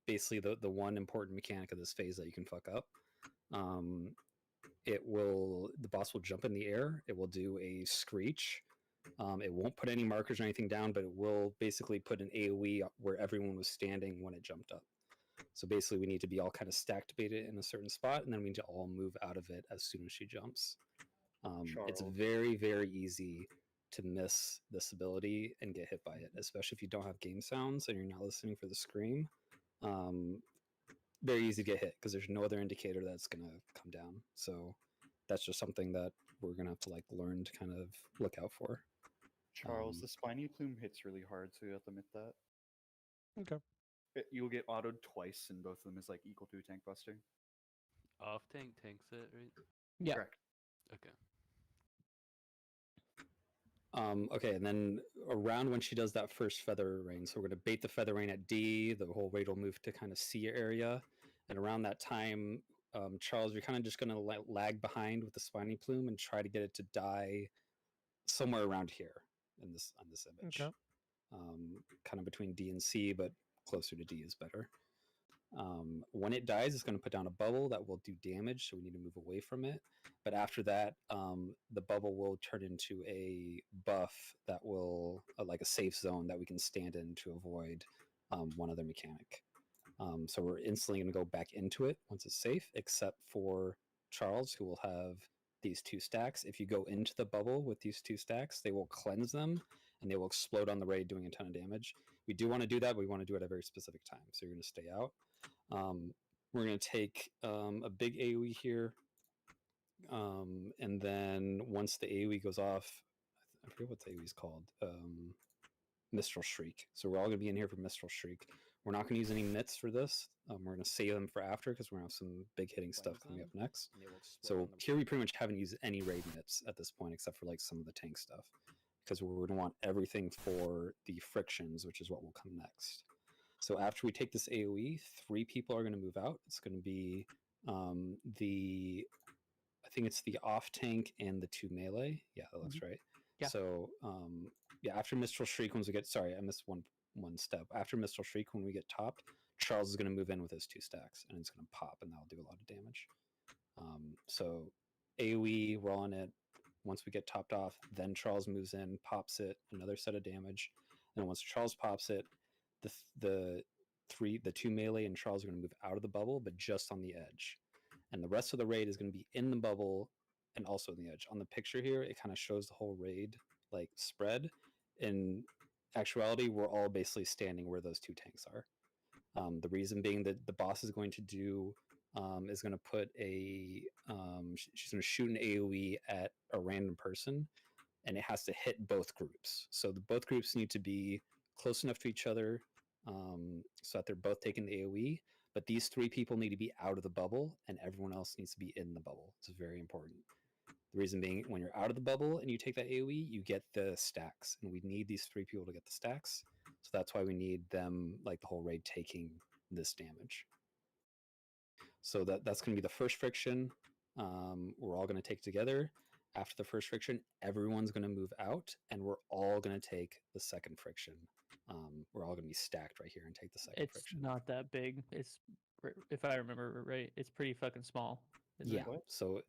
basically the one important mechanic of this phase that you can fuck up. The boss will jump in the air. It will do a screech. It won't put any markers or anything down, but it will basically put an AoE where everyone was standing when it jumped up. So basically, we need to be all kind of stacked baited in a certain spot, and then we need to all move out of it as soon as she jumps. It's very, very easy to miss this ability and get hit by it, especially if you don't have game sounds and you're not listening for the scream. Very easy to get hit because there's no other indicator that's going to come down. So that's just something that we're going to have to like learn to kind of look out for. Charles, the spiny plume hits really hard, so you have to admit that. Okay. You'll get autoed twice, and both of them is like equal to tank buster. Off tank tanks it, right? Yeah. Correct. Okay. Okay, and then around when she does that first feather rain, so we're going to bait the feather rain at D. The whole raid will move to kind of C area, and around that time, Charles, you're kind of just going to lag behind with the spiny plume and try to get it to die somewhere around here on this image. Okay. Kind of between D and C, but closer to D is better. When it dies, it's going to put down a bubble that will do damage, so we need to move away from it. But after that, the bubble will turn into a buff that will, like a safe zone that we can stand in to avoid one other mechanic. So we're instantly going to go back into it once it's safe, except for Charles, who will have these 2 stacks. If you go into the bubble with these 2 stacks, they will cleanse them and they will explode on the raid, doing a ton of damage. We do want to do that, but we want to do it at a very specific time. So you're going to stay out. We're going to take a big AoE here. And then once the AoE goes off, I forget what the AoE is called. Mistral Shriek. So we're all going to be in here for Mistral Shriek. We're not going to use any mitts for this. We're going to save them for after because we're going to have some big hitting stuff coming up next. So here we pretty much haven't used any raid mitts at this point, except for like some of the tank stuff, because we're going to want everything for the frictions, which is what will come next. So after we take this AoE, 3 people are going to move out. It's going to be I think it's the off tank and the 2 melee. Yeah, that looks right. Yeah. So yeah, after Mistral Shriek, once we get, sorry, I missed one step. After Mistral Shriek, when we get topped, Charles is going to move in with his 2 stacks, and it's going to pop, and that'll do a lot of damage. So AoE, we're on it. Once we get topped off, then Charles moves in, pops it, another set of damage. And once Charles pops it, the 2 melee and Charles are going to move out of the bubble, but just on the edge. And the rest of the raid is going to be in the bubble and also in the edge. On the picture here, it kind of shows the whole raid like spread. In actuality, we're all basically standing where those 2 tanks are. The reason being that the boss is going to do is going to put she's going to shoot an AoE at a random person, and it has to hit both groups. So both groups need to be close enough to each other so that they're both taking the AoE, but these 3 people need to be out of the bubble and everyone else needs to be in the bubble. It's very important. The reason being, when you're out of the bubble and you take that AoE, you get the stacks, and we need these 3 people to get the stacks. So that's why we need them, like the whole raid, taking this damage. So that's going to be the first friction. We're all going to take together. After the first friction, everyone's going to move out, and we're all going to take the second friction. We're all going to be stacked right here and take the second friction. It's not that big. It's, if I remember right, it's pretty fucking small. Yeah. So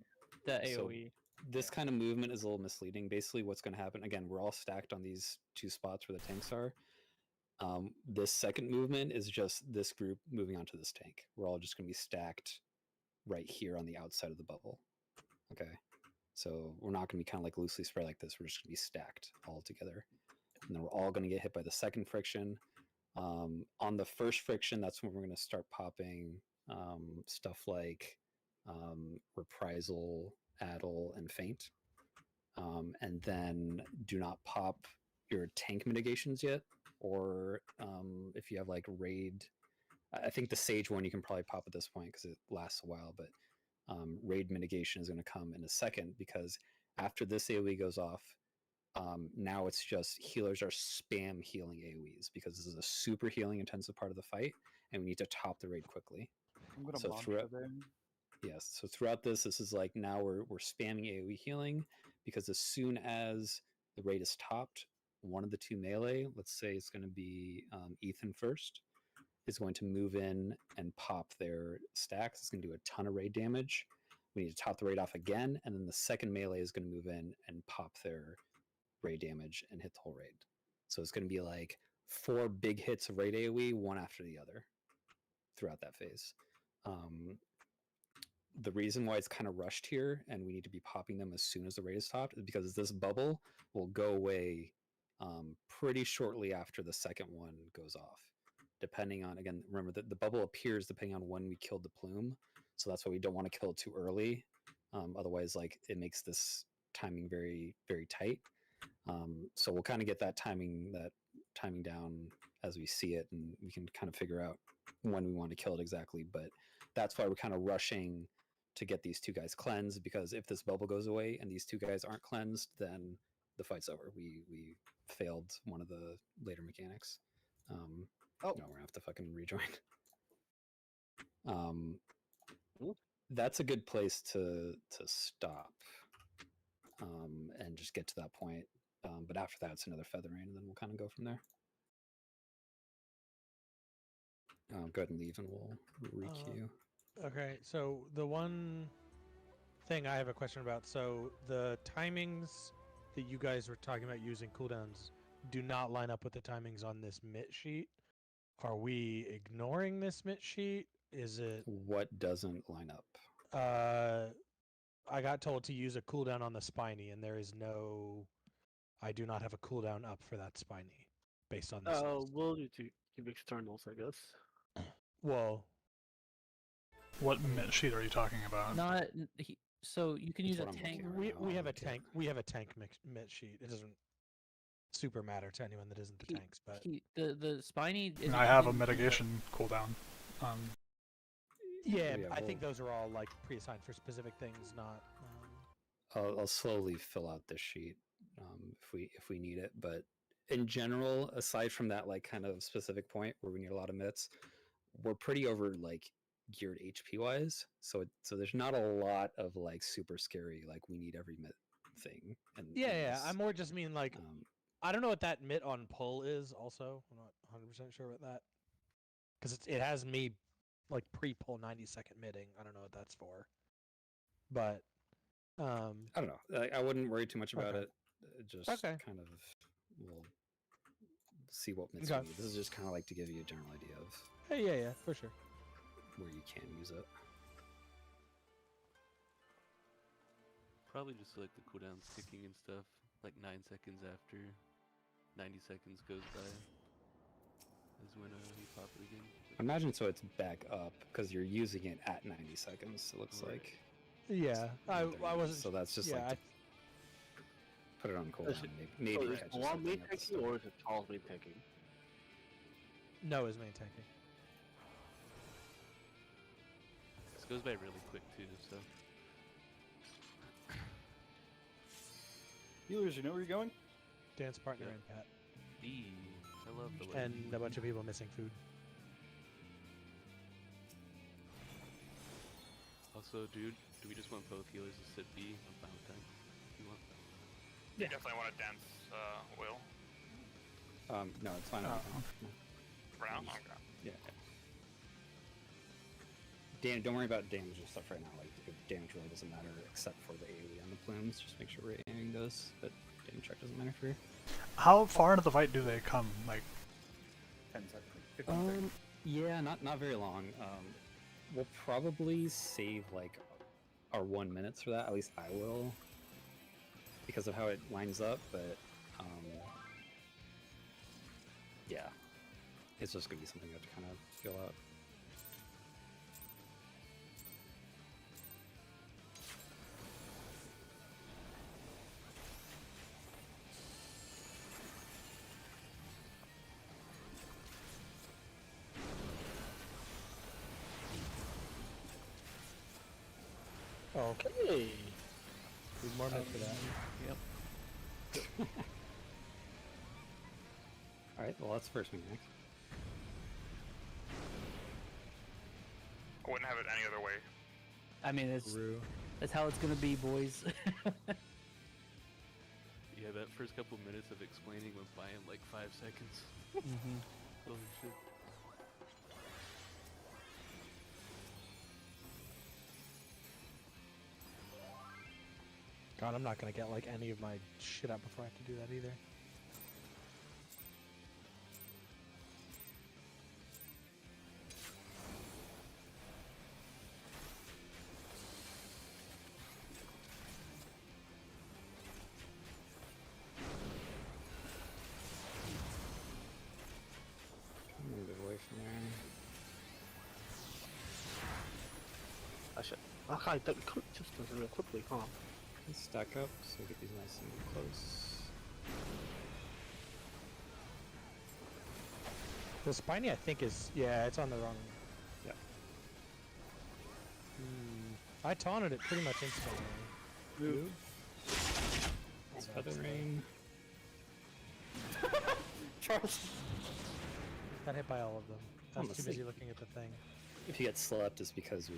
that AoE. This kind of movement is a little misleading. Basically, what's going to happen, again, we're all stacked on these 2 spots where the tanks are. This second movement is just this group moving onto this tank. We're all just going to be stacked right here on the outside of the bubble. Okay. So we're not going to be kind of like loosely spread like this. We're just going to be stacked all together. And then we're all going to get hit by the second friction. On the first friction, that's when we're going to start popping stuff like Reprisal, Addle, and Feint. And then do not pop your tank mitigations yet. Or if you have like raid, I think the Sage one you can probably pop at this point because it lasts a while, but raid mitigation is going to come in a second, because after this AoE goes off, now it's just healers are spam healing AoEs, because this is a super healing intensive part of the fight, and we need to top the raid quickly. I'm going to So yes, so throughout this is like now we're spamming AoE healing, because as soon as the raid is topped, one of the 2 melee, let's say it's going to be Ethan first, is going to move in and pop their stacks. It's going to do a ton of raid damage. We need to top the raid off again, and then the second melee is going to move in and pop their raid damage and hit the whole raid. So it's going to be like 4 big hits of raid AoE, one after the other, throughout that phase. The reason why it's kind of rushed here and we need to be popping them as soon as the raid is topped is because this bubble will go away pretty shortly after the second one goes off. Depending on, again, remember that the bubble appears depending on when we killed the plume. So that's why we don't want to kill it too early. Otherwise, like, it makes this timing very, very tight. So we'll kind of get that timing down as we see it, and we can kind of figure out when we want to kill it exactly. But that's why we're kind of rushing to get these 2 guys cleansed, because if this bubble goes away and these 2 guys aren't cleansed, then the fight's over. We failed one of the later mechanics. No, we're gonna have to fucking rejoin. That's a good place to stop, and just get to that point. But after that, it's another feather rain, and then we'll kind of go from there. Go ahead and leave, and we'll requeue. Okay, so the one thing I have a question about, so the timings that you guys were talking about using cooldowns do not line up with the timings on this MIT sheet. Are we ignoring this MIT sheet? Is it... What doesn't line up? I got told to use a cooldown on the Spiny, and there is no... I do not have a cooldown up for that Spiny, based on this list. We'll do to keep externals, I guess. Well... What sheet are you talking about? Not so you can That's use a what I'm tank. looking We, right now. we have a Okay. tank. We have a tank MIT sheet. It doesn't super matter to anyone that isn't the tanks, but... The Spiny. And I have a mitigation cooldown. Yeah, Yeah, I think we'll- those are all like pre-assigned for specific things, not... I'll slowly fill out this sheet if we need it. But in general, aside from that, like, kind of specific point where we need a lot of mitts, we're pretty over like geared HP wise. So there's not a lot of like super scary, like, we need every mitt thing. And Yeah, I more just mean like... um, I don't know what that mitt on pull is also. I'm not 100% sure what that... Because it has me like pre-pull 90-second mitting. I don't know what that's for. But... I don't know. I wouldn't worry too much about Okay. it. Just Okay. kind of, we'll see what mitts Okay. we need. This is just kind of like to give you a general idea of Hey, yeah, for sure. where you can use it. Probably just like the cooldowns ticking and stuff, like 9 seconds after 90 seconds goes by is when you pop it again. Imagine so it's back up because you're using it at 90 seconds. It looks Right. like. Yeah, I wasn't... So that's just yeah, like to put it on cooldown. Is it- Maybe So is catches Malone something main at the tanking or start. is it Charles main tanking? No is main tanking. This goes by really quick too, so Healers, you know where you're going? Dance partner Yeah. and Pat. I love the way. And a bunch of people missing food. Also, dude, do we just want both healers to sit B? I'm fine with that. If you want. You definitely want to dance, Will. No, it's fine. Round? Just- Okay. Yeah. Dan, don't worry about damage and stuff right now. Like, damage really doesn't matter except for the AoE on the plumes. Just make sure we're aiming those, but damage check doesn't matter for you. How far into the fight do they come? Like, 10 seconds. 15 seconds. Yeah, not very long. We'll probably save like our 1 minute for that. At least I will, because of how it lines up. But yeah, it's just gonna be something we have to kind of feel out. Okay. Hey! Need more minutes for that. All right, well, that's the first mechanic. I wouldn't have it any other way. I mean, that's how it's gonna be, boys. Yeah, that first couple minutes of explaining went by in like 5 seconds. Mm-hmm. Holy shit. God, I'm not gonna get like any of my shit up before I have to do that either. Move it away from there. I should. Okay, that just does it real quickly, huh? Let's stack up so we get these nice and close. The spiny, I think, is it's on the wrong. Yeah. I taunted it pretty much instantly. Move. It's feathering. Charles. Got hit by all of them. I was too Honestly. busy looking at the thing. If you get slept, it's because we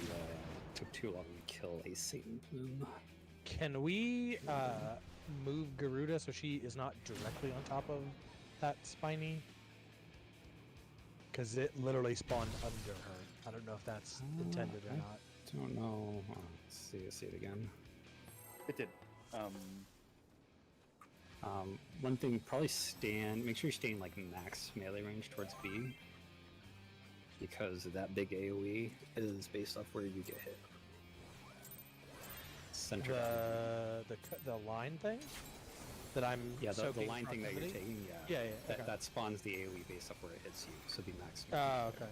took too long to kill a Satan plume. Can we move Garuda so she is not directly on top of that spiny? Because it literally spawned under her. I don't know if that's intended or I not. don't know. Let's see it again. It did. One thing, probably make sure you're staying like max melee range towards B. Because that big AoE is based off where you get hit. Center. The line thing that I'm Yeah, the soaking line thing that you're proximity? taking, Yeah, that, okay. that spawns the AoE based off where it hits you, so be max. Oh, okay.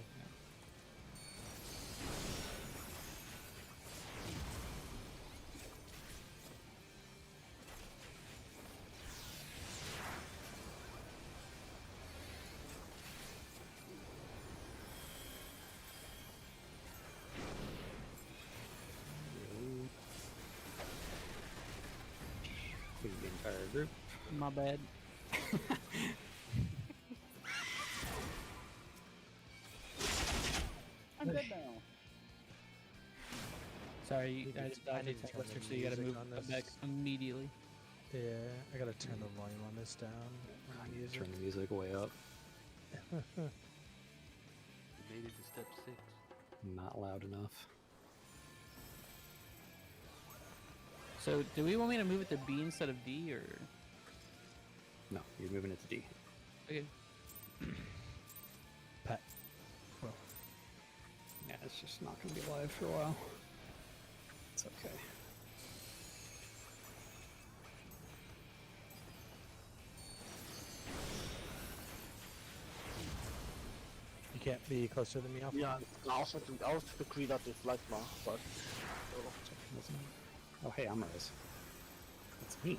Clean the entire group. My bad. I'm dead now. Sorry, Need I to- just I dodged need to attack turn Buster, the so you gotta music move on it back this. immediately. Yeah, I gotta turn the volume on this down. I need to turn the music way up. We made it to step 6. Not loud enough. So, do we want me to move it to B instead of D, or? No, you're moving it to D. Okay. Pet. Yeah, it's just not gonna be live for a while. It's okay. You can't be closer than me. Alpha? Yeah, I also agree that it's like my, but Oh, hey, I'm Rose. That's me.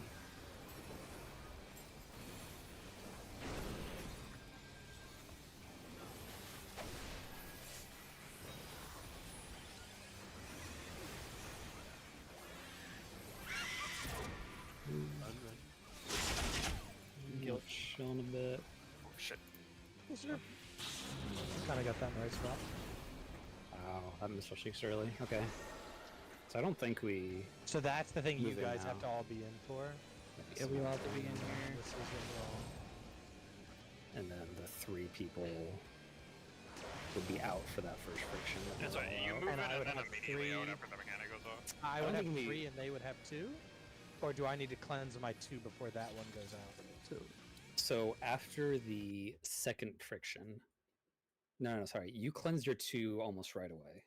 Run. Chilling a bit. Oh, shit. Kind of got that in the right spot. Wow, that missile shakes early. Okay. So I don't think we. So that's the thing you Move it guys have to now. all be in for. Yeah, we all have to be in here. This is overall. And then the 3 people would be out for that first friction. That's right. You move And it I would and then have immediately out 3. after the mechanic goes off. I don't would have think we- 3 and they would have 2? Or do I need to cleanse my 2 before that one goes out? So after the second friction. No, sorry. You cleansed your 2 almost right away.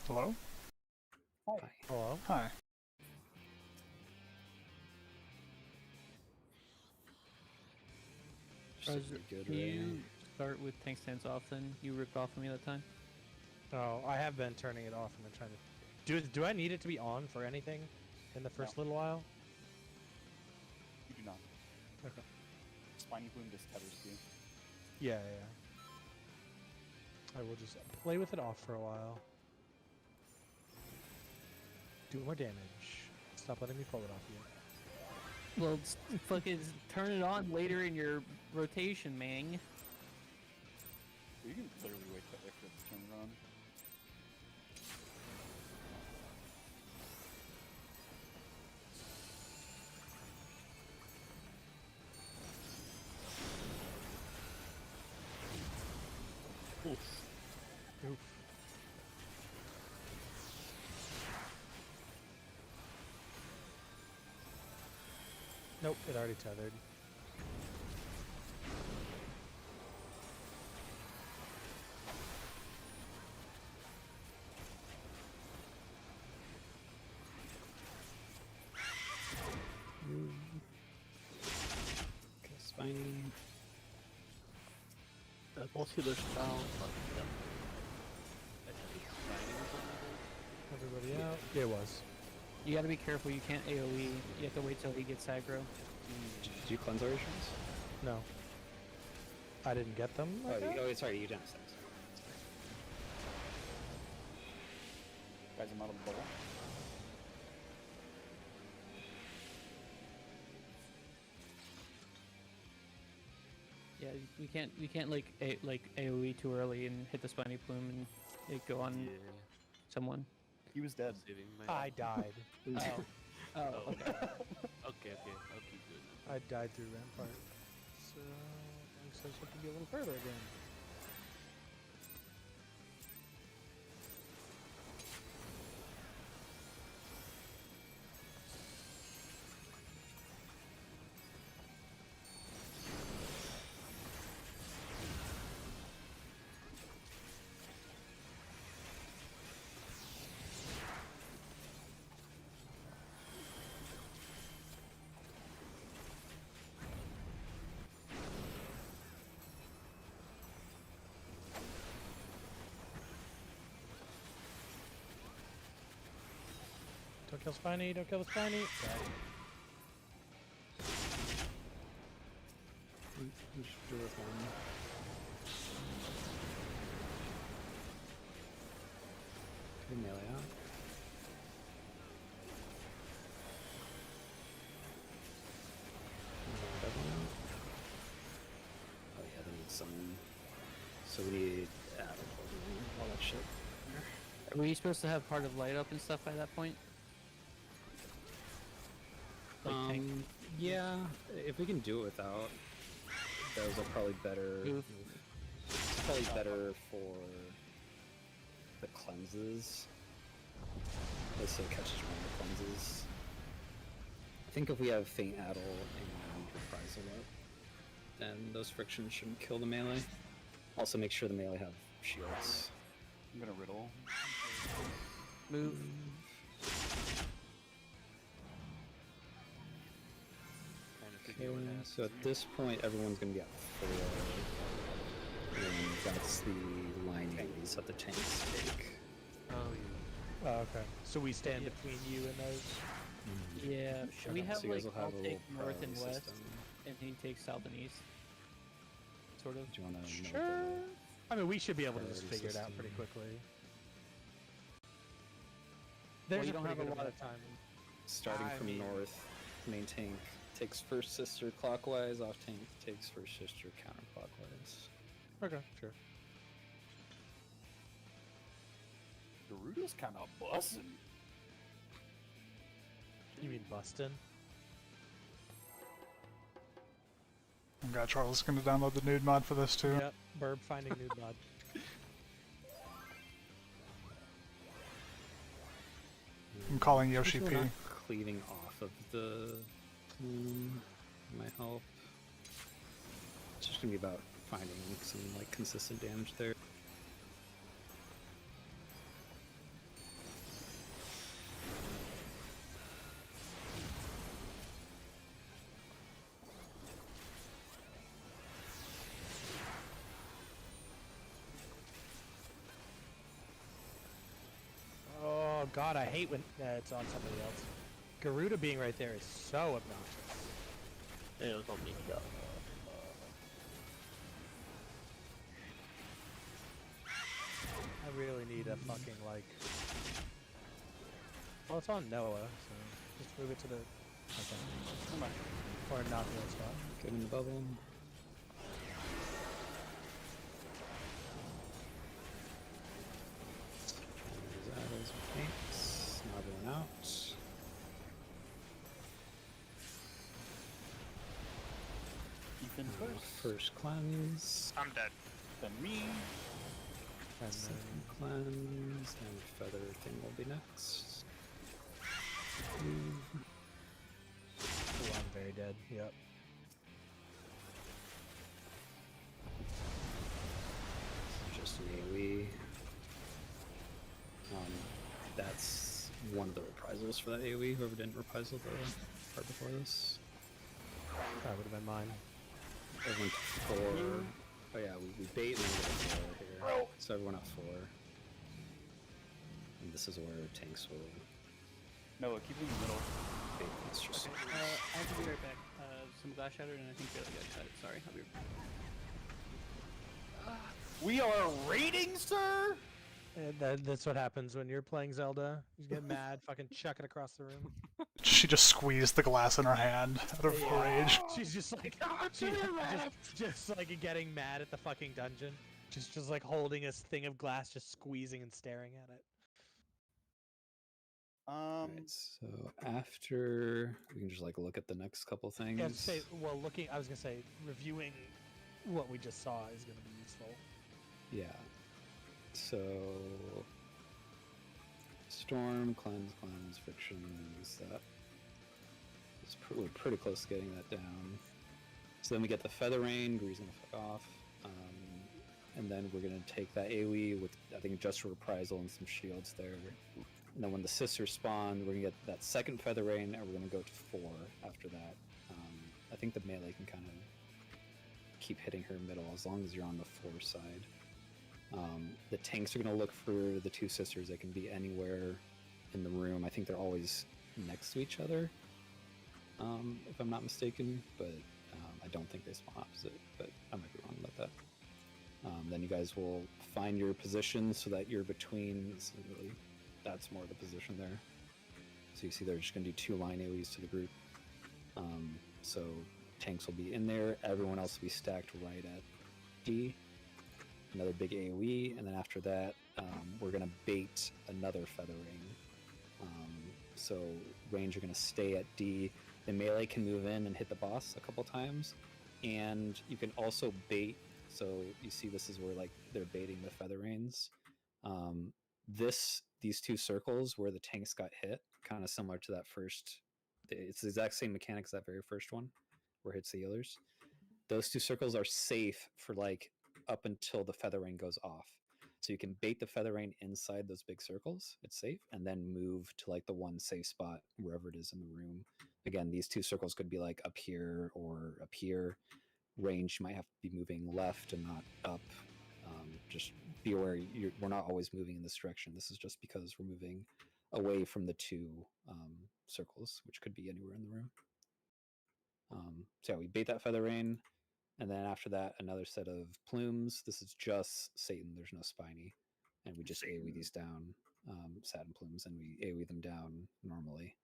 Hello? Hi. Hello? Hi. Just Rose, pretty good, can right? you start with tank stance off then? You ripped off of me that time? Oh, I have been turning it off and then trying to. Do I need it to be on for anything in the first little while? You do not. Okay. Spiny Bloom just tethers you. Yeah. I will just play with it off for a while. Do more damage. Stop letting me pull it off you. Well, fucking turn it on later in your rotation, man. You can literally wait till after it's turned on. Oof. Oof. Nope, it already tethered. Okay, spiny. Both healers down, but yeah. Everybody out. Yeah, it was. You gotta be careful, you can't AoE. You have to wait till he gets aggro. Did you cleanse our rations? No. I didn't get them. Oh, like that? sorry, you didn't. Sorry. Guys, I'm out of the bubble. Yeah, we can't like AoE too early and hit the spiny plume and it go on Yeah. someone. He was dead. Saving my. I died. Oh. Oh, okay. Okay, I'll keep doing it. I died through Rampart. So, looks like we can be a little further again. Don't kill Spiny, don't kill the Spiny. We should do with one. Okay, melee out. That one out. Oh yeah, they need some. So we need all that shit. Are we supposed to have part of light up and stuff by that point? Like tank? Yeah, if we can do it without, those are probably better. Move. It's probably better for the cleanses. Let's say it catches one of the cleanses. I think if we have Faint Addle and Reprisal up, then those frictions shouldn't kill the melee. Also make sure the melee have shields. I'm gonna riddle. Move. Kind of Okay, figure what happens so at here. this point everyone's gonna be at 4. And that's the line duties that the tanks take. Oh yeah. Oh, okay. So we stand between you and those. Yeah. Should we Okay, have so you guys like will have I'll a take little north and priority west, system. and he takes south and east. Sort of. Do you want to Sure. I mean, we should be able to just Priority figure it out pretty system. quickly. There's you don't have pretty a good lot amount of time. starting I from mean- north, main tank takes first sister clockwise, off tank takes first sister counterclockwise. Okay, sure. Garuda's kind of bussin'. You mean Bustin? Oh god, Charles is going to download the nude mod for this too. Yep. Burb finding nude mod. I'm calling Make Yoshi sure P. we're not cleaving off of the plume might help. It's just gonna be about finding some like consistent damage there. Oh god, I hate when it's on somebody else. Garuda being right there is so obnoxious. Yeah, it was on me. Yeah. I really need a fucking like. Well, it's on Noah, so just move it to the. Okay. Come on. Or not the right spot. Get in the bubble. There's Addles with paints. Nobbling out. Ethan first. First cleanse. I'm dead. Then me. And Second then cleanse. And feather thing will be next. Move. oh, I'm very dead. Yep. Just an AoE. That's one of the reprisals for that AoE. Whoever didn't reprisal the part before this. That would have been mine. Everyone to 4. Oh yeah, we bait and then get a 4 here. So everyone at 4. And this is where tanks will Noah, keep it in the middle. bait. It's just I have to be right back. Some glass shattered, and I think Bailey got shattered. Sorry, I'll be right back. We are raiding, sir. And that's what happens when you're playing Zelda. You get mad, fucking chuck it across the room. She just squeezed the glass in her hand out of rage. She's just like, just like getting mad at the fucking dungeon. Just like holding a thing of glass, just squeezing and staring at it. Alright, so after we can just like look at the next couple things. Yeah, say, well, I was gonna say, reviewing what we just saw is gonna be useful. Yeah. So storm, cleanse, friction, use that. We're pretty close to getting that down. So then we get the feather rain. Gree's gonna fuck off, and then we're gonna take that AoE with I think just a reprisal and some shields there. And then when the sisters spawn, we're gonna get that second feather rain, and we're gonna go to 4 after that. I think the melee can kind of keep hitting her middle as long as you're on the 4 side. The tanks are going to look for the 2 sisters. They can be anywhere in the room. I think they're always next to each other, if I'm not mistaken, but I don't think they spawn opposite, but I might be wrong about that. Then you guys will find your position so that you're between, so really, that's more the position there. So you see they're just going to do 2 line AoEs to the group. So tanks will be in there, everyone else will be stacked right at D. Another big AoE, and then after that, we're gonna bait another feather rain. So range are gonna stay at D. The melee can move in and hit the boss a couple times, and you can also bait. So you see, this is where like they're baiting the feather rains. These 2 circles where the tanks got hit, kind of similar to that first. It's the exact same mechanics as that very first one, where it hits the healers. Those 2 circles are safe for like up until the feather rain goes off. So you can bait the feather rain inside those big circles, it's safe, and then move to like the one safe spot wherever it is in the room. Again, these 2 circles could be like up here or up here. Range, you might have to be moving left and not up. Just be aware, we're not always moving in this direction. This is just because we're moving away from the 2 circles, which could be anywhere in the room. So yeah, we bait that feather rain. And then after that, another set of plumes. This is just Satan. There's no spiny. And we just AoE these down, satin plumes, and we AoE them down normally.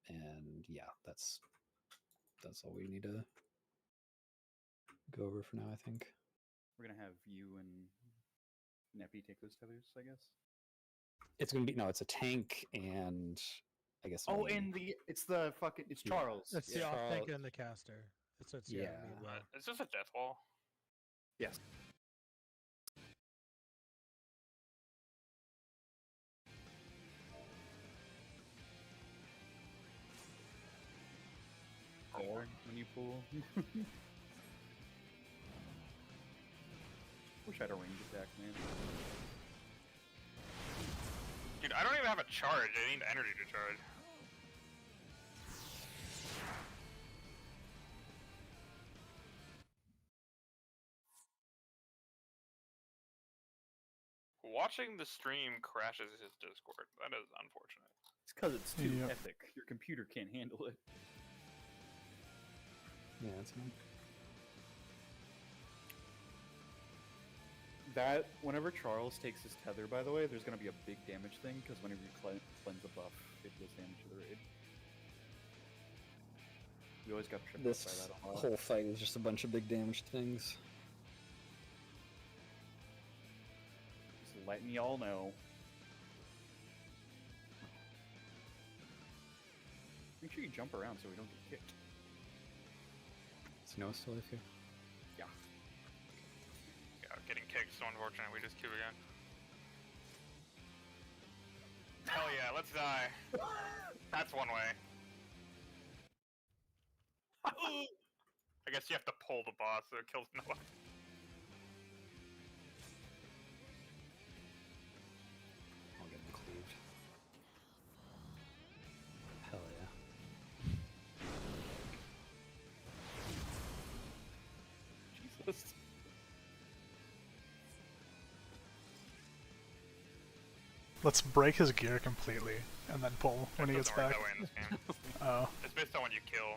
And yeah, that's all we need to go over for now, I think. We're gonna have you and Neppy take those tethers, I guess. It's gonna be it's a tank and I guess. Oh, me. and it's Charles. That's the off tank and the caster. That's what's Yeah. Is this a death wall? Yes. Or when you pull. Wish I had a range attack, man. Dude, I don't even have a charge. I need energy to charge. Watching the stream crashes his Discord. That is unfortunate. It's because it's too Yep. epic. Your computer can't handle it. Yeah, that's fine. That whenever Charles takes his tether, by the way, there's gonna be a big damage thing because whenever you cleanse a buff, it does damage to the raid. We always got tripped up This by that a lot. whole fight is just a bunch of big damaged things. Just letting y'all know. Make sure you jump around so we don't get kicked. Is Noah still alive here? Yeah. Yeah, getting kicked is so unfortunate. We just queue again. Hell yeah, let's die. That's one way. I guess you have to pull the boss so it kills Noah. I'll get him cleaved. Hell yeah. Jesus. Let's break his gear completely and then pull when he gets Doesn't work back. that way in this game. Oh. It's based on when you kill.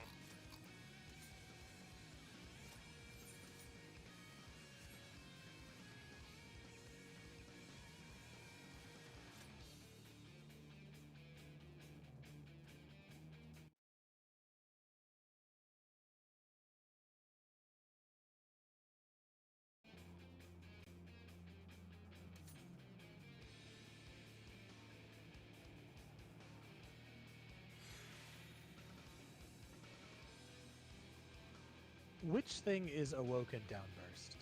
Which thing is Awoken Downburst?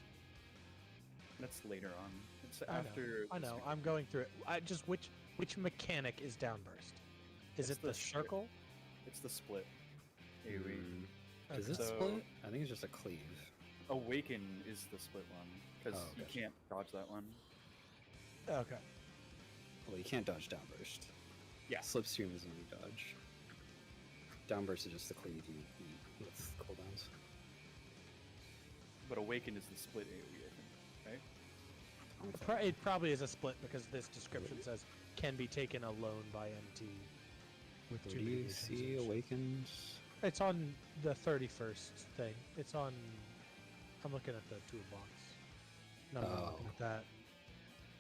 That's later on. It's I after. I the know. sneak- I'm going through it. I just which mechanic is Downburst? Is It's it the the split. circle? It's the split. AoE. Does Okay. it So- split? I think it's just a cleave. Awaken is the split one because Oh, you gotcha. can't dodge that one. Okay. Well, you can't dodge downburst. Yeah. Slipstream is the only dodge. Downburst is just the cleave you eat with cooldowns. But Awaken is the split AoE, I think. Right? It probably is a split because this description says can be taken alone by MT. With Where two do you melee see consumption. awakens? It's on the 31st thing. It's on. I'm looking at the toolbox. No, I'm not looking Oh. at that.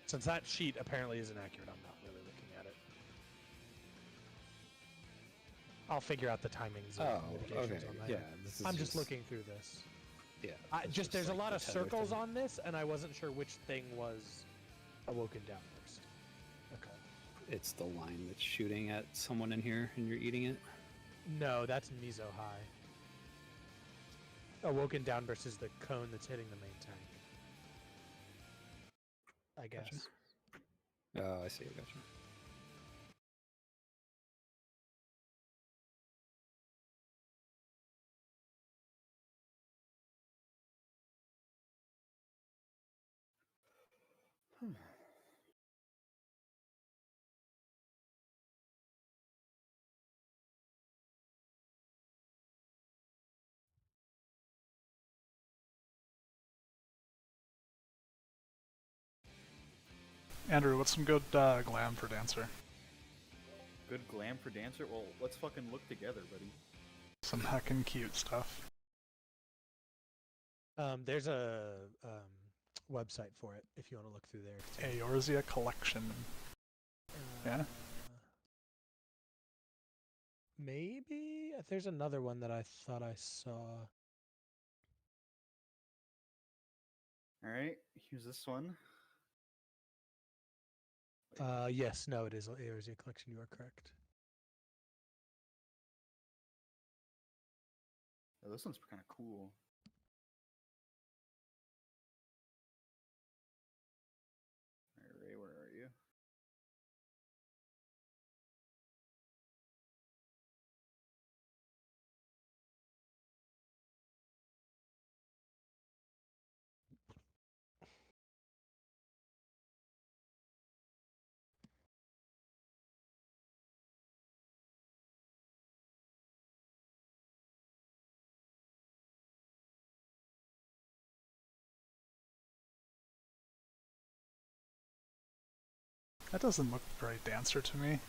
Since that sheet apparently isn't accurate, I'm not really looking at it. I'll figure out the timings and Oh, mitigations okay. on that. Yeah, this is I'm just looking through this. Yeah. I, it's just there's like a lot the of tether circles thing. on this, and I wasn't sure which thing was Awoken Downburst. Okay. It's the line that's shooting at someone in here and you're eating it. No, that's Mizo High. Awoken Downburst is the cone that's hitting the main tank. I guess. Gotcha. Oh, I see. I gotcha. Andrew, what's some good glam for Dancer? Good glam for Dancer? Well, let's fucking look together, buddy. Some heckin' cute stuff. There's a website for it if you want to look through there. too. Eorzea Collection. Yeah? Maybe there's another one that I thought I saw. Alright, here's this one. Yes, no, it is Eorzea Collection. You are correct. Oh, this one's kind of cool. Alright, Ray, where are you? That doesn't look very Dancer to me.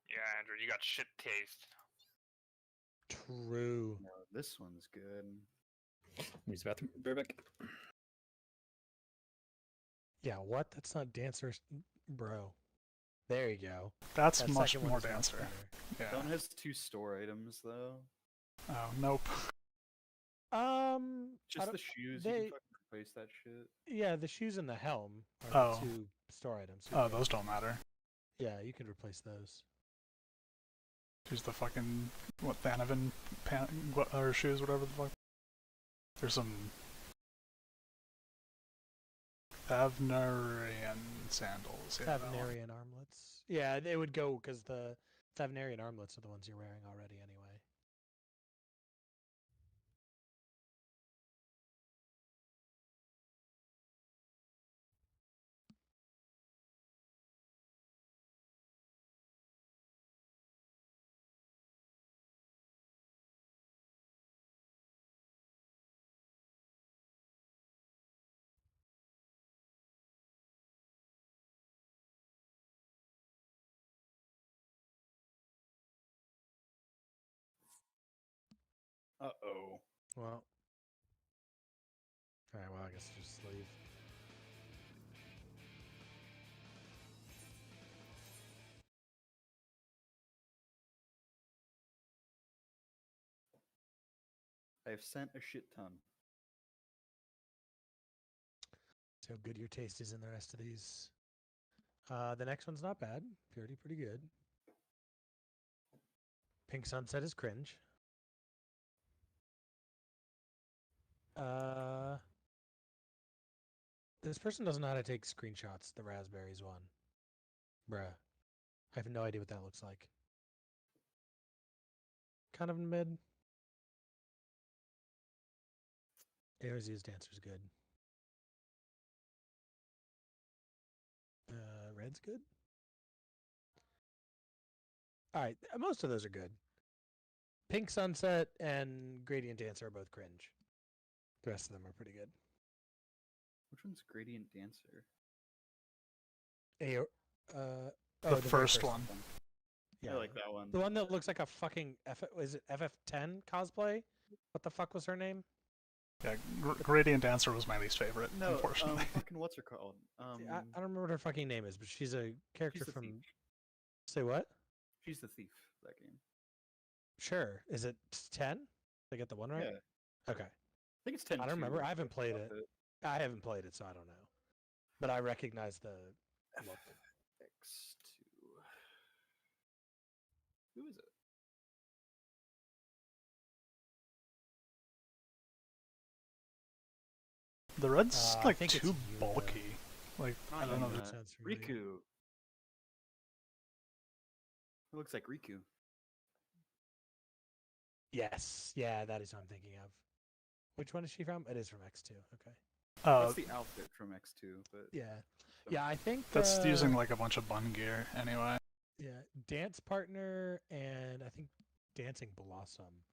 Yeah, Andrew, you got shit taste. True. No, this one's good. Use the bathroom. Be right back. Yeah, what? That's not dancer, bro. There you go. That's That much second one more is much dancer. better. Yeah. That one has 2 store items though. Oh, nope. I Just don't- the shoes. they- You can fucking replace that shit. Yeah, the shoes and the helm are Oh. the 2 store items. Oh, those don't matter. Yeah, you could replace those. Choose the fucking what Thanavan what or shoes, whatever the fuck. There's some Thavnarian sandals. Yeah, that one. Thavnarian armlets. Yeah, they would go because the Thavnarian armlets are the ones you're wearing already anyway. Uh-oh. Well. Alright, well, I guess just leave. I've sent a shit ton. See how good your taste is in the rest of these. The next one's not bad. Purity, pretty good. Pink Sunset is cringe. This person doesn't know how to take screenshots. The raspberries one. Bruh. I have no idea what that looks like. Kind of mid. Aozi's dancer's good. Red's good. Alright, most of those are good. Pink Sunset and Gradient Dancer are both cringe. The rest of them are pretty good. Which one's Gradient Dancer? The very first one. Yeah, I like that one. the one that looks like a fucking is it FF10 cosplay? What the fuck was her name? Yeah, Gradient Dancer was my least favorite, No, unfortunately. fucking what's her called? I don't remember what her fucking name is, but she's a character She's the from. thief. Say what? She's the thief. That game. Sure. Is it 10? Did I get the one right? Yeah. Okay. I think it's 10. I don't remember. I haven't played it. I haven't played it, so I don't know. But I recognize the look. X2. Who is it? The red's I like think it's too Yuga. bulky. Like I don't know. Yuga. there's- Sounds familiar. Riku. It looks like Riku. Yes. Yeah, that is what I'm thinking of. Which one is she from? It is from X2. Okay. That's the outfit from X2, but Yeah. Yeah, I think That's using like a bunch of bun gear anyway. Yeah, Dance Partner and I think Dancing Blossom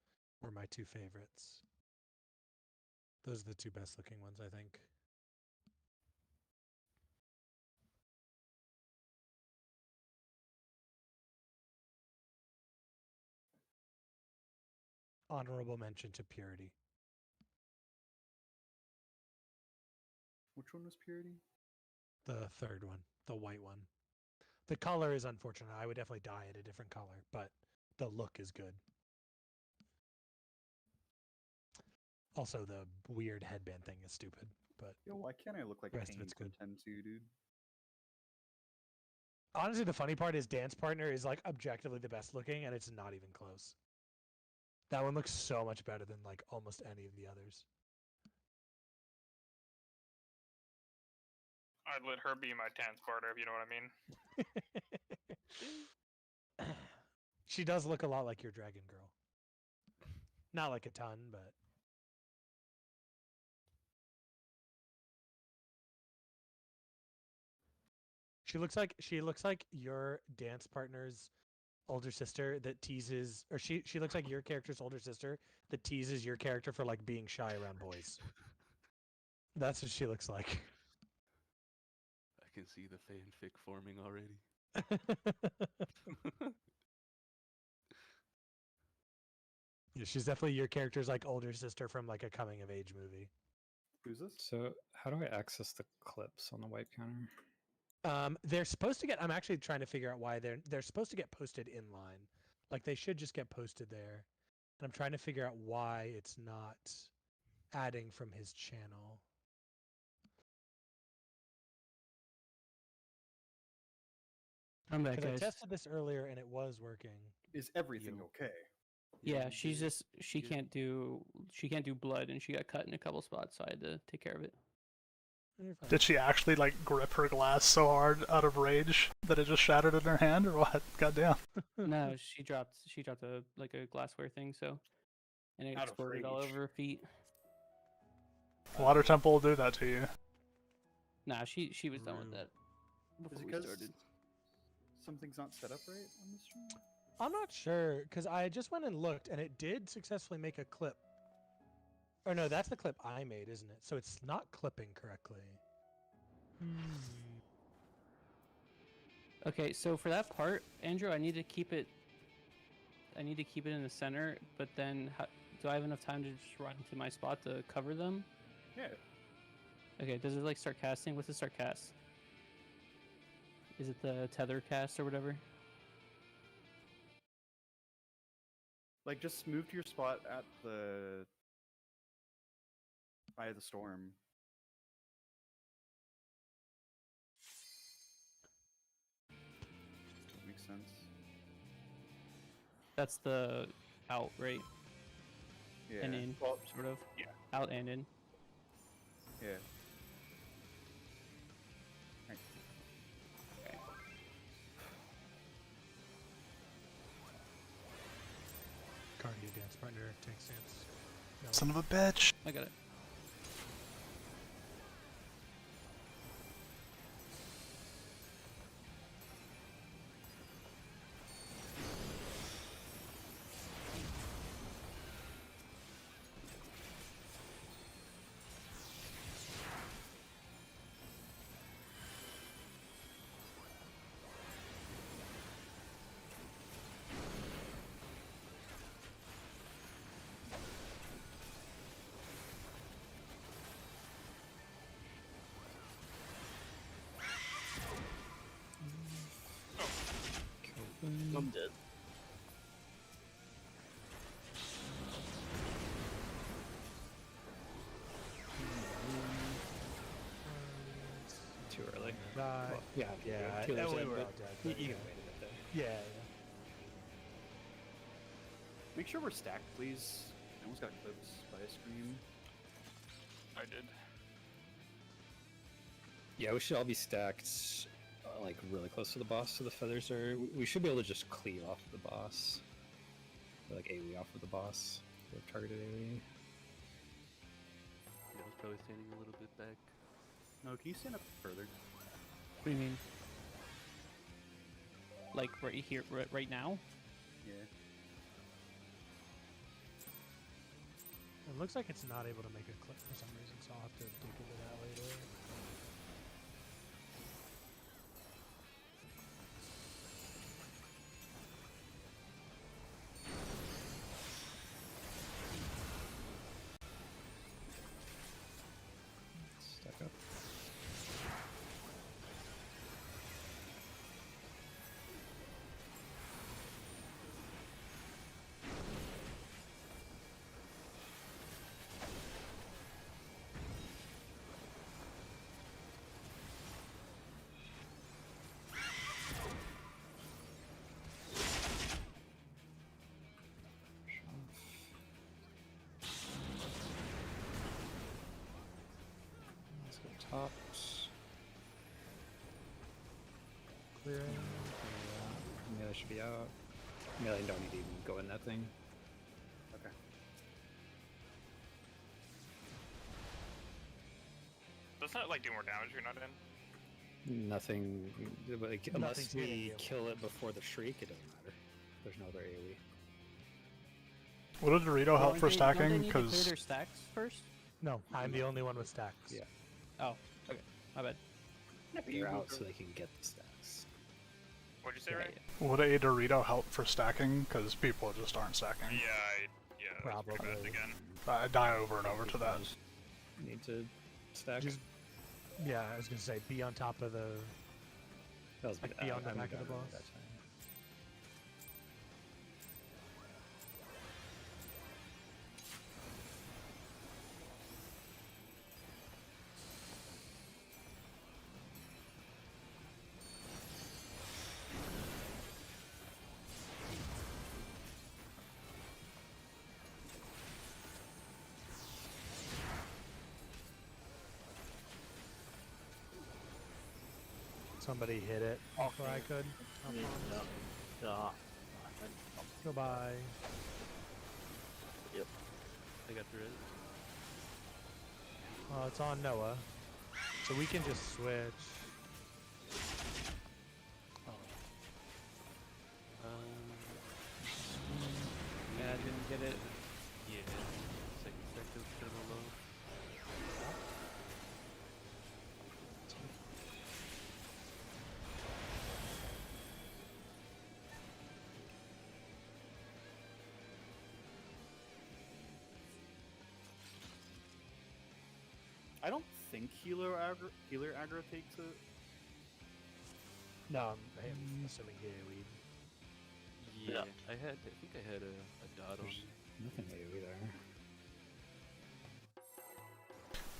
were my 2 favorites. Those are the 2 best looking ones, I think. Honorable mention to Purity. which one was Purity? The third one, the white one. The color is unfortunate. I would definitely dye it a different color, but the look is good. Also, the weird headband thing is stupid, but Yo, why can't I look like Rest of Pain it's from good. 10-2, dude? honestly, the funny part is Dance Partner is like objectively the best looking, and it's not even close. That one looks so much better than like almost any of the others. I'd let her be my transporter, if you know what I mean. She does look a lot like your dragon girl. Not like a ton, but she looks like your dance partner's older sister that teases, or she looks like your character's older sister that teases your character for like being shy around boys. That's what she looks like. I can see the fanfic forming already. Yeah, she's definitely your character's like older sister from like a coming of age movie. Who's this? So how do I access the clips on the wipe counter? They're supposed to get. I'm actually trying to figure out why they're supposed to get posted in line. Like they should just get posted there. And I'm trying to figure out why it's not adding from his channel. I'm back, Because I guys. tested this earlier and it was working. Is everything okay? Yeah, she can't do blood, and she got cut in a couple spots, so I had to take care of it. You're fine. Did she actually like grip her glass so hard out of rage that it just shattered in her hand, or what? Goddamn. No, she dropped a glassware thing, so and it Out of exploded all rage. over her feet. Water Temple will do that to you. Nah, she was done with Rude. that Is before it we because started. something's not set up right on the stream? I'm not sure because I just went and looked and it did successfully make a clip. Or no, that's the clip I made, isn't it? So it's not clipping correctly. Okay, so for that part, Andrew, I need to keep it in the center, but then do I have enough time to just run to my spot to cover them? Yeah. Okay, does it like start casting? What's the start cast? Is it the tether cast or whatever? Like, just move to your spot at the Eye of the Storm. Makes sense. That's the out, right? Yeah. And in, Well, sort of. yeah. Out and in. yeah. Right. Okay. Cardio dance partner, tank stance. No. Son of a bitch. I got it. I'm dead. Too early. Die. Well, yeah, Yeah, Taylor's we dead, were but all dead. You but can yeah. wait a bit there. Yeah, Make sure we're stacked, please. I almost got clips by a scream. I did. Yeah, we should all be stacked, like really close to the boss, so the feathers are. We should be able to just cleave off of the boss, or like AoE off of the boss. We have targeted AoE. Yeah, I was probably standing a little bit back. No, can you stand up further? What do you mean? Like right here, right now? Yeah. it looks like it's not able to make a clip for some reason, so I'll have to dig into that later. Stack up. Let's go top. Clearing. Melee should be out. Melee don't need to even go in that thing. Okay. Doesn't it like do more damage if you're not in? Nothing, like, unless Nothing's hitting we you. kill it before the shriek, it doesn't matter. There's no other AoE. Would a Dorito help for Don't they stacking? need to clear Because their stacks first? No, I'm the only one with stacks. Yeah. Oh, okay. My bad. They're out so they can get the stacks. What'd you say, Yeah, Ray? yeah. would a Dorito help for stacking? Because people just aren't stacking. Yeah, Yeah, let's try that Probably. again. I die over and over to that. Need to stack. Just yeah, I was gonna say be on top of the. that was like, I- be on the I back of got the it boss. that time. Somebody hit it before I could. Yeah. Goodbye. I got the res. Oh, it's on Noah, so we can just switch. Yeah, I didn't get it. Yeah. Second sector's kind of low. I don't think healer aggro takes it. No, I'm assuming AoE. Yeah. I think I had a dot on. Nothing AoE there.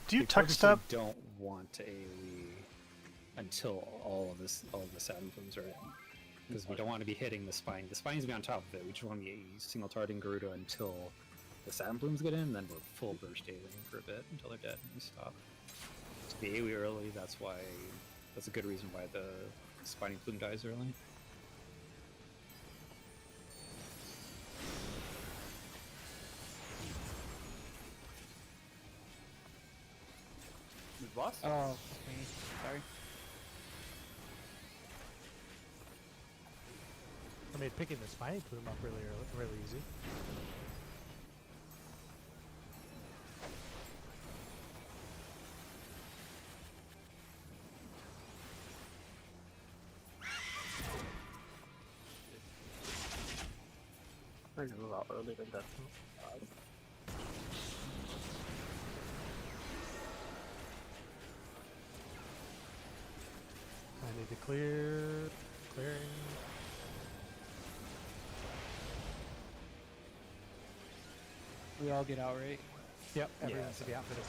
Do you We tech purposely step? don't want to AoE until all of the Saturn plumes are in, because we don't want to be hitting the spine. The spine's gonna be on top of it. We just want to be single targeting Garuda until the Saturn plumes get in, then we're full burst AoEing for a bit until they're dead and we stop. To be AoE early, that's a good reason why the spiny plume dies early. Mid boss? Oh, me. Sorry. I mean, picking the spiny plume up really easy. I know a lot earlier than that. I need to clearing. We all get out, right? Yep, Yeah, everyone's to be out for this.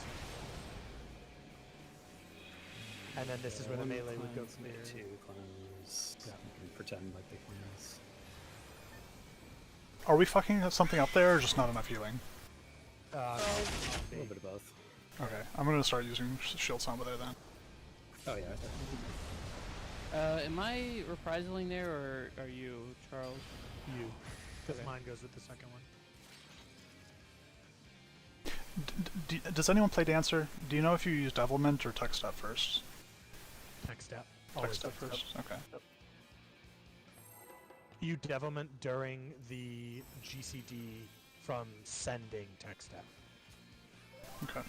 And then this is where the melee would go clear. Two cleanse. Yeah. You can pretend like they cleanse. Are we fucking something up there or just not enough healing? A little bit of both. Okay, I'm gonna start using shield samba there then. Oh yeah, definitely. Am I reprisaling there, or are you, Charles? You, because Okay. mine goes with the second one. Does anyone play Dancer? Do you know if you use Devilment or Tech Step first? Tech step. Tech Always Step tech first. Okay. You devilment during the GCD from sending tech step. Okay.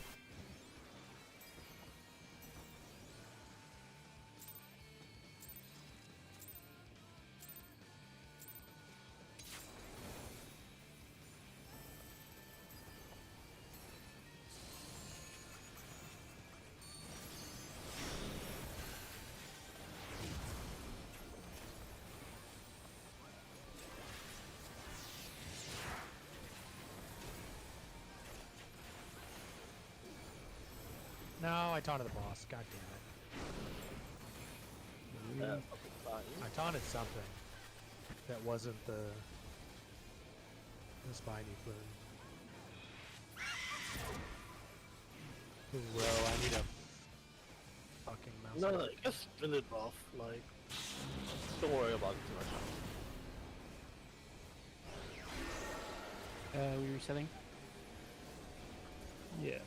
No, I taunted the boss. God damn it. I taunted something that wasn't the spiny plume. Bro, I need a fucking mouse. No, just spin it off. Like, don't worry about it too much. We resetting. Yeah.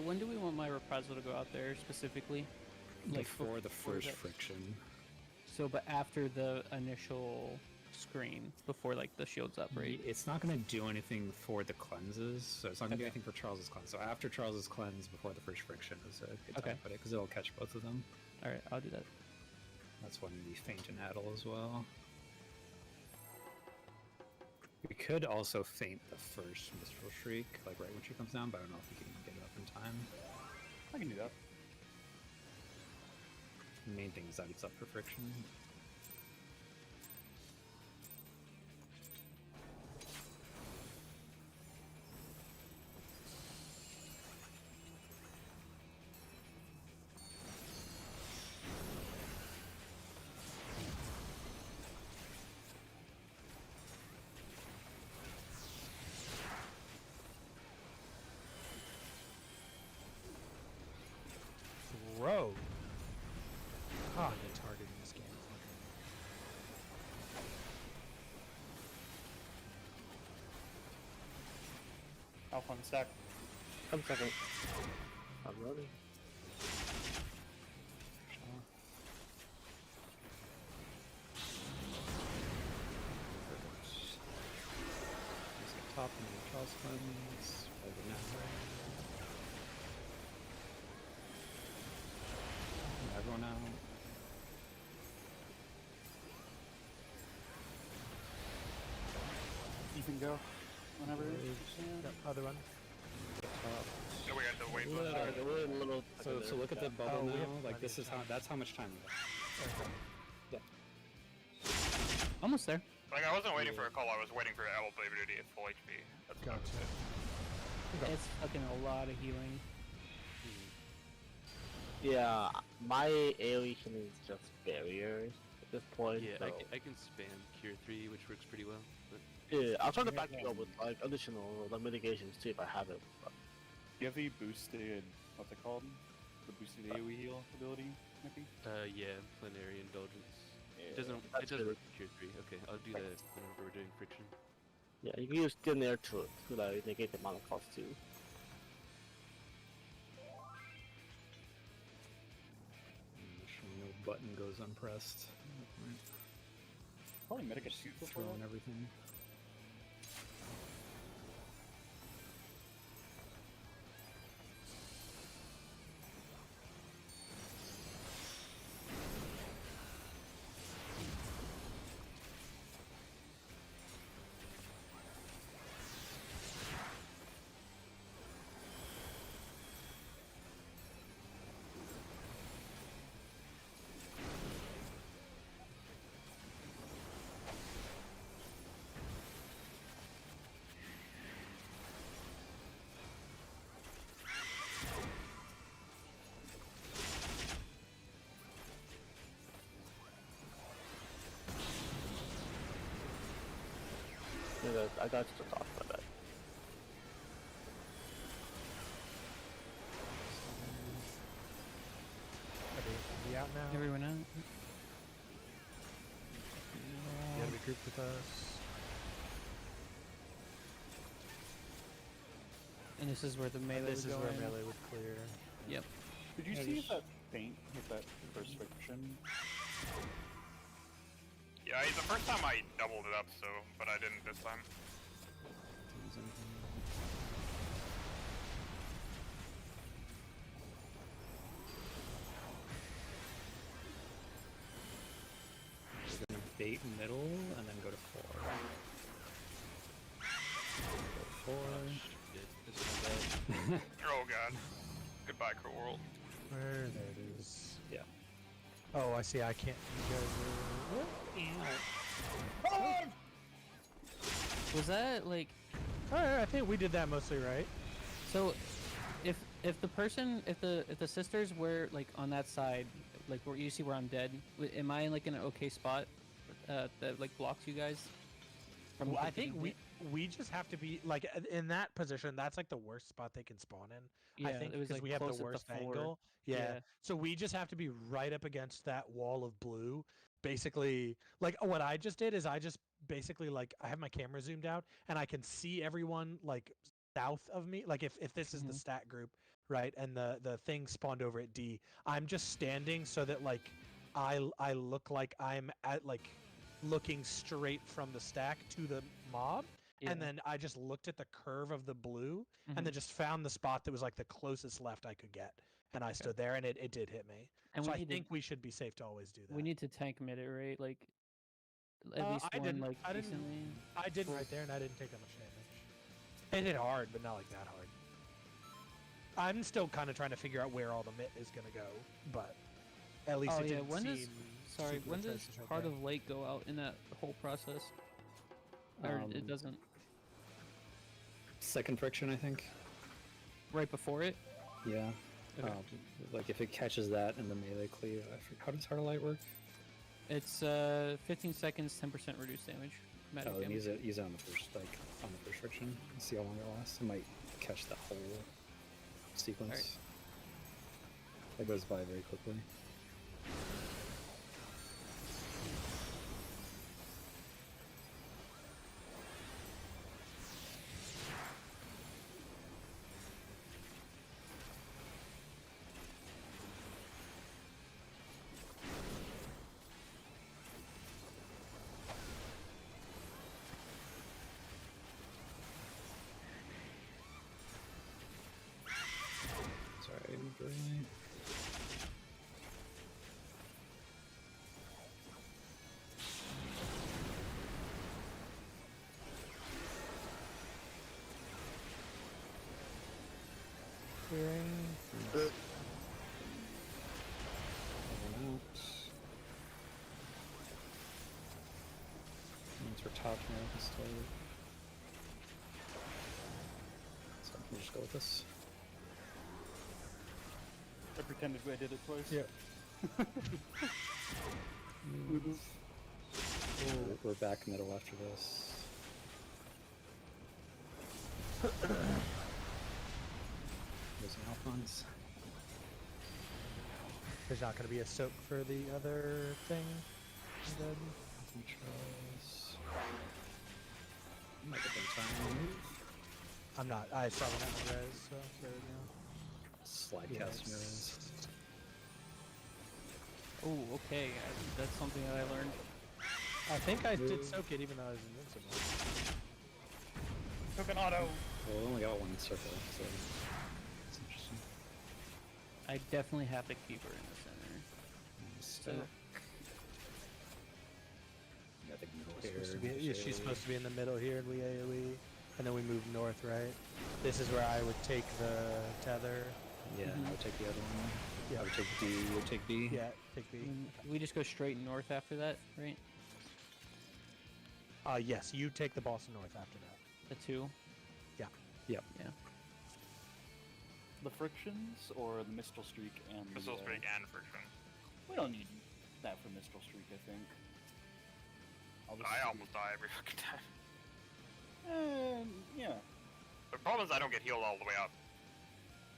When do we want my reprisal to go out there specifically? Before the before first that- friction. So, but after the initial screen, before like the shield's up, right? It's not going to do anything for the cleanses, so it's not going to do anything for Charles's cleanse. So after Charles's cleanse, before the first friction is a good time Okay. to put it, because it'll catch both of them. All right, I'll do that. That's when we feint and addle as well. We could also feint the first Mistral Shriek, like right when she comes down, but I don't know if we can get it up in time. I can do that. The main thing is that it's up for friction. Throw. Ah, the target in this game. Alpha on stack. Come second. I'm running. Top and then Charles cleanse. Over now. Everyone out. You can go whenever. Yep, other one. So we had to wait for We're a little. So look at the bubble Oh, we now. have Like plenty this of is how time. that's how much time we got. Almost there. Like, I wasn't waiting for a call, I was waiting for Owl Baby to be at full HP. That's what I was Gotcha. doing. Okay. It's fucking a lot of healing. Yeah, my AoE healing is just barriers at this point. Yeah, so. I can spam Cure 3, which works pretty well. But Yeah, I'll try to Yeah, back you up with like additional like mitigations too if I have it. But Do you have the boosted, what's it called? The boosted AoE heal ability, Mickey? yeah, Plenary Indulgence. yeah, It doesn't that's work good. with Cure 3. Okay, I'll do that whenever we're doing friction. Yeah, you can use Thin Air to like negate the mana cost too. No button goes unpressed. Probably mitigate Just super for throwing that. everything. Yeah, I got to talk about that. Are we out now? Everyone out. You gotta be grouped with us. And this is where the melee This would is go where in. melee would clear. Yep. Did you Yeah, see just- that feint with that first friction? Yeah, the first time I doubled it up, so, but I didn't this time. We're gonna bait middle and then go to 4. Go 4. Shit, this is my bad. Oh god. Goodbye, Cruel World. Where there it is. Yeah. Oh, I see. I can't. You guys are... Was that like Alright, I think we did that mostly right. so? If the person if the sisters were like on that side, like where you see where I'm dead, am I like in an okay spot that like blocks you guys? From Well, I getting think hit? we just have to be like in that position. That's like the worst spot they can spawn in. Yeah, I think it was because like we have close the at worst floor. angle. Yeah. Yeah. So we just have to be right up against that wall of blue. Basically, like what I just did is I just basically like I have my camera zoomed out and I can see everyone like south of me. Like if this is the Mhm. stat group, right, and the thing spawned over at D, I'm just standing so that like I look like I'm at like looking straight from the stack to the mob. Yeah. And then I just looked at the curve of the blue Mhm. and then just found the spot that was like the closest left I could get. And I stood there and it did hit me. And So we I need think we should be safe to always do that. we need to tank mid it, right? Like at least I one didn't. like I didn't. decently. I did right there, and I didn't take that much damage. It hit hard, but not like that hard. I'm still kind of trying to figure out where all the mitt is gonna go, but at least Oh it yeah, didn't when seem. does sorry, super when does atrocious right Heart there. of Lake go out in that whole process? Or it doesn't. Second friction, I think. Right before it. Yeah. Okay. Like if it catches that in the melee cleave, how does Heart of Light work? It's 15 seconds, 10% reduced damage. Magic Oh, then damage. use it on the first friction. And see how long it lasts. It might catch that whole sequence. Alright. That goes by very quickly. Sorry, I moved early. Clearing. Moving out. Means we're top now, we can start. So I can just go with this. I pretended I did it twice. Yeah. Move. We're back middle after this. Losing Alphons. There's not going to be a soak for the other thing. Then. Controls. Might have been time to move. I'm not. I saw one at my res, so there we go. Slide Yeah, cast it's- mirrors. Oh, okay. That's something that I learned. I think I did Move. soak it even though I was invincible. Took an auto. Well, we only got one circle, so it's interesting. I definitely have to keep her in the center. Stack. Got the middle Supposed to here. be, yeah, she's supposed to be in the middle here, and we AoE, and then we move north, right? This is where I would take the tether. Yeah, I would take the other one. Yeah. I would take D. You would take B. Yeah, take B. And we just go straight north after that, right? Yes, you take the Boston North after that. The two. Yep. Yeah. The frictions or the Mistral Streak and Missile the, Streak and Friction. We don't need that for Mistral Streak, I think. I'll just I do- almost die every fucking time. Yeah. The problem is I don't get healed all the way up.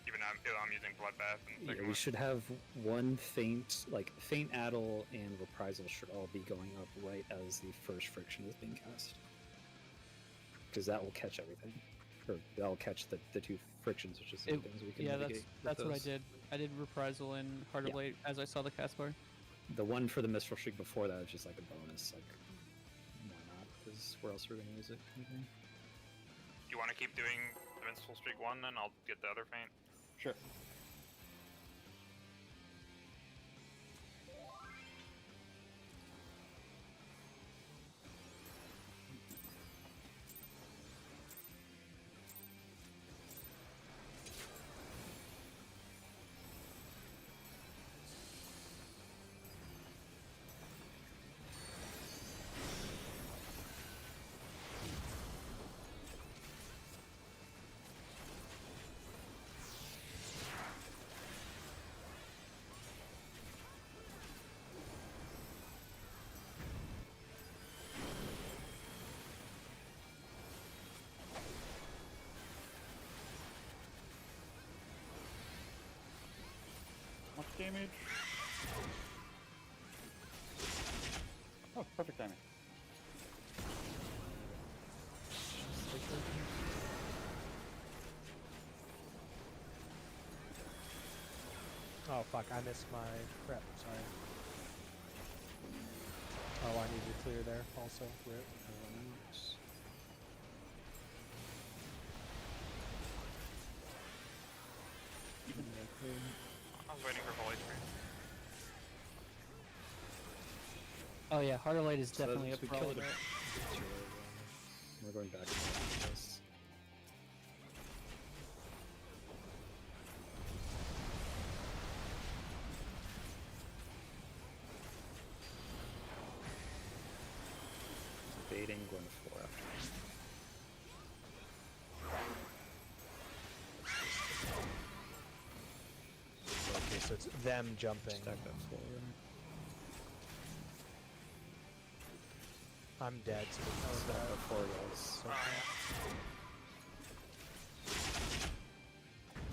Even if I'm using Bloodbath and Yeah, second we one. should have one faint, like faint Addle and Reprisal should all be going up right as the first friction is being cast, because that will catch everything, or that will catch the two frictions, which is the things we can Yeah, mitigate. that's with what I those. did. I did Reprisal and Heart of Yeah. Light as I saw the cast bar. The one for the Mistral Streak before that is just like a bonus, like why not? Because where else are we gonna use it? Kind of thing. Do you want to keep doing the Missile Streak one, then I'll get the other faint. Sure. Much damage? Oh, perfect timing. Oh fuck, I missed my prep, sorry. Oh, I need to clear there also. Rip. I was waiting for Holy Screen. Oh yeah, Harder Light is So that- definitely so up we for all killed of a that. bit too early on. We're going back to this. Baiting, going to 4 after. Okay, so it's them jumping. Stack that 4. I'm dead, so there's Stack no that 4 guys. Oh,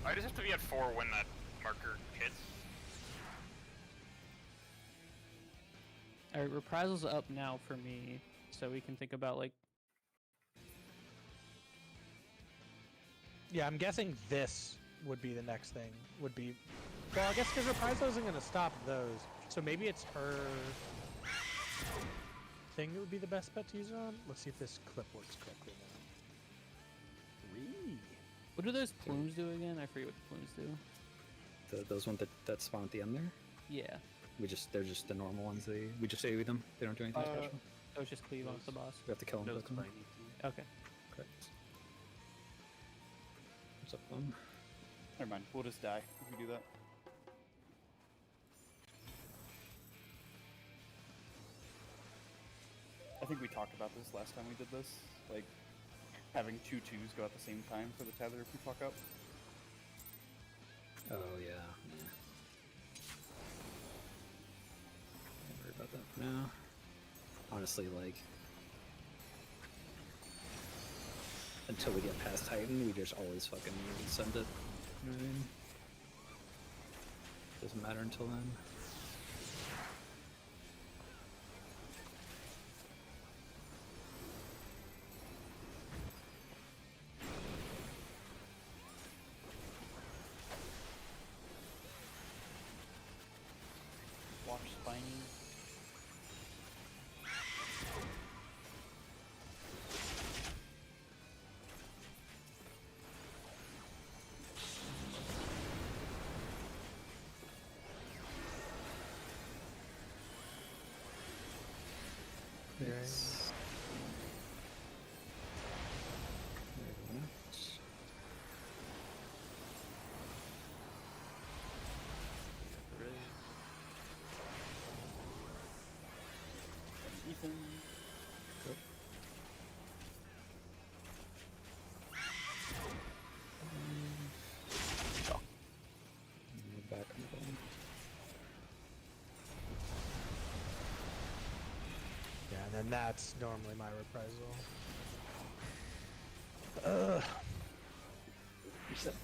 yeah. I just have to be at 4 when that marker hits. Alright, Reprisal's up now for me, so we can think about like. Yeah, I'm guessing this would be the next thing. Would be, well, I guess because Reprisal isn't going to stop those, so maybe it's her thing that would be the best bet to use it on. Let's see if this clip works correctly now. Three. What do those plumes do again? I forget what the plumes do. Those ones that spawn at the end there. Yeah. They're just the normal ones. We just AoE them. They don't do anything special. So it's just cleave onto the boss. We have to kill them. No, to it's them. spiny too. Okay. Correct. What's up, them? Never mind. We'll just die if we do that. I think we talked about this last time we did this. Like, having 2 2s go at the same time for the tether if we fuck up. Oh yeah. Don't worry about that for now. Honestly, like until we get past Titan, we just always fucking send it. You know what I mean? Doesn't matter until then. Watch spiny. It's... There we go. Hooray. Ethan. Move back on the button. Yeah, and then that's normally my Reprisal. Reset.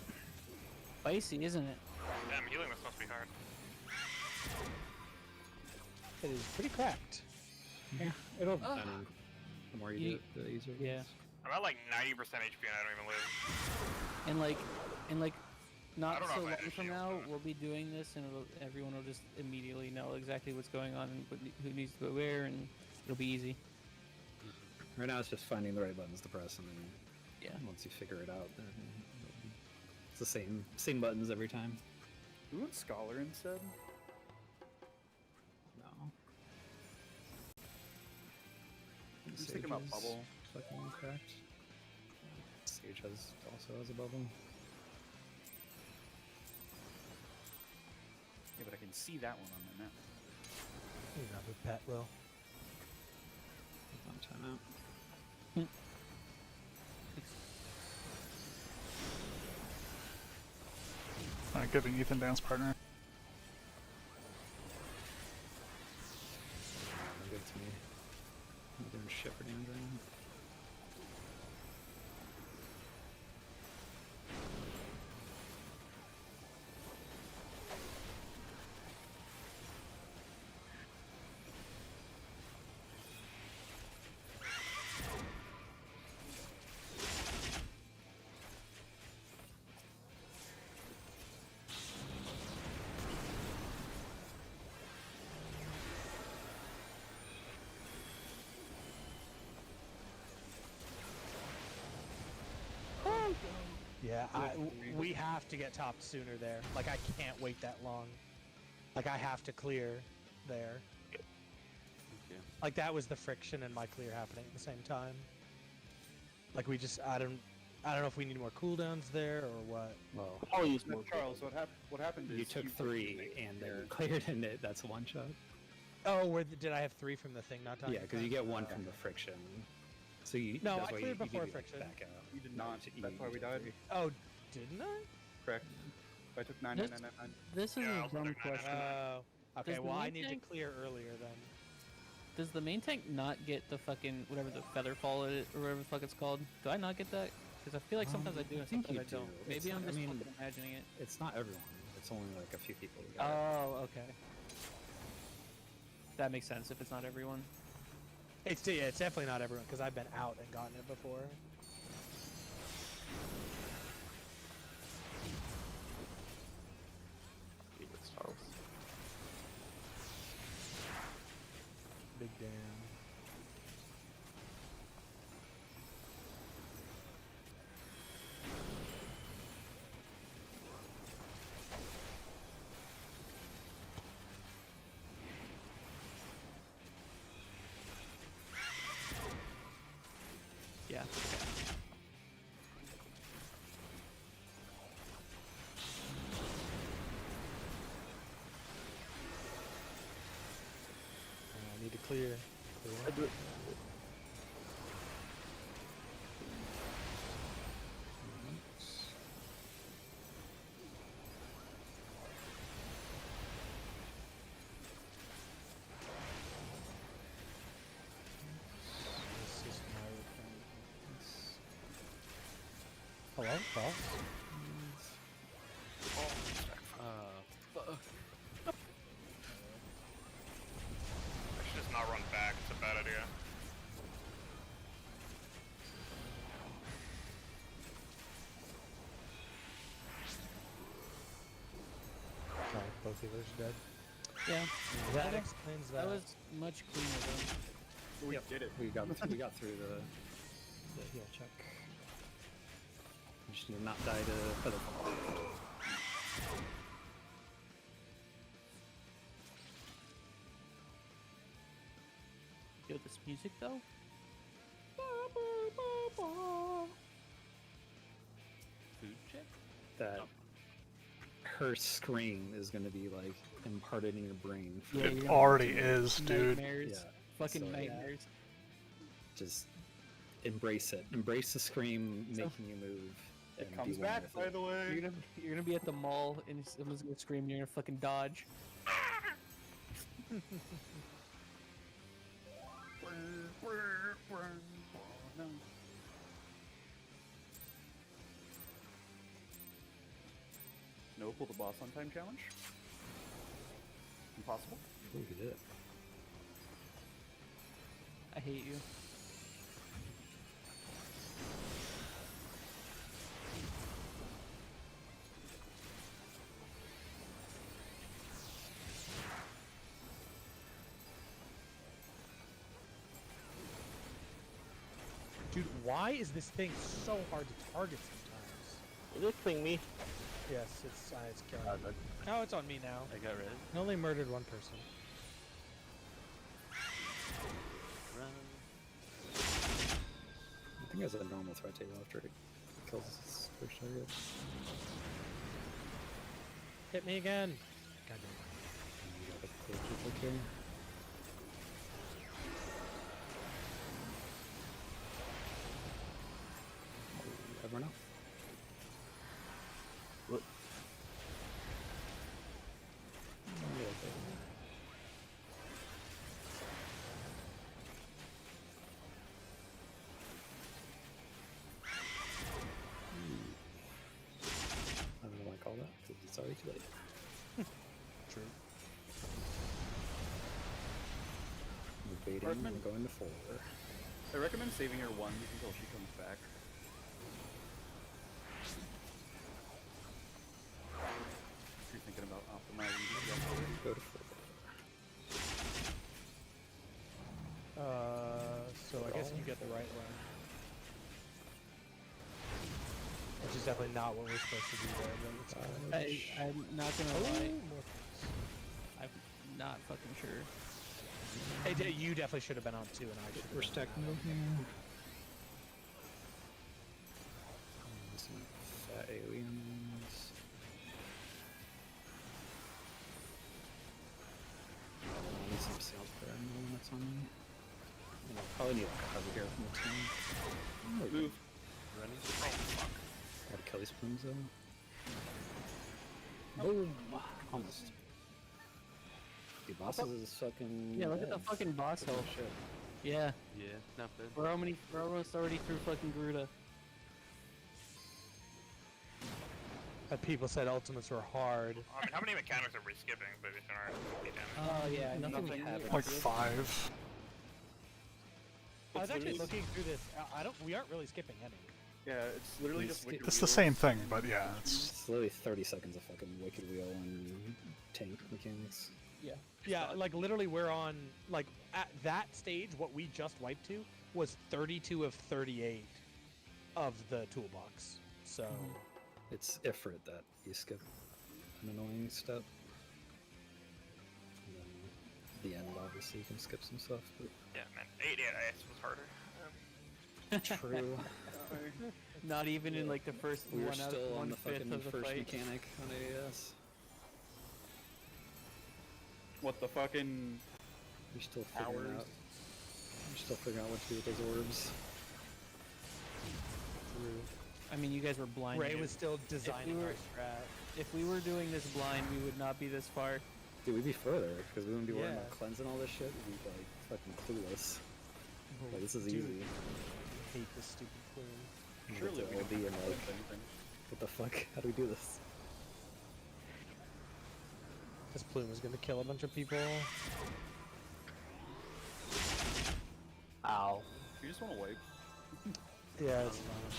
Spicy, isn't it? Damn, healing this must be hard. It is pretty cracked. Yeah, it'll. I mean, the more you do You- it, the easier it yeah. gets. I'm at like 90% HP and I don't even live. And like, not don't know so if I long have from shields, now, but- we'll be doing this, and everyone will just immediately know exactly what's going on and who needs to go where, and it'll be easy. Right now, it's just finding the right buttons to press, and then Yeah. once you figure it out, then it's the same buttons every time. We went Scholar instead. No. I'm just thinking about Sage is Bubble. Fucking cracked. Sage also has a bubble. Yeah, but I can see that one on the map. You grab a pet, Will. On timeout. Giving Ethan dance partner. Don't give it to me. I'm doing shit for damage right now. Yeah, we have to get topped sooner there. Like, I can't wait that long. Like, I have to clear there. Okay. Like that was the friction and my clear happening at the same time. Like we just I don't know if we need more cooldowns there or what. Well, I'll use No, more. Charles, what happened is you took 3 and then you cleared in it. That's one shot. Oh, did I have 3 from the thing not timing? Yeah, because you get 1 from the friction. So you No, that's I why cleared you before need to friction. Back out. You did not. You- That's you why we did died. 3. Oh, didn't I? Correct. I took 9, 9, 9, 9, 9. This is Yeah, a I'll dumb take 9, 9, 9. question. Okay, Does the well I main need tank- to clear earlier then. Does the main tank not get the fucking whatever the feather fall or whatever the fuck it's called? Do I not get that? Because I feel like sometimes I do and I think sometimes I you don't. do. Maybe It's- I'm I just mean- fucking imagining it. It's not everyone. It's only like a few people. Who got it. Oh, okay. That makes sense if it's not everyone. It's definitely not everyone because I've been out and gotten it before. It's Charles. Big damn. Yeah. I need to clear. I do it. This is my requirements. Hello, boss? Fuck. I should just not run back. It's a bad idea. Oh, both healers dead. Yeah. That Okay. explains that. That was much cleaner though. We did it. We got through the heal check. You just need to not die to featherfall. Yo, this music though? Food check? That her scream is going to be like imparted in your brain. For Yeah, It you're gonna already have is, dude. Nightmares. Yeah. Fucking So, yeah. nightmares. Just embrace it. Embrace the scream making you move. It and comes be one back, with by it. the way. You're gonna be at the mall and someone's gonna scream. You're gonna fucking dodge. No, pull the boss on time challenge. Impossible. Ooh, you did it. I hate you. Dude, why is this thing so hard to target sometimes? Is it killing me? Yes, it's killing me. Oh, it's on me now. I got red. I only murdered one person. Run. I think as a normal threat table after it kills its first target. Hit me again. God damn You got a clear triple kill. Everyone else? What? Yeah, okay. I don't know why I call that because it's already too late. True. We're baiting, Hartman? we're going to 4. I recommend saving your ones until she comes back. If you're thinking about optimizing the Go to 4. So I guess you get the right one. Which is definitely not what we're supposed to do there, but it's fine. I'm not gonna Oh, lie. more points. I'm not fucking sure. You definitely should have been on 2, and I should. We're stacking over here. Some fat aliens. I need some sales per animal that's on me. And I'll probably need a cover here from the team. Move. Running. Gotta kill these plumes though. Boom! Almost. Dude, bosses is fucking. Yeah, look at the dead. fucking boss Oh health. shit. Yeah, Yeah, not bad. we're almost already through fucking Garuda. People said ultimates were hard. I mean, how many mechanics are we skipping? But we aren't. Oh yeah, Nothing nothing. happened. Like 5. I was It's actually literally- looking through this. I don't. We aren't really skipping any. Yeah, it's literally It's- just wicked It's the wheels. same thing, but yeah, it's It's literally 30 seconds of fucking Wicked Wheel and tank mechanics. Yeah, like literally, we're on like at that stage. What we just wiped to was 32 of 38 of the toolbox. So It's Ifrit that you skip an annoying step. And then the end, obviously, you can skip some stuff, but Yeah, man. 88 was harder. true. Not even in like the first We were one out, still on the 1/5 fucking of the first fight. mechanic on AAS. What the fucking We're still figuring hours? out. We're still figuring out what to do with those orbs. I mean, you guys were blind. Ray was still designing were- our strat. If we were doing this blind, we would not be this far. Dude, we'd be further because we wouldn't be worrying Yeah. about cleanse and all this shit. We'd be like fucking clueless. Like this is Dude. easy. I hate this stupid plume. You Surely get to we LD can and like, anything. what the fuck? How do we do this? This plume is gonna kill a bunch of people. Ow. You just want to wipe. Yeah, it's fine.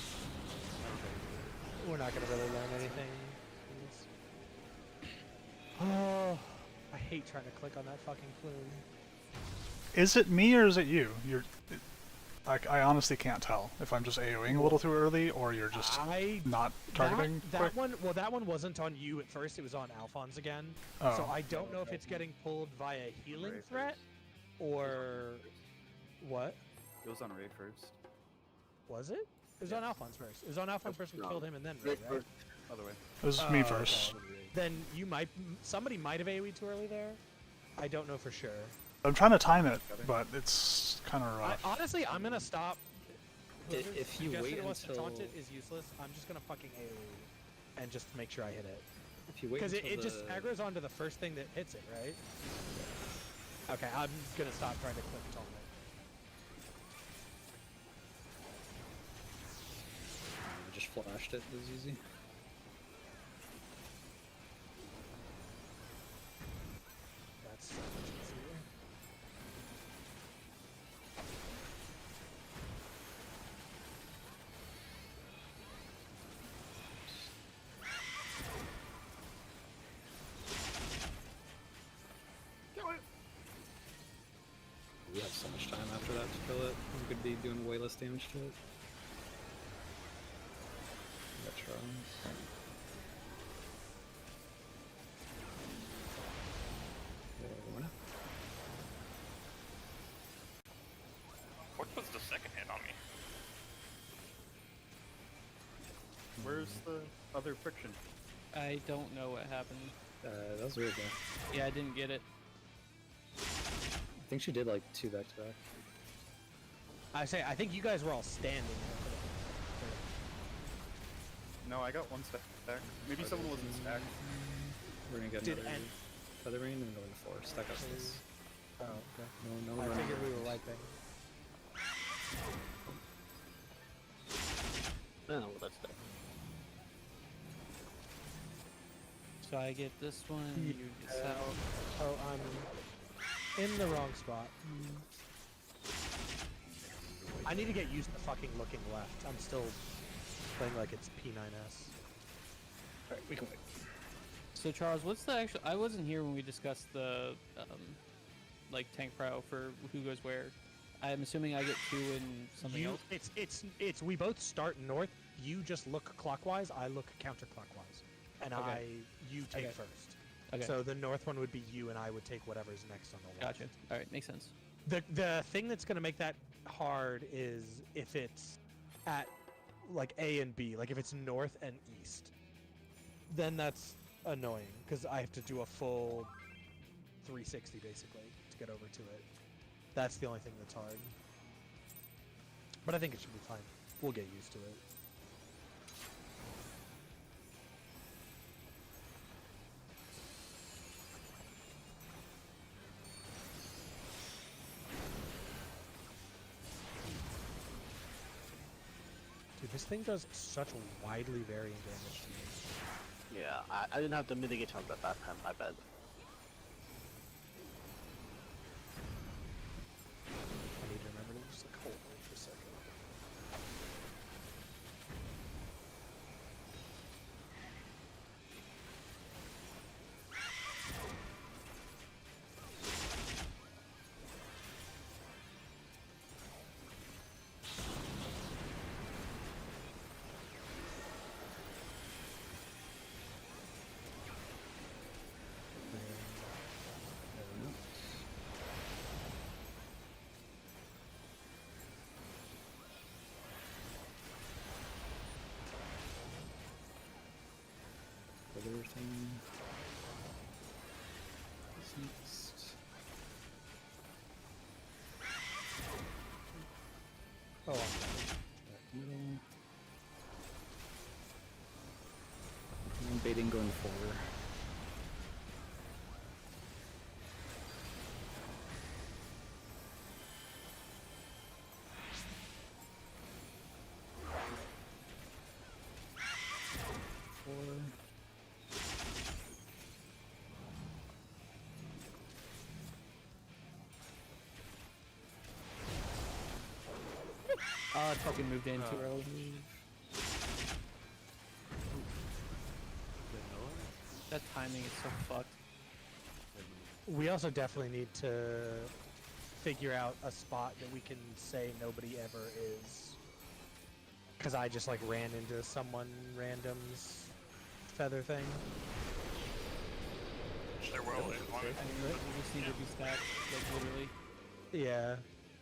We're not gonna really learn anything. from this. Oh, I hate trying to click on that fucking plume. Is it me or is it you? I honestly can't tell if I'm just AoEing a little too early or you're just not targeting that quick. one. Well, that one wasn't on you at first. It was on Alphonse again. So Oh. I don't know if it's getting pulled via healing Ray threat or what. It was on Ray first. Was it? It was on Alphonse first. It was on Alphonse first. We No. killed him and then Ray, Rick, right? Other way. It was me Oh, first. okay. Then somebody might have AoE too early there. I don't know for sure. I'm trying to time it, but it's kind of rough. Honestly, I'm gonna stop. If Whoever you suggested wait it wants to taunt until- it is useless. I'm just gonna fucking AoE and just make sure I hit it. If you wait Because until it just the- aggroes onto the first thing that hits it, right? Okay, I'm gonna stop trying to click taunt it. I just flashed it. It was easy. That's so much easier. We have so much time after that to kill it. We could be doing way less damage to it. We got Charles. Yeah, Lorna. What was the second hit on me? Where's the other friction? I don't know what happened. That was weird though. Yeah, I didn't get it. I think she did like 2 back to back. I think you guys were all standing there for No, I got one stack back. Maybe someone wasn't stacked. We're gonna get Did another N- feather rain and then go into 4. Stack up this. that. Oh, okay. No I running figured we were around. wiping. I don't know what that's there. So I get this one. You get Yeah. south. Oh, I'm in the wrong spot. I need to get used to fucking looking left. I'm still playing like it's P9S. Alright, we can wait. So Charles, what's the actual? I wasn't here when we discussed the like tank pro for who goes where. I'm assuming I get 2 and something else. It's we both start north. You just look clockwise. I look counterclockwise, and Okay. you take Okay. first. Okay. So the north one would be you, and I would take whatever's next on the left. Gotcha. All right, makes sense. The thing that's gonna make that hard is if it's at like A and B, like if it's north and east, then that's annoying because I have to do a full 360 basically to get over to it. That's the only thing that's hard. But I think it should be fine. We'll get used to it. Dude, this thing does such widely varying damage to me. Yeah, I didn't have the mitigate on that time, my bad. I need to remember to just like hold on for a second. Other thing. What's next? Oh, Back middle. And baiting going 4. I fucking moved in too early. That timing is so fucked. we also definitely need to figure out a spot that we can say nobody ever is. Because I just like ran into someone random's feather thing. There will be one. I mean, we just need to be stacked, like literally. Yeah.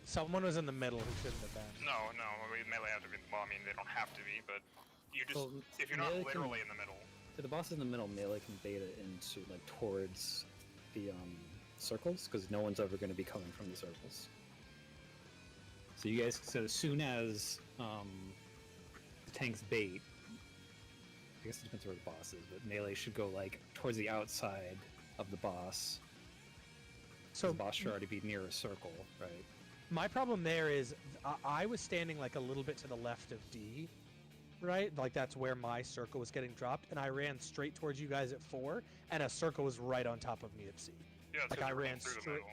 Someone was in the middle who shouldn't have been. No, we melee have to be. Well, I mean, they don't have to be, but you just Well, if you're not melee can- literally in the middle. If the boss is in the middle, melee can bait it into like towards the circles because no one's ever going to be coming from the circles. So you guys, so as soon as the tank's bait, I guess it depends where the boss is, but melee should go like towards the outside of the boss. So So the boss should already be near a circle, right? my problem there is I was standing like a little bit to the left of D, right? Like that's where my circle was getting dropped, and I ran straight towards you guys at 4, and a circle was right on top of me at C. Yeah, it's Like, 'cause I you're running ran through the straight- middle.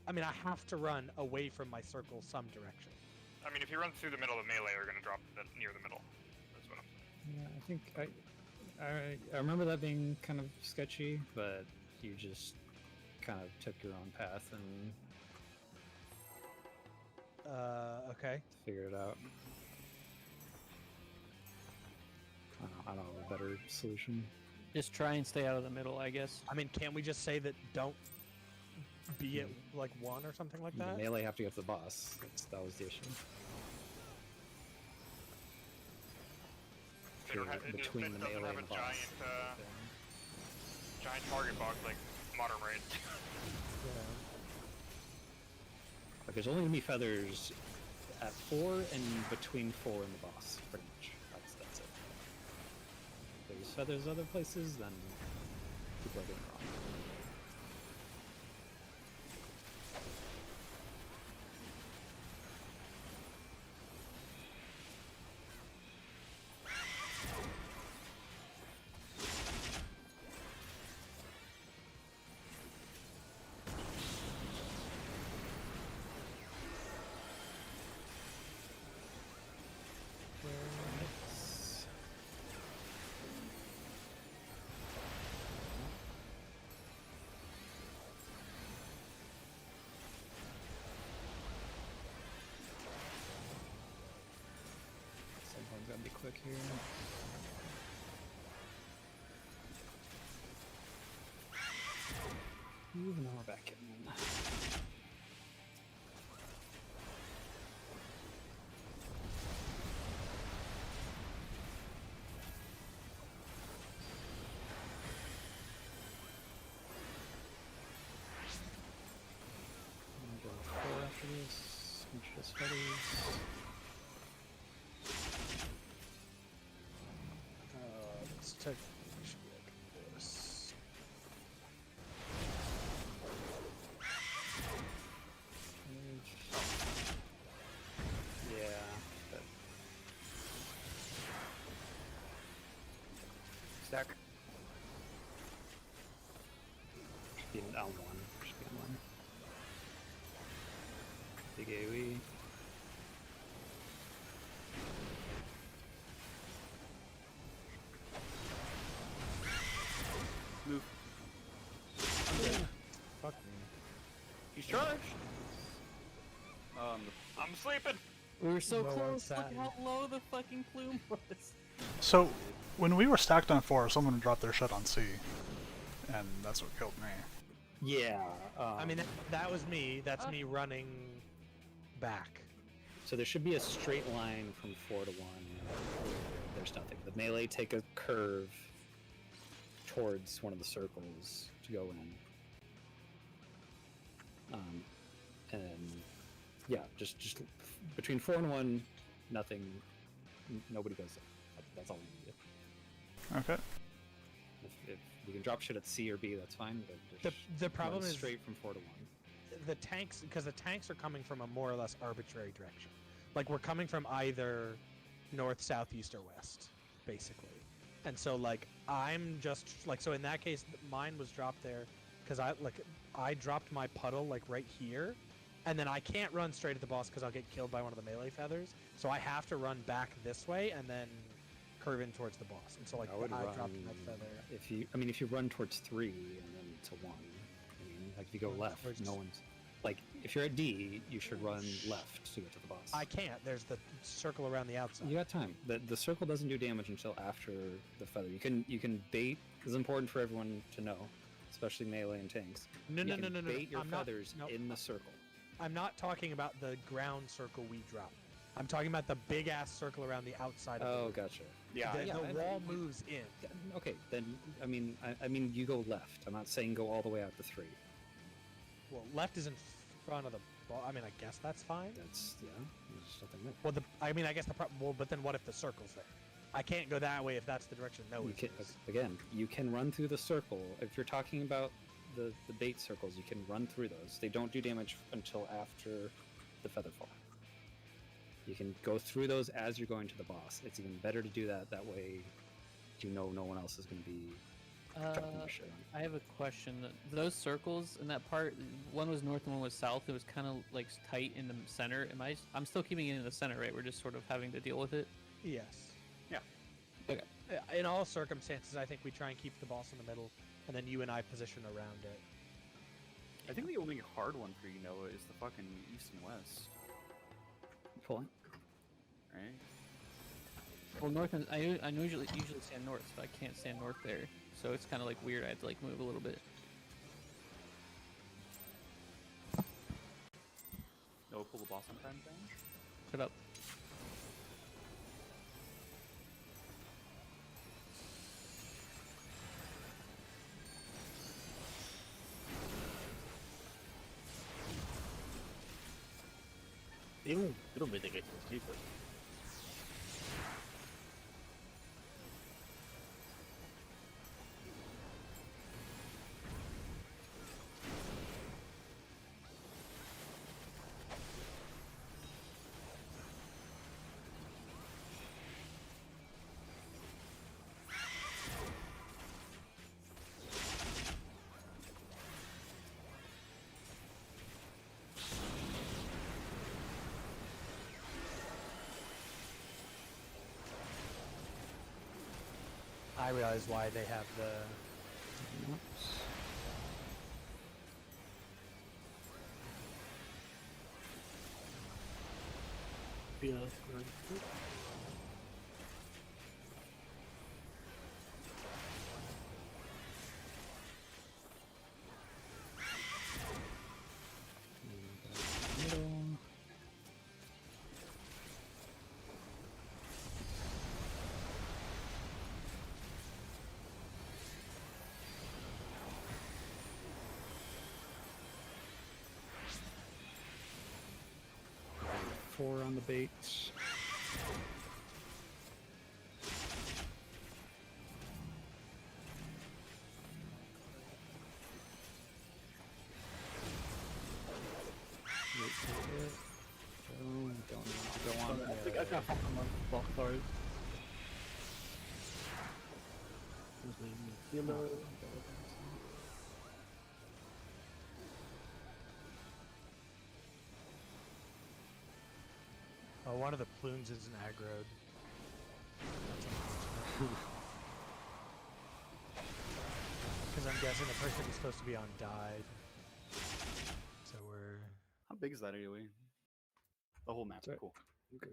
I mean, I have to run away from my circle some direction. I mean, if you run through the middle of melee, you're gonna drop near the middle. That's what I'm saying. Yeah, I think I remember that being kind of sketchy, but you just kind of took your own path and Okay. figured it out. I don't have a better solution. Just try and stay out of the middle, I guess. I mean, can't we just say that don't be at like 1 or something like that? Melee have to get to the boss. That was the issue. They don't have, Between it the doesn't melee have and a boss. giant target box like Modern Raid. Yeah. Like, there's only gonna be feathers at 4 and between 4 and the boss, pretty much. That's it. If there's feathers other places, then people are getting wrong. Someone's gotta be quick here. and then we're back in. I'm going 4 after this. Just feathers. Let's take this. Yeah. But Stack. should be an L1. Should be on 1. Big AoE. Move. Fuck me. He's charged. I'm sleeping. We were so No, I'm close. Look sad. how low the fucking plume was. So, when we were stacked on 4, someone dropped their shit on C, and that's what killed me. Yeah. I mean, that was me. That's me running back. So there should be a straight line from 4 to 1 where there's nothing. The melee take a curve towards one of the circles to go in. And yeah, just between 4 and 1, nothing. Nobody goes there. That's all we need. Okay. If we can drop shit at C or B, that's fine. But The problem run is straight from 4 to 1. the tanks, because the tanks are coming from a more or less arbitrary direction. Like, we're coming from either north, south, east, or west, basically. And so, like, I'm just, like, so in that case, mine was dropped there, because I dropped my puddle, like, right here, and then I can't run straight at the boss because I'll get killed by one of the melee feathers, so I have to run back this way, and then curve in towards the boss. And so, like, I would I run, dropped my feather. if you run towards 3 and then to 1, I mean, like if you go Run left, towards- no one's like if you're at D, you should run left to get to the boss. I can't. There's the circle around the outside. You got time. The circle doesn't do damage until after the feather. You can bait. This is important for everyone to know, especially melee and tanks. No, You no, can no, no, no. Bait your I'm not- feathers no, in the circle. I'm not talking about the ground circle we dropped. I'm talking about the big ass circle around the outside. Oh, of the gotcha. Yeah. the, yeah, the I- wall moves in. Yeah, okay, then I mean you go left. I'm not saying go all the way out to 3. Well, left is in front of the ball. I mean, I guess that's fine. That's there's nothing there. Well, I guess well, but then what if the circle's there? I can't go that way if that's the direction Noah You can, is. again, you can run through the circle. If you're talking about the bait circles, you can run through those. They don't do damage until after the feather fall. You can go through those as you're going to the boss. It's even better to do that. That way, you know no one else is going to be dropping your shit on. I have a question. Those circles in that part, one was north and one was south. It was kind of like tight in the center. I'm still keeping it in the center, right? We're just sort of having to deal with it. Yes. Yeah. Okay. In all circumstances, I think we try and keep the boss in the middle, and then you and I position around it. I think the only hard one for you, Noah, is the fucking east and west, Pulling. right? Well, north and I usually stand north, so I can't stand north there. So it's kind of like weird. I have to like move a little bit. Noah, pull the boss on time down. Shut up. You don't really get to sleep. I realize why they have the. Yeah. 4 on the bait. Wait for it. Oh, don't need to go on I think I got fucked on my block, sorry. Yellow. Oh, one of the plumes isn't aggroed. Because I'm guessing the person who's supposed to be on died. So we're... How big is that anyway? The whole map's Sorry. cool. Okay.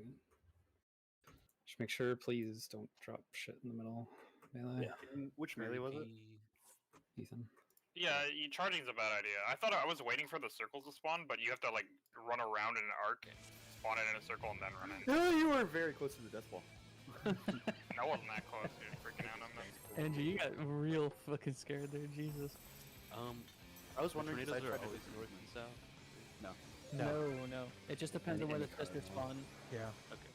Just make sure, please, don't drop shit in the middle. Melee. And which melee was it? Ethan. Yeah, charging's a bad idea. I thought I was waiting for the circles to spawn, but you have to like run around in an arc, spawn it in a circle, and then run in. Oh, you were very close to the death ball. I wasn't that close, dude. Freaking out on them. Andrew, you got real fucking scared there, Jesus. I was wondering if I tornadoes are tried to always do north and south. No. It just depends on where the sisters spawn. Yeah. Okay.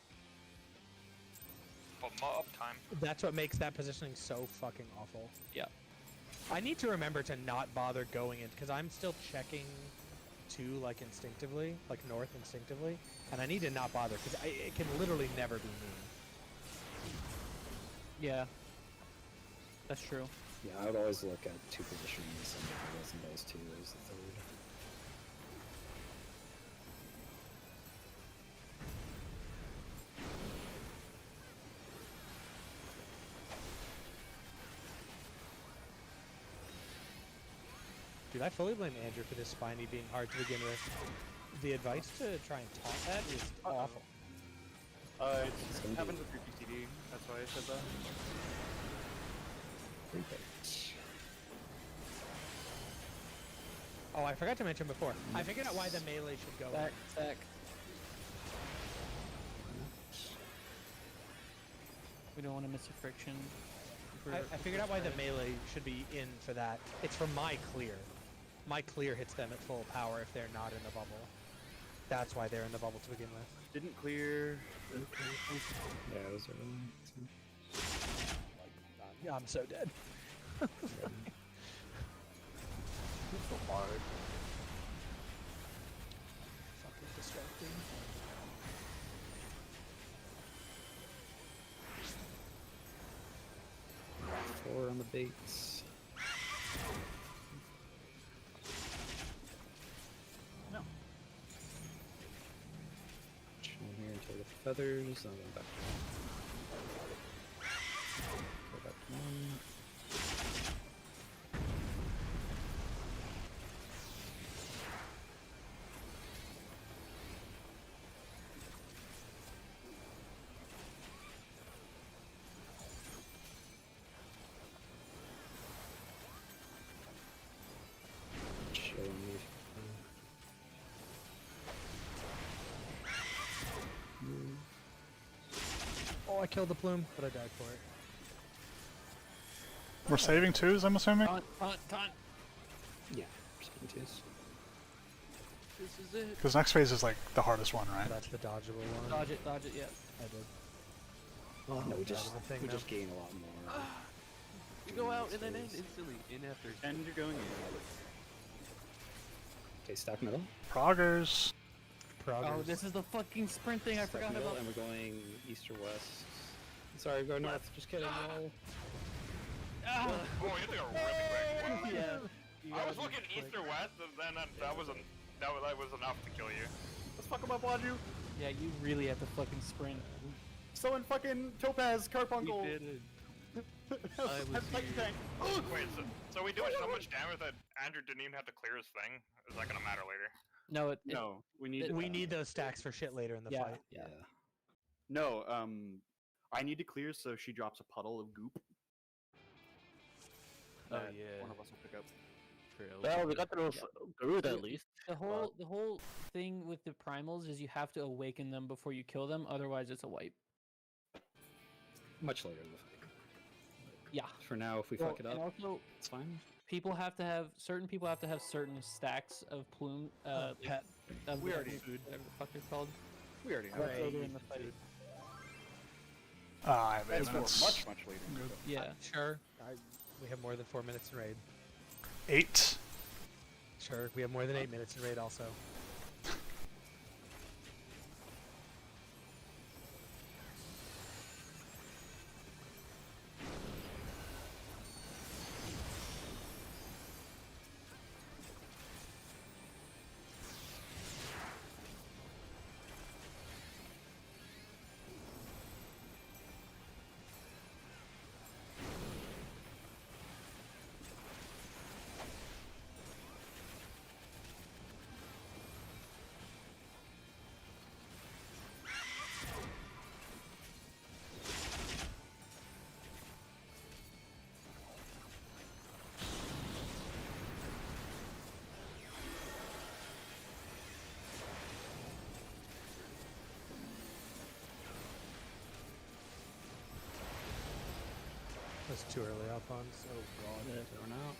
But mob time. That's what makes that positioning so fucking awful. Yeah. I need to remember to not bother going in, because I'm still checking two, like, instinctively, like north instinctively, and I need to not bother, because it can literally never be me. Yeah. That's true. Yeah, I would always look at 2 positions, and if it wasn't those 2, it was the 3rd. Dude, I fully blame Andrew for this spiny being hard to begin with. The advice to try and taunt that is awful. It gonna happens with your PCD. That's why I said that. Oh, I forgot to mention before. I figured out why the melee should go. Sack. We don't want to miss a friction. I figured out why the melee should be in for that. It's for my clear. My clear hits them at full power if they're not in the bubble. That's why they're in the bubble to begin with. Didn't clear. Yeah, it was early. Yeah, I'm so dead. It's so hard. Fucking distracting. Four on the baits. No. Chilling here until the feathers. Then go back to 1. Go back to 1. Chilling here. Oh, I killed the plume, but I died for it. We're saving 2s, I'm assuming? Taunt. Yeah, spin twos. This is it. Because next phase is like the hardest one, right? That's the dodgeable one. Dodge it, yeah. I did. Oh, no, we that just was the thing we now. just gain a lot more. You go out and then end instantly. In after. And you're going in. Okay, stack middle. Proggers. Progress. Oh, this is the fucking sprint thing I Stack forgot middle, about. and we're going east or west. Sorry, we're going north. Just kidding. No. Ah! Oh, you took a really quick one. Yeah. I was looking east or west, and then that was enough to kill you. Let's fuck him up, Waju. Yeah, you really have to fucking sprint. Summon fucking Topaz Carpuncle. We did it. I was like here. tank. Wait, so we doing so much damage that Andrew didn't even have to clear his thing? Is that gonna matter later? No, No, we need. We need those stacks for shit later in the Yeah. fight. Yeah. No, I need to clear so she drops a puddle of goop. Oh that yeah. One of us will pick up. For Well, we got the Garud Yeah. at least. the whole thing with the primals is you have to awaken them before you kill them, otherwise it's a wipe. Much later in the fight. Yeah. For now, if we Well, fuck it and up, also it's fine. certain people have to have certain stacks of plume Pet. of We the- already- whatever the fuck they're called. We already know. Right. Earlier in the fight. I have 8 That's minutes. much later. Good. Yeah. Sure. We have more than 4 minutes in raid. 8. Sure. We have more than 8 minutes in raid also. That's too early up on. Oh god. Thrown out.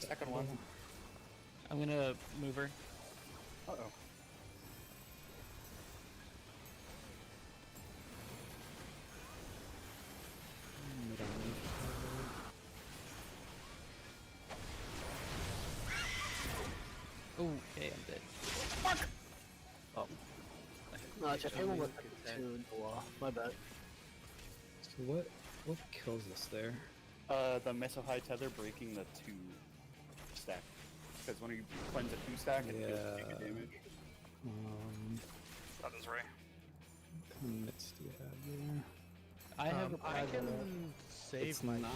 Second one. I'm gonna move her. Uh-oh. Oh, okay, I'm dead. No, I just came on with 2 Noah. My bad. So what kills us there? The Meso High Tether breaking the 2 stack. Because when you cleanse a 2 stack, it deals Yeah. big damage. That is right. How many minutes do we have here? I have a I prize can on that. save It's my. not.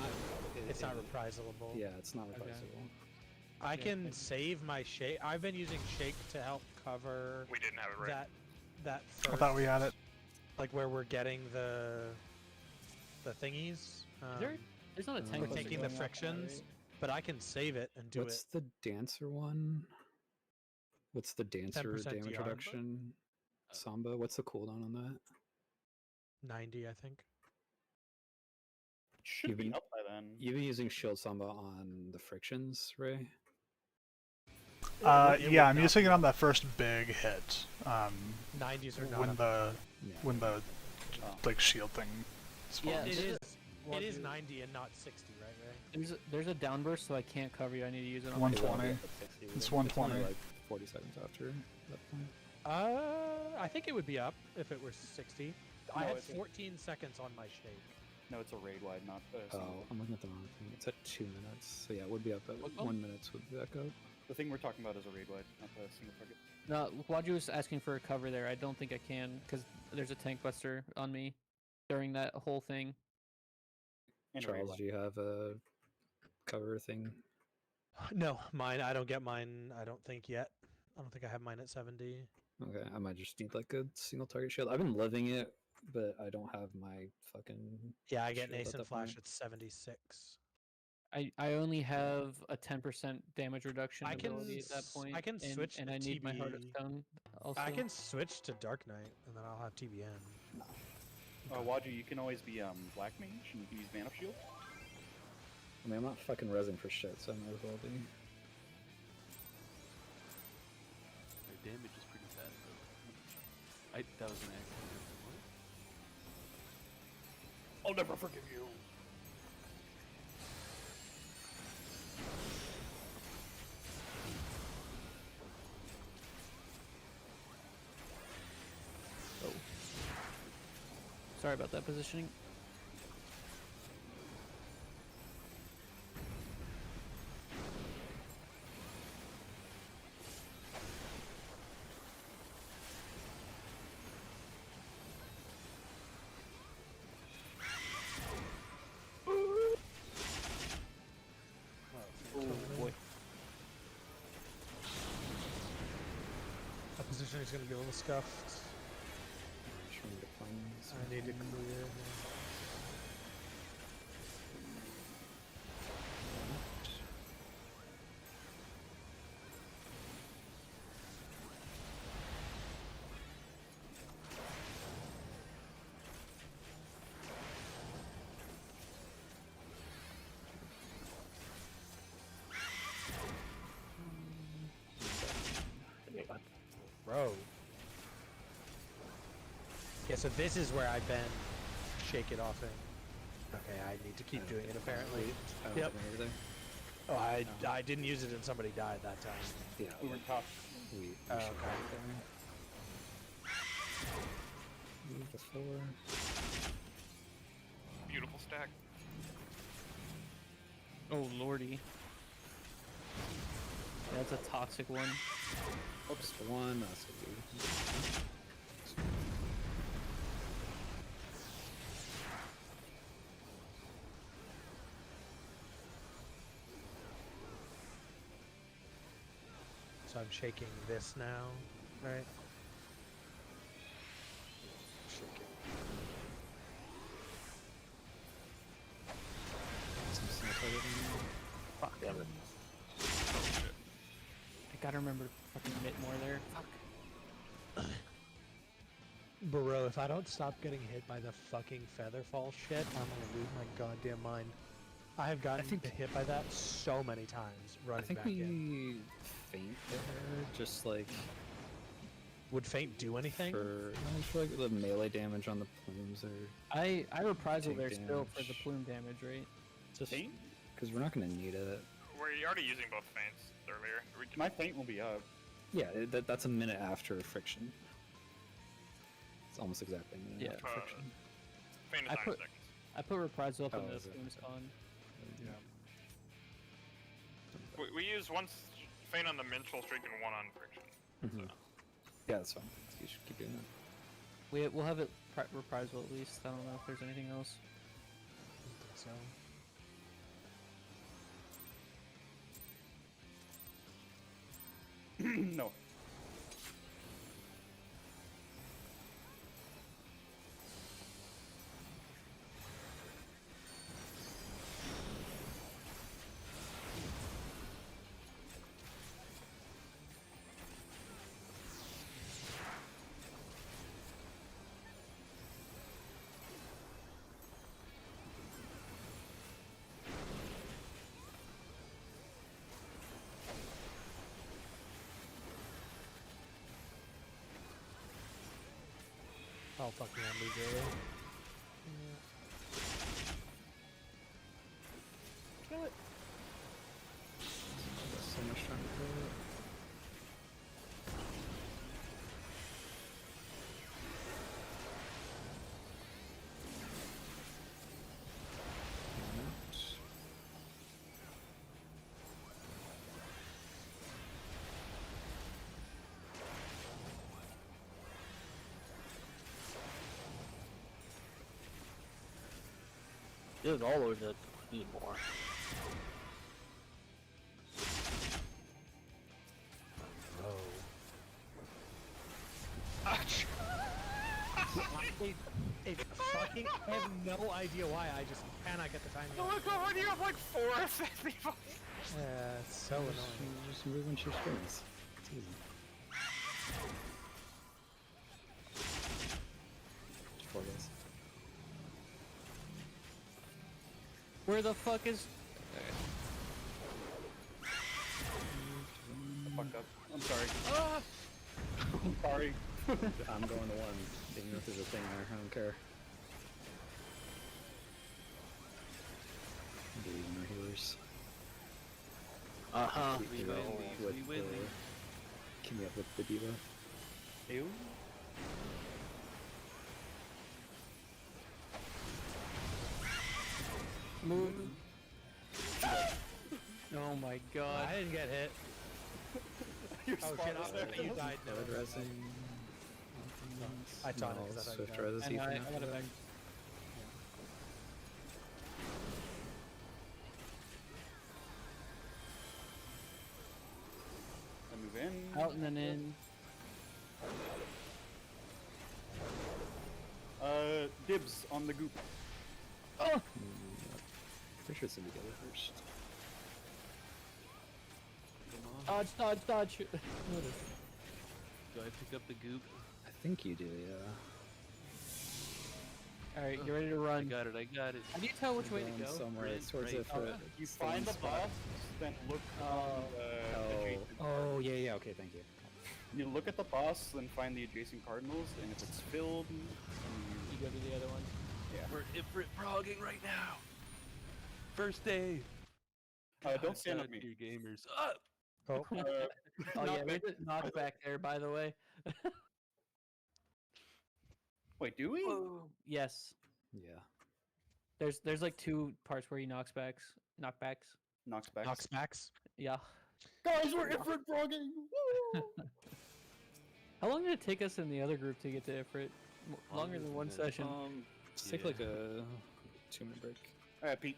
It's not reprisable. Yeah, it's not Okay. reprisable. I can save my shake. I've been using shake to help cover We didn't have it right. that I first, thought we had it. like where we're getting the thingies. There's not a tank. We're bus taking the going off that, frictions, right? but I can save it and do What's the dancer one? What's the dancer 10% damage DR. reduction? Samba. What's the cooldown on that? 90, I think. Should You've be been- up by then. You've been using shield Samba on the frictions, Ray? Yeah, I'm using it on that first big hit. 90s are not. When up. the Yeah. Oh. like shield thing Yeah, spawns. It is 90 and not 60, right, Ray? There's a downburst, so I can't cover you. I need to use it on 120. It's It's only 120. like 40 seconds after that point. I think it would be up if it were 60. I No, had it's a- 14 seconds on my shake. No, it's a raid wide, not a Oh, single. I'm looking at the wrong thing. It's at 2 minutes. So yeah, it would be up at What 1 minute would be back up. The thing we're talking about is a raid wide, not the single target. No, Waju was asking for a cover there. I don't think I can because there's a tank buster on me during that whole thing. And a raid Charles, wide. do you have a cover thing? No, mine. I don't get mine. I don't think yet. I don't think I have mine at 70. Okay, I might just need like a single target shield. I've been living it, but I don't have my fucking. Yeah, I get shield at Nascent that Flash point. at 76. I only have a 10% damage reduction I can ability at that s- point. I can and, switch and to I need my Heart of TB. Stone also. I can switch to Dark Knight, and then I'll have TBN. Waju, you can always be Black Mage and use Mana Shield. I mean, I'm not fucking resin for shit, so I might as well be. Their damage is pretty bad though. That was an accident. What? I'll never forgive you. Sorry about that positioning. positioning's gonna be a little scuffed. Trying to find this I need to one. clear. Bro. Yeah, so this is where I've been shake it offing. Okay, I need to keep doing it apparently. I don't Yep. think over there. Oh, I didn't use it and somebody died that time. Yeah, We were top. we Oh, should okay. have it there. Move to 4. Beautiful stack. Oh lordy. That's a toxic one. Oops, 1. That's a good. So I'm shaking this now, right? Shake it. Some small target in there. Fuck, damn it. I gotta remember to fucking hit more there. Fuck. Bro, if I don't stop getting hit by the fucking featherfall shit, I'm gonna lose my goddamn mind. I have gotten hit by that so many times I running think back in. we faint there, just like Would feint do anything? for I feel like the melee damage on the plumes are I reprisal Take there still for the damage. plume damage, right? just Feint? because we're not gonna need it. We're already using both feints earlier. My feint will be up. Yeah, that's a minute after friction. It's almost exactly a minute Yeah. after friction. Feint is I 9 put- seconds. I put reprisal up Oh, in the is it? plume spawn. We use one feint on the minstrel streak and one on friction. Mhm. Yeah, that's fine. You should keep doing that. We'll have it reprisal at least. I don't know if there's anything else. So. No. Oh fucking hell, move early. Kill it. So much time to kill it. Did all or did need more? Oh. It fucking I have no idea why. I just cannot get the timing. Oh my god, when you have like 4 people. Yeah, it's so annoying. Just move when she springs. It's easy. Just 4 guys. Where the fuck is? Fuck up. I'm sorry. Ah! I'm sorry. I'm going to 1. Even if there's a thing there, I don't care. I believe in our healers. Uh-huh. Keep We me win, up we with win. the- keep me up with the diva. Ew. Move. Oh my god. I didn't get hit. Oh shit, I thought you died. No, Third resing. I taunted No, 'cause I thought Swift you died. res I know, Ethan I after got it that. back. I move in. Out and then in. dibs on the goop. Pretty sure it's gonna be together first. Come on. Dodge. Do I pick up the goop? I think you do, yeah. All right, get ready to I run. got it. How do you tell which way to Going go? somewhere Sprint towards right it for there. You find the boss, then look on the adjacent Oh, yeah, okay, thank you. You look at the boss, then find the adjacent cardinals, and if it's filled, then You go to the other one. We're Ifrit progging right now. First day. don't stand with God, me. Your gamers up. Oh, Uh, Oh not yeah, back- there's a knock back there, by the way. Wait, do we? Yes, Yeah. there's like two parts where he knockbacks. Knocks back. Knox Max. Yeah. Guys, we're Ifrit progging! Woo! How long did it take us in the other group to get to Ifrit? Longer than one than- session. Let's take like a 2-minute break. Alright, Pete.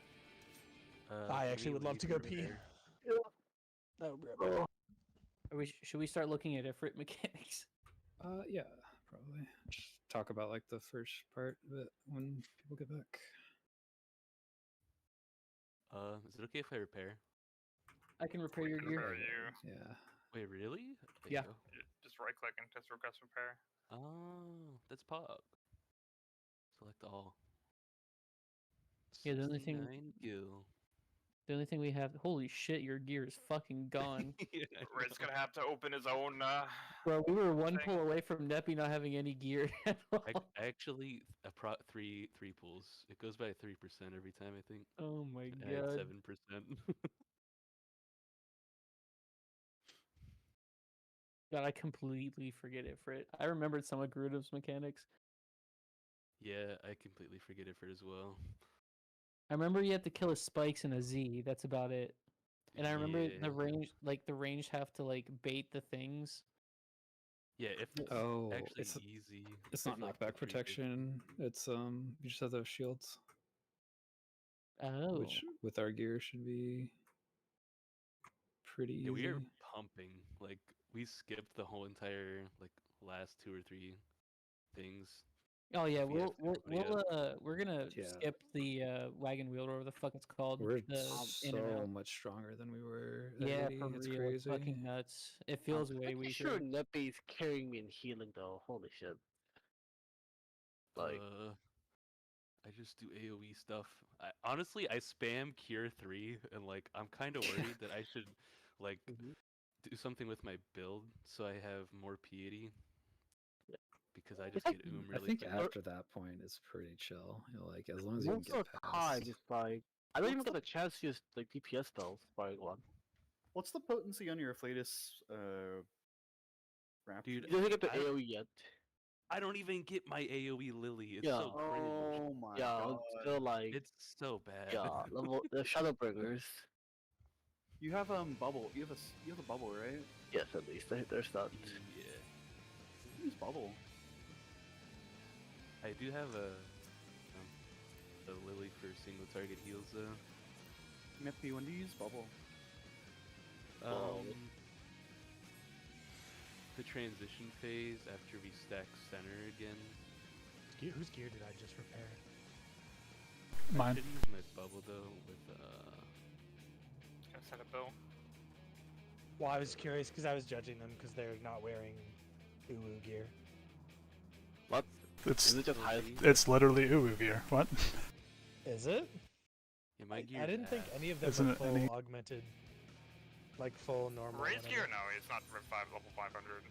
I let actually me would love leave to go and pee. repair. Should we start looking at Ifrit mechanics? Yeah, probably. Just talk about like the first part of it when people get back. Is it okay if I repair? I can repair your gear. Repair you. Yeah. Wait, really? There you Yeah. go. Just right click and just request repair. Oh, that's pop. Select all. Yeah, the only thing- 69 gil. The only thing we have. Holy shit, your gear is fucking gone. Yeah, I Red's know. gonna have to open his own. Bro, we were one Thing. pull away from Neppy not having any gear at all. I actually three pulls. It goes by 3% every time. I think. Oh my I had god. 7%. God, I completely forget Ifrit. I remembered some of Garudov's mechanics. Yeah, I completely forget it for as well. I remember you have to kill his spikes in a Z. That's about it. And I remember Yeah. the range have to like bait the things. Yeah, if it's Oh, actually it's easy. it's if, not like, knockback the tree gets- protection. It's you just have those shields, Oh. which with our gear should be pretty easy. Yeah, we are pumping. Like we skipped the whole entire like last 2 or 3 things. Oh yeah, we have everybody we're gonna Yeah. skip the wagon wheel or whatever the fuck it's called. We're the in and so out. much stronger than we were. At Yeah, 80. for It's real. crazy. It's fucking nuts. It feels way I'm pretty sure weaker. Neppy's carrying me in healing though. Holy shit. Like, I just do AoE stuff. Honestly, I spam Cure 3, and like I'm kind of worried that I should like Mhm. do something with my build so I have more piety. Yeah. Because I just like- get I really think fast. after that point, it's pretty chill. You know, like as long as you can most get of the time, past. it's like I don't even get a chance to use like DPS spells by one. What's the potency on your Afflatus wrap? Dude, You doesn't get the I- AoE yet. I don't even get my AoE Lily. It's Yeah. so cringe. Oh my Yeah, god. it's still like It's so bad. yeah, level the Shadowbringers. You have bubble. You have a bubble, right? Yes, at least there's that. Yeah. Use bubble. I do have a Lily for single target heals though. Neppy, when do you use bubble? Well, The transition phase after we stack center again. Whose gear did I just repair? I Mine. should use my bubble though with Gonna send a bill. Well, I was curious because I was judging them because they're not wearing Uwu gear. what? It's Is it just high? it's literally Uwu gear. What? Is it? yeah, my gear. I didn't think any of them Isn't were it full any- augmented, like full normal. Raise whatever. gear? No, it's not for level 500.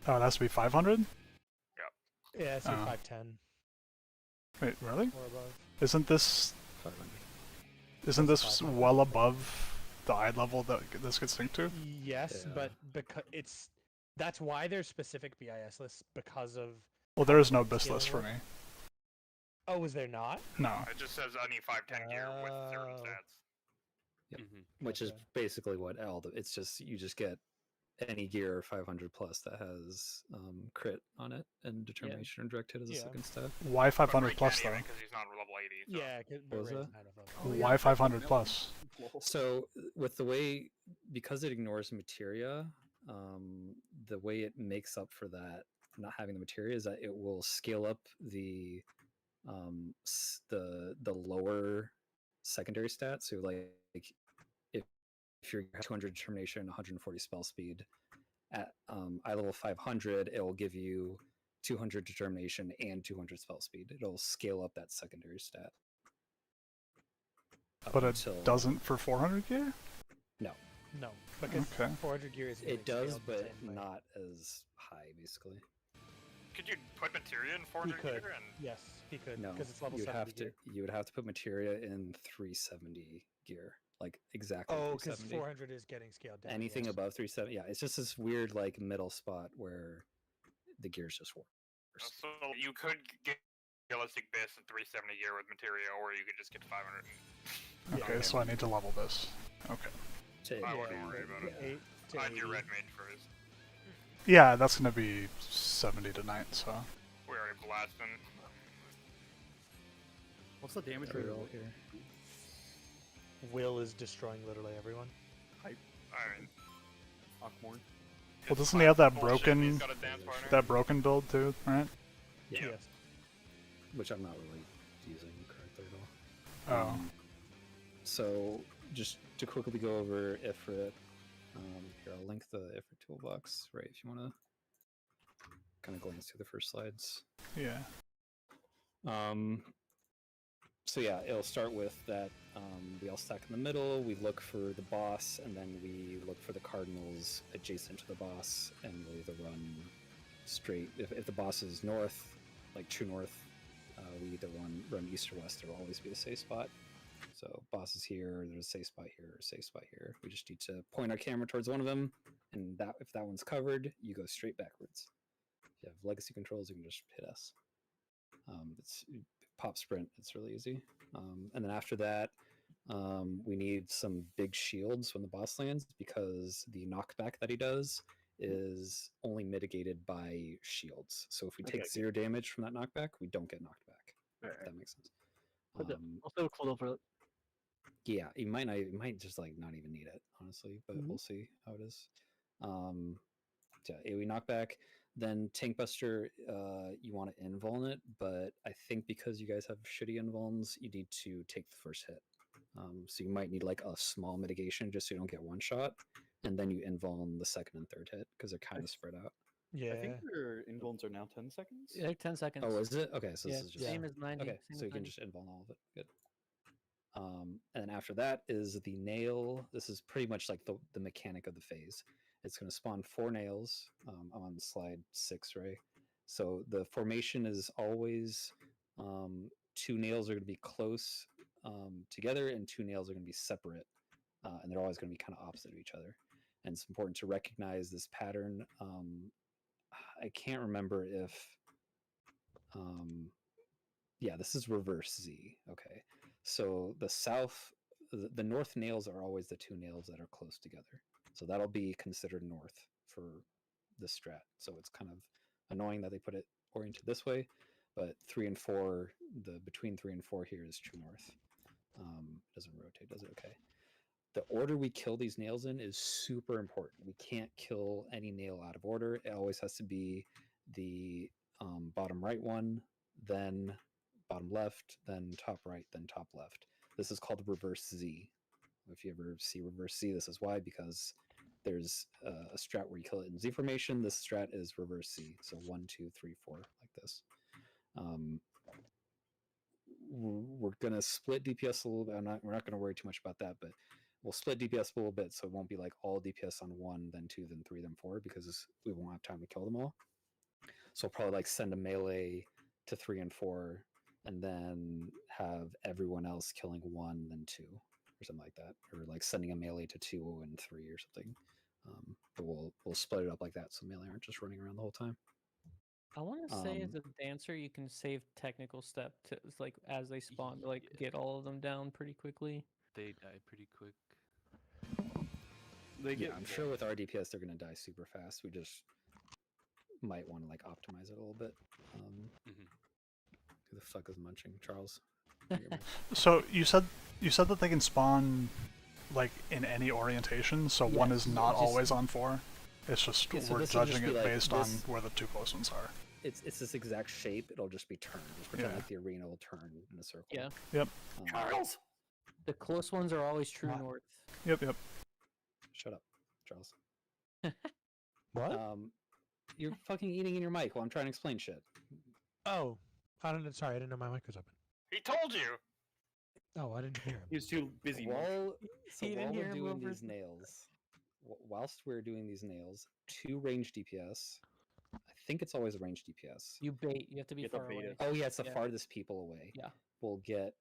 Oh, it has to be 500. Yeah, it's Oh. 510 Wait, really? or above. Isn't this 500. isn't this 500. well above the eye level that this could sync to? Yes, Yeah. but because that's why there's specific BIS lists because of. Well, there is no BIS Healing list for work? me. Oh, was there not? No. It just says I need 510 gear with certain Oh. stats. Yep. Mhm. Which is Gotcha. basically what Eld. It's just you just get any gear 500 plus that has crit on it and determination and direct hit as a Yeah. second stat. Why 500 plus though? Because he's not level 80. So. Yeah, What was but Ray's that? not above. Oh, yeah, Why 500 plus? So with the way, because it ignores materia, the way it makes up for that not having the materia is that it will scale up the the lower secondary stats. So like if you're 200 determination, 140 spell speed, at eye level 500, it will give you 200 determination and 200 spell speed. It'll scale up that secondary stat. But it doesn't for 400 gear? No. No, because Okay. 400 gear is. It does, scaled the but same way. not as high, basically. Could you put materia in He 400 could. gear? And Yes, he could. No, because it's level you'd 70 have to gear. you would have to put materia in 370 gear, like exactly. Oh, because 370. 400 is getting scaled down. Anything yes. above 370, yeah, it's just this weird like middle spot where the gears just work. so you could get realistic base in 370 gear with materia, or you could just get 500. Okay, so I need to level this. Okay. I wouldn't worry about it. 8 to I'd do 80. red mage first. Yeah, that's gonna be 70 tonight, so. We already blasting. What's the damage roll here? Will is destroying literally everyone. I mean, Akmorn. Well, doesn't he have that bullshit, broken, he's got a dance partner. that broken build too, right? Yeah, Yes. which I'm not really using correctly at all. Oh. So just to quickly go over Ifrit, here I'll link the Ifrit toolbox, right? If you want to kind of glance through the first slides. Yeah. So yeah, it'll start with that we all stack in the middle, we look for the boss, and then we look for the cardinals adjacent to the boss, and we'll either run straight, if the boss is north, like true north, we either run east or west. There will always be a safe spot. So boss is here, there's a safe spot here, a safe spot here. We just need to point our camera towards one of them, and that if that one's covered, you go straight backwards. If you have legacy controls, you can just hit S. It's pop sprint, it's really easy. And then after that, we need some big shields when the boss lands, because the knockback that he does is only mitigated by shields. So if we take 0 damage from that knockback, we don't get knocked back. If that makes sense. Also cool over it. Yeah, you might just like not even need it, honestly, but we'll see how it is. Yeah, AoE knockback. Then Tank Buster, you want to invuln it, but I think because you guys have shitty invulns, you need to take the first hit. So you might need like a small mitigation just so you don't get one shot, and then you invuln the second and third hit because they're kind of spread out. Yeah. I think their invulns are now 10 seconds. Yeah, like 10 seconds. Oh, is it? Okay, so yeah, this is just same as 90. okay. same So you as can 90. just invuln all of it. Good. And then after that is the nail. This is pretty much like the mechanic of the phase. It's going to spawn 4 nails. I'm on slide 6, right? So the formation is always 2 nails are going to be close together, and 2 nails are going to be separate, and they're always going to be kind of opposite of each other. And it's important to recognize this pattern. I can't remember if yeah, this is reverse Z. Okay, so the north nails are always the 2 nails that are close together, so that'll be considered north for the strat. So it's kind of annoying that they put it oriented this way, but 3 and 4, the between 3 and 4 here is true north. Doesn't rotate, does it? Okay. The order we kill these nails in is super important. We can't kill any nail out of order. It always has to be the bottom right one, then bottom left, then top right, then top left. This is called reverse Z. If you ever see reverse Z, this is why, because there's a strat where you kill it in Z formation. This strat is reverse Z. So 1, 2, 3, 4, like this. We're gonna split DPS a little bit. We're not gonna worry too much about that, but we'll split DPS a little bit, so it won't be like all DPS on 1, then 2, then 3, then 4, because we won't have time to kill them all. So I'll probably like send a melee to 3 and 4, and then have everyone else killing 1, then 2, or something like that, or like sending a melee to 2 and 3 or something. But we'll split it up like that, so melee aren't just running around the whole time. I want to say as a dancer, you can save technical step to like as they spawn to like get all of them down pretty quickly. They die pretty quick. Yeah, I'm sure with our DPS they're gonna die super fast. We just might want to like optimize it a little bit. Who the fuck is munching, Charles? So you said that they can spawn like in any orientation, so one is not just- always on 4. It's just Yeah, so we're this will just judging be it like based on this- where the 2 close ones are. it's this exact shape. It'll just be turned. Just pretend Yeah. like the arena will turn in a circle. Yeah. Charles. The close ones are always true What? north. Yep. Shut up, Charles. What? You're fucking eating in your mic while I'm trying to explain shit. Oh, I don't know. Sorry, I didn't know my mic was open. He told you. Oh, I didn't hear him. He was too busy. While, so He didn't while hear we're him doing over- these nails, whilst we're doing these nails, 2 range DPS. I think it's always a range DPS. You bait. You have to be You have to far bait away. it. Oh yeah, it's the Yeah. farthest people away. Yeah. We'll get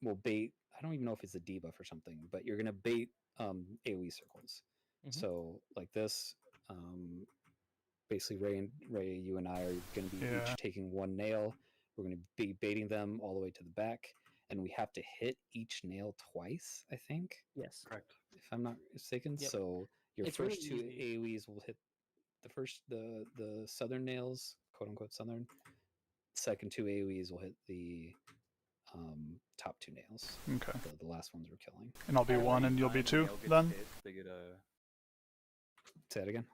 we'll bait. I don't even know if it's a debuff or something, but you're gonna bait AoE circles. Mhm. So like this, basically Ray, you and I are gonna be Yeah. each taking 1 nail. We're gonna be baiting them all the way to the back, and we have to hit each nail twice, I think, Yes. Correct. if I'm not mistaken. Yep. So your It's really first 2 easy. AoEs will hit the southern nails, quote unquote southern. Second 2 AoEs will hit the top 2 nails. Okay. The last ones we're killing. And I'll be 1 and you'll be 2 then? They get a. Say that again.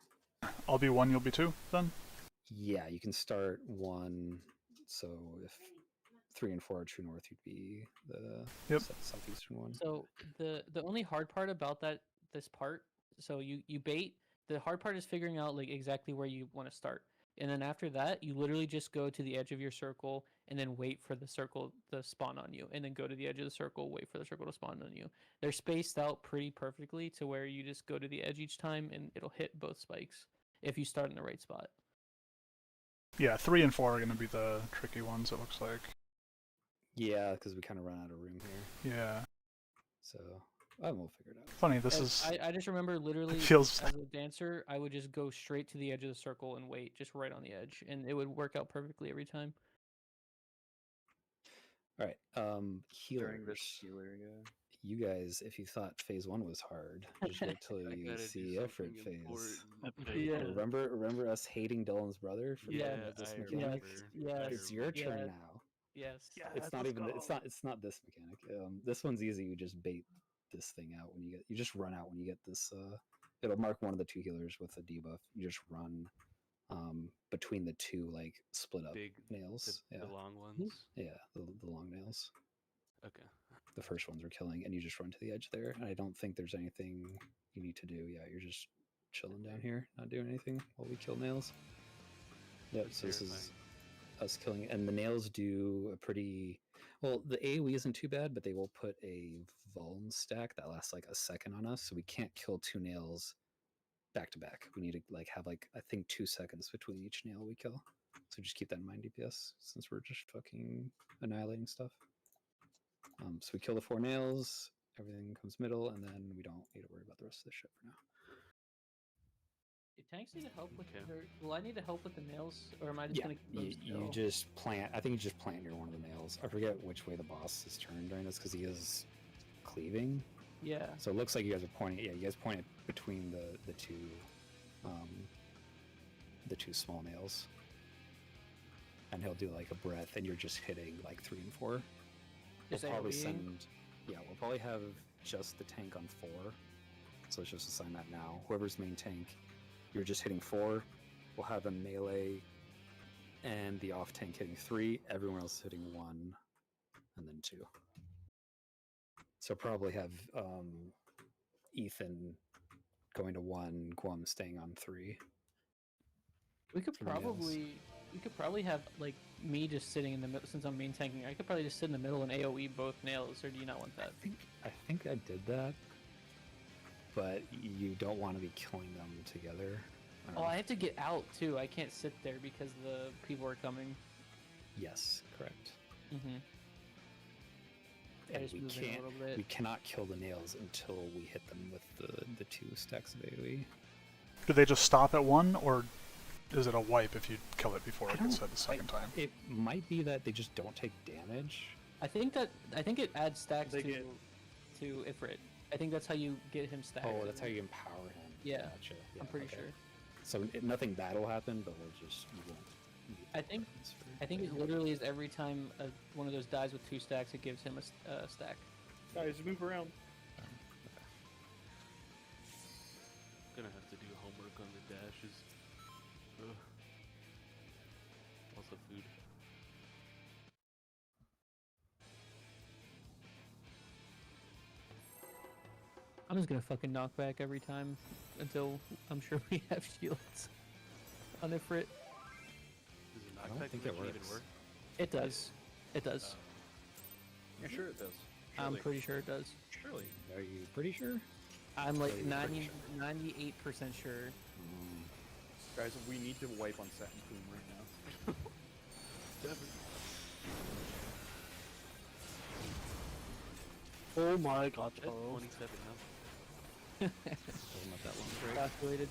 I'll be 1, you'll be 2 then? Yeah, you can start 1. So if 3 and 4 are true north, you'd be the Yep. southeastern one. So the only hard part about this part, so you bait. The hard part is figuring out like exactly where you want to start, and then after that, you literally just go to the edge of your circle and then wait for the circle to spawn on you, and then go to the edge of the circle, wait for the circle to spawn on you. They're spaced out pretty perfectly to where you just go to the edge each time, and it'll hit both spikes if you start in the right spot. Yeah, 3 and 4 are going to be the tricky ones, it looks like. Yeah, because we kind of run out of room here. Yeah. So we'll figure it out. Funny, this And is... I just remember literally feels- as a dancer, I would just go straight to the edge of the circle and wait, just right on the edge, and it would work out perfectly every time. All right. During this Healers. healer, yeah. You guys, if you thought phase 1 was hard, just wait till I you gotta see do Ifrit something phase. important. Yeah. Remember us hating Dylan's brother for Yeah, doing this I mechanic? remember. Yes, I It's your turn yes. now. Yes. It's not even. It's not this mechanic. This one's easy. You just bait this thing out when you get. You just run out when you get this. It'll mark one of the 2 healers with a debuff. You just run between the 2 like split up Big, nails. the Yeah, long ones. yeah, the long nails. Okay. The first ones are killing, and you just run to the edge there. And I don't think there's anything you need to do. Yeah, you're just chilling down here, not doing anything while we kill nails. Yep. That's So this is terrifying. us killing, and the nails do a pretty well. The AoE isn't too bad, but they will put a vuln stack that lasts like a second on us, so we can't kill 2 nails back to back. We need to like have like I think 2 seconds between each nail we kill. So just keep that in mind, DPS, since we're just fucking annihilating stuff. So we kill the 4 nails, everything comes middle, and then we don't need to worry about the rest of the shit for now. Do tanks need to help with Okay. will I need to help with the nails, or am I just Yeah, gonna keep them you still? just plant. I think you just plant near one of the nails. I forget which way the boss is turned during this because he is cleaving. Yeah. So it looks like you guys are pointing. Yeah, you guys pointed between the 2 small nails, and he'll do like a breath, and you're just hitting like 3 and 4. Just we'll probably AoEing? send. Yeah, we'll probably have just the tank on 4. So let's just assign that now. Whoever's main tank, you're just hitting 4. We'll have a melee and the off tank hitting 3. Everyone else is hitting 1, and then 2. So probably have Ethan going to 1, Guam staying on 3. We could for the nails. probably have like me just sitting in the middle since I'm main tanking. I could probably just sit in the middle and AoE both nails, or do you not want that? I think I did that, but you don't want to be killing them together. Oh, I have to get out too. I can't sit there because the people are coming. Yes, correct. Mm-hmm. I And just we move in a can't. little bit. We cannot kill the nails until we hit them with the 2 stacks of AoE. Do they just stop at 1, or is it a wipe if you kill it before I it gets don't- hit the second time? It might be that they just don't take damage. I think it adds stacks They to get- Ifrit. I think that's how you get him stacked. Oh, that's how you empower him. Yeah, Gotcha. Yeah, I'm pretty okay. sure. So nothing bad will happen, but we'll just you won't. need I think- weapons for I think it AoE. literally is every time one of those dies with 2 stacks, it gives him a stack. Guys, move around. Gonna have to do homework on the dashes. Ugh. just gonna fucking knock back every time until I'm sure we have shields on Ifrit. Does a I don't knockback think it even works. work? It does. It does. Yeah, sure it does. I'm Surely. pretty sure it does. Surely. Are you pretty sure? I'm like Pretty 98% sure. Guys, we need to wipe on Satin Boom right now. Oh my god, That's Charles. 27 now. Still not that long break. Calculated.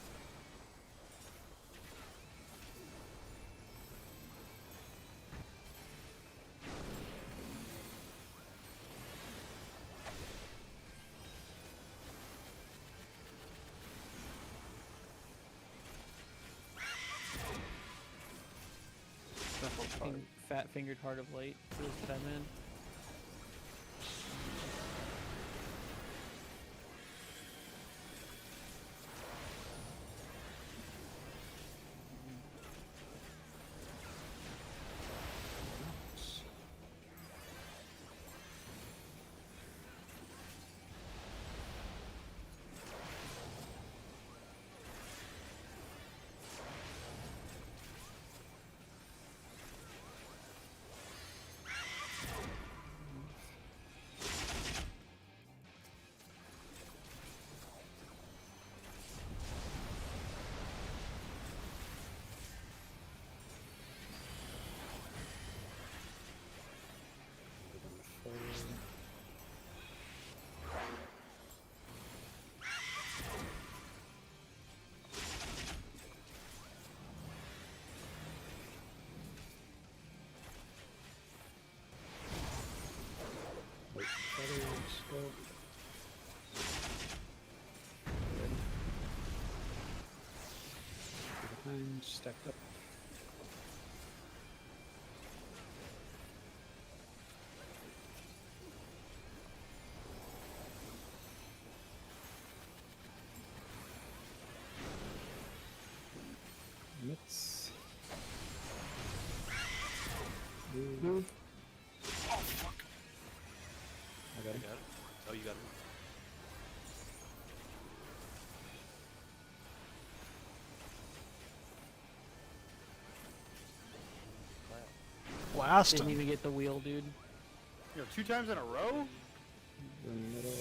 Fat fingered heart of light for this Batman. Wait, feathers, go. Good. Behind, stacked up. Mitts. Move. Oh fuck! I got You it. got it? Oh, you got it. Blast Didn't him. even get the wheel, dude. You know, 2 times in a row? We're in the middle.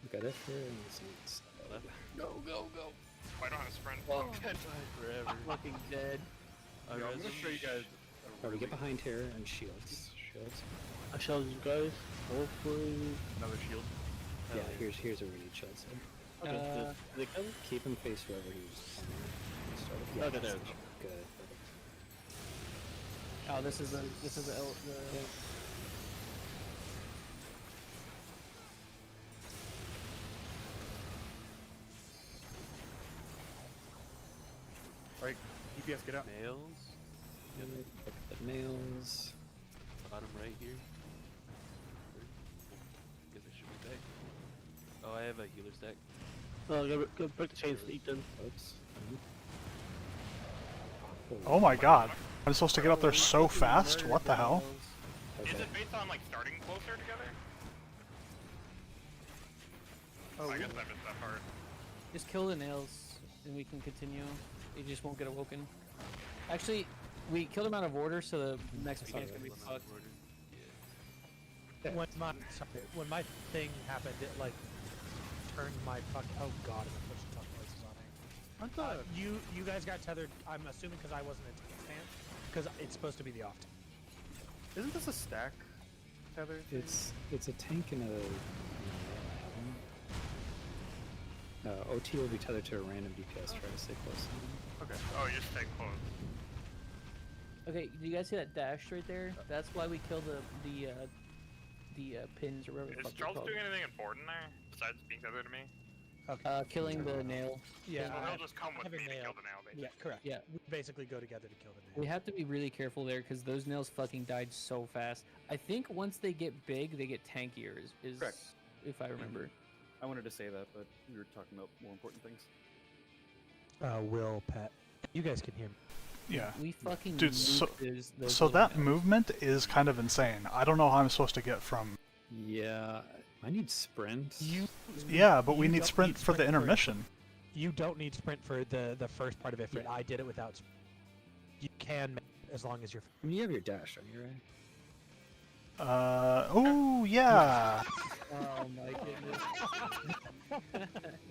We got it here and it's Left. Go, go, go. I don't have a sprint. Oh. I'm dead. Forever. Fucking dead. Yo, I'm gonna show you guys. Alright, we get behind here and shields. Shields. I shall you guys. Hopefully. Another shield. Yeah, here's a really chill side. Okay, Uh, they come. Keep him face wherever he was playing. Start with- Okay, there that's we good. Perfect. Oh, this is the Alright, DPS, get out. Nails. Good. Look at the nails. Bottom right here. Guess I should be back. Oh, I have a healer stack. Go break the chains, Ethan. Oops. Oh my god. I'm supposed to get up there so fast? What the hell? Is Okay. it based on like starting closer together? Oh, I guess I missed that part. Just kill the nails, and we can continue. It just won't get awoken. Actually, we killed him out of order, so the next That's weekend's not gonna be One out of fucked. order. When my thing happened, it like turned my fuck. Oh god, I'm pushing tough noises on it. I thought. You guys got tethered. I'm assuming because I wasn't in tank stance, because it's supposed to be the off tank. Isn't this a stack tether? thing? It's a tank and a. OT will be tethered to a random DPS. Try to stay close. Okay. Oh, you just stay close. Okay, do you guys see that dash right there? That's why we kill the pins or whatever the Is fuck they're Charles called. doing anything important there besides being tethered to me? Killing the nail. Yeah, So he'll just come I with have a me to nail. kill the nail, basically. yeah, correct. Yeah. We basically go together to kill the We nail. have to be really careful there because those nails fucking died so fast. I think once they get big, they get tankier. Is Correct. if I remember. I wanted to say that, but we were talking about more important things. Will, Pat, you guys can hear me. Yeah. We fucking Dude, so- those So little that nails. movement is kind of insane. I don't know how I'm supposed to get from. Yeah, I need sprint. Yeah, but we you need don't sprint for the intermission. You don't need sprint for the first part of Ifrit. Yeah. I did it without sprint. You can make it as long as you're... I mean, you have your dash, don't you, right? Oh, yeah. Oh my goodness.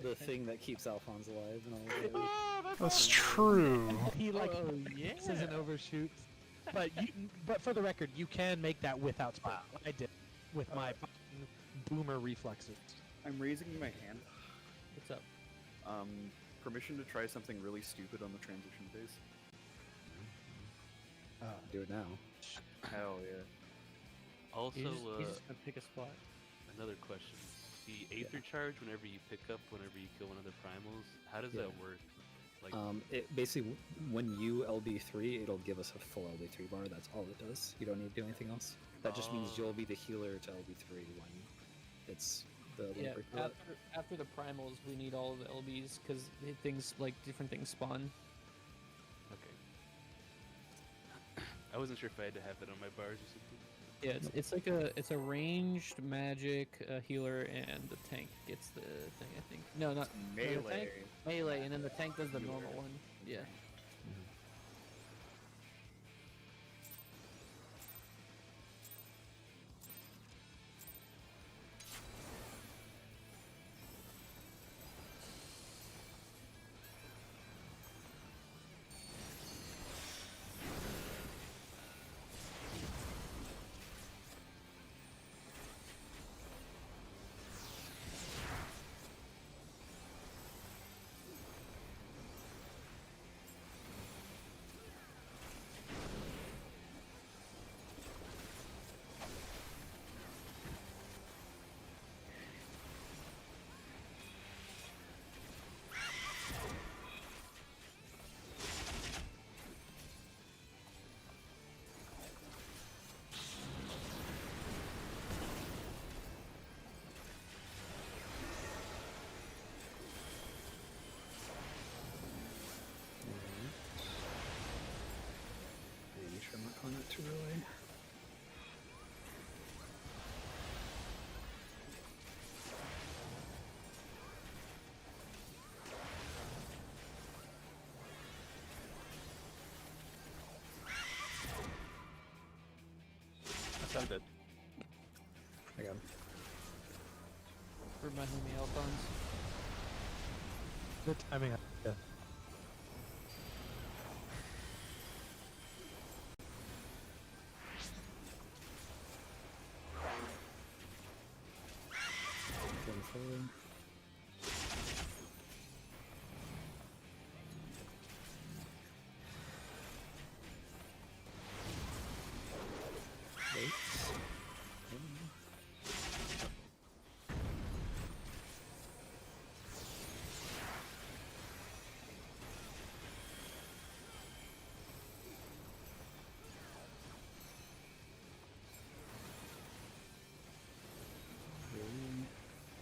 The thing that keeps Alphonse alive and all that. That's true. He like yeah. misses and overshoots. But for the record, you can make that without sprint. I did with my fucking boomer reflexes. I'm raising my hand. What's up? Permission to try something really stupid on the transition phase. Do it now. Hell yeah. Also, He's just gonna pick a spot. another question. The Aether charge, whenever you pick up, whenever you kill one of the primals, how does that work? Like, It basically, when you LB3, it'll give us a full LB3 bar. That's all it does. You don't need to do anything else. That just means you'll be the healer to LB3 when it's the Yeah, Olympic route. after the primals, we need all of the LBs because things like different things spawn. okay. I wasn't sure if I had to have it on my bars or something. Yeah, it's a ranged magic healer, and the tank gets the thing. I think no, not no, the tank- Melee. melee, and then the tank does the Healer. normal one. Yeah. Make sure I'm not calling it too early. I'm dead. I got him. For my homie Alphonse. The timing. Yeah. Going forward. Wait.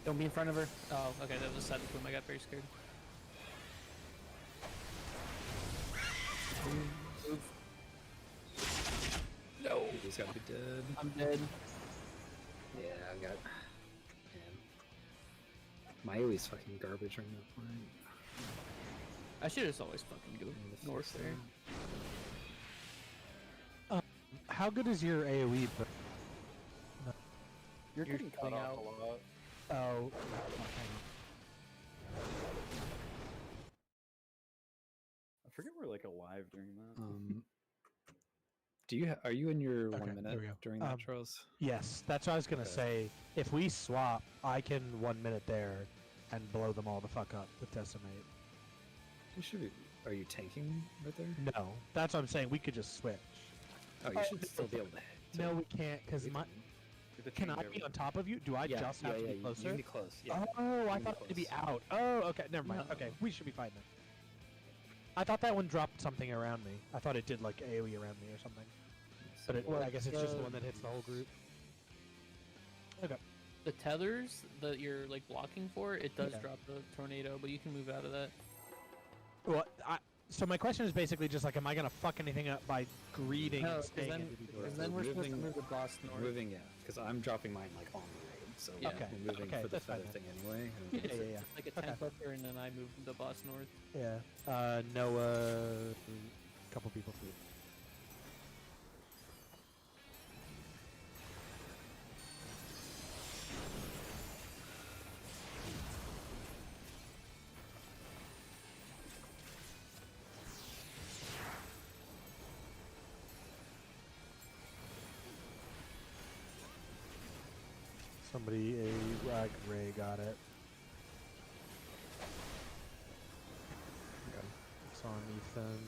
Don't be in front of her. Oh, okay, that was a sudden boom. I got very scared. Move. No. He's gotta be dead. I'm dead. Yeah, I got. Man. My AoE's fucking garbage right now. Right. I should just always fucking go north there. How good is your AoE? But You're You're getting cut cutting off out. a lot. oh, I forget we're like alive during that. Do you are you in your Okay, 1 there minute we go. during that, Charles? yes, that's what I was gonna Okay. say. If we swap, I can 1 minute there and blow them all the fuck up with decimate. You should be. Are you tanking right there? No, that's what I'm saying. We could just switch. Oh, you should still be able to. No, we can't, because my. You have to Can change I be everything. on top of you? Do I Yeah, just have to be you closer? can be close. Yeah. Oh, I be thought it to be close. out. Oh, okay, never mind. No. Okay, we should be fine then. I thought that one dropped something around me. I thought it did like AoE around me or something. But it, I guess it's just the one that hits the whole group. Okay. The tethers that you're like blocking for, it does Yeah. drop the tornado, but you can move out of that. Well, so my question is basically just like, am I gonna fuck anything up by greeting No, and 'cause staying then- in the Because We're then we're supposed to moving- move the boss north. Moving, yeah, because I'm dropping mine like on the raid, So Yeah. Okay, we're moving okay, for the that's fine feather then. thing anyway. and Yeah, then- yeah, yeah. Like a Okay. 10 footer, and then I move the boss north. Yeah. Noah, a couple people. Somebody, a Rag Ray got it. Okay. It's on Ethan.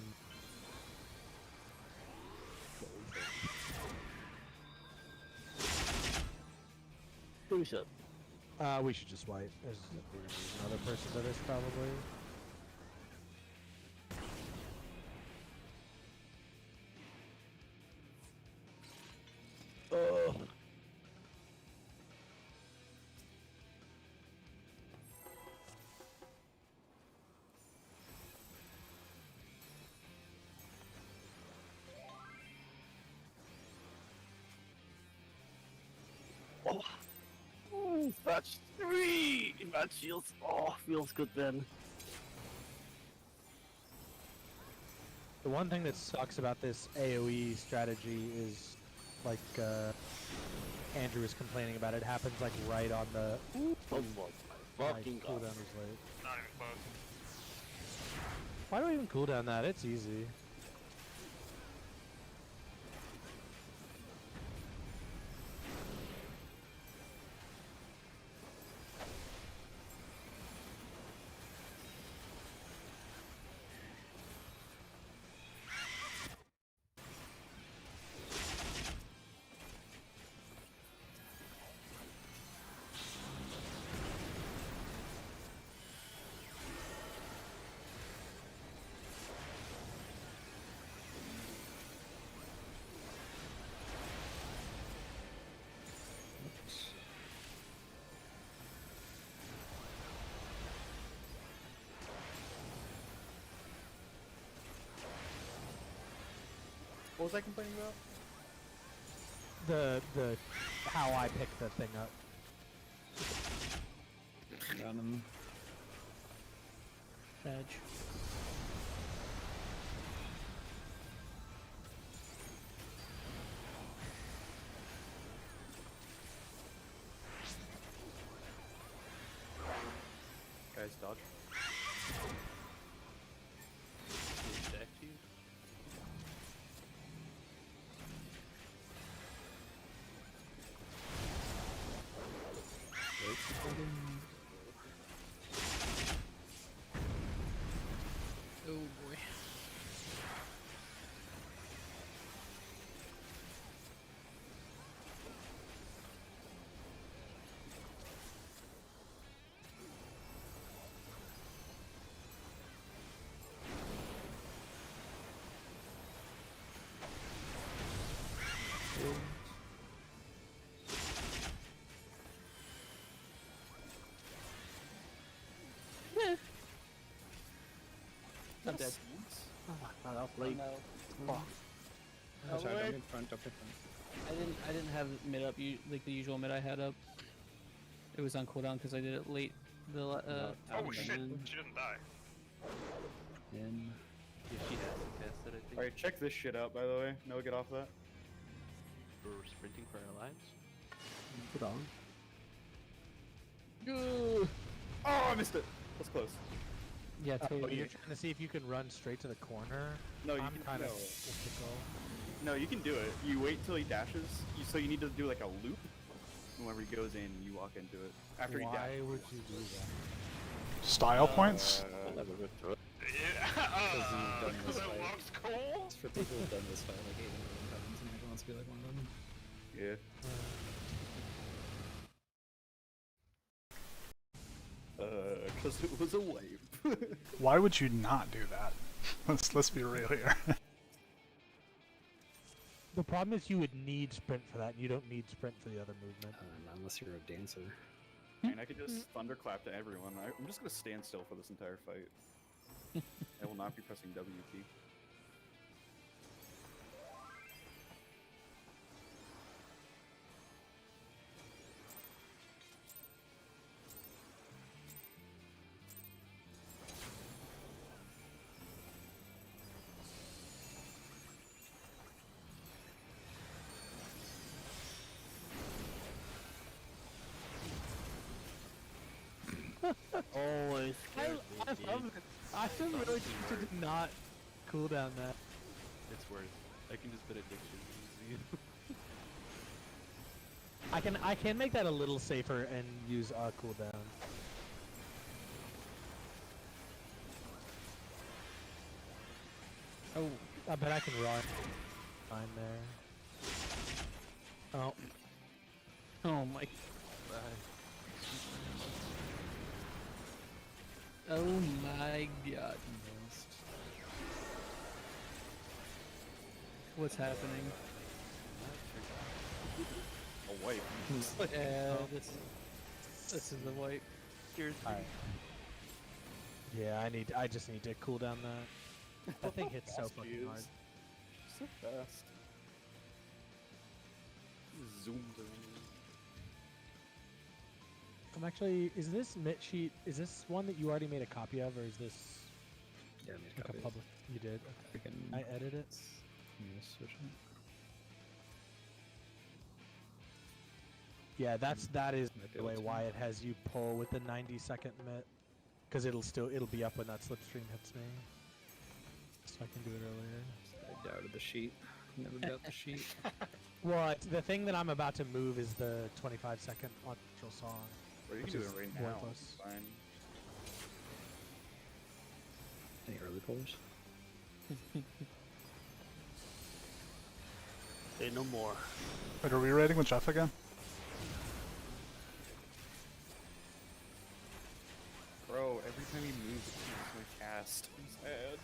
Who's it? We should just wipe. There's another person to this probably. Oh. That's 3! That feels good then. The one thing that sucks about this AoE strategy is, like, Andrew was complaining about, it happens, like, right on the... Oh my my fucking cooldown god. is late. Not even close. Why do I even cooldown that? It's easy. What was I complaining about? The how I pick the thing up. Got him. Edge. Guys, dodge. Back to you. Oh boy. I'm dead. Oh, that was late. No. Fuck. Oh, sorry, wait. don't in front, don't in front. I didn't have mid up like the usual mid I had up. It was on cooldown because I did it late. Oh time shit, and- she doesn't die. In. Yeah, she has to cast it, I think. Alright, check this shit out, by the way. Noah, get off that. We're sprinting for our lives. Put on. Oh, I missed it. That's close. Yeah, Oh, totally. you're trying to see if you can run straight to the corner? No, you I'm can kind of no. skeptical. No, you can do it. You wait till he dashes. So you need to do like a loop. And whenever he goes in, you walk into it. After he Why dashes. would you do that? Style points? We'll never go through it. Yeah, you've done this that fight. looks cool. It's for people who've done this fight like 8 million times, and everyone wants to be like one of them. Yeah. Because it was a wipe. Why would you not do that? Let's be real here. The problem is you would need sprint for that, and you don't need sprint for the other movement. Not unless you're a dancer. And I could just thunderclap to everyone. I'm just gonna stand still for this entire fight. I will not be pressing W key. Always I scares me, love dude. it. I'm really tempted to not cool down that. It's worth. I can just bet addiction easy. I can make that a little safer and use a cooldown. Oh, I bet I can run. Fine there. Oh, Oh my. Bye. Oh my god. What's happening? A wipe. Yeah, this is the wipe. alright. Yeah, I just need to cool down that. That thing hits so Fast fucking he is. hard. So fast. Zooms around. I'm actually, is this Mitt sheet, is this one that you already made a copy of, or is this Yeah, I made a like copy a of public? You did? it. Freaking- I edited it. I'm gonna switch it. Yeah, that is Might be the able way to. why it has you pull with the 90-second Mitt, because it'll be up when that slipstream hits me. So I can do it earlier. I doubted the sheet. Never doubt the sheet. Well, the thing that I'm about to move is the 25-second actual song. Or you Which can do is it right now. worthless. It's fine. Any early pullers? Say no more. Wait, are we raiding with Jeff again? Bro, every time he moves, it changes my cast. I'm sad.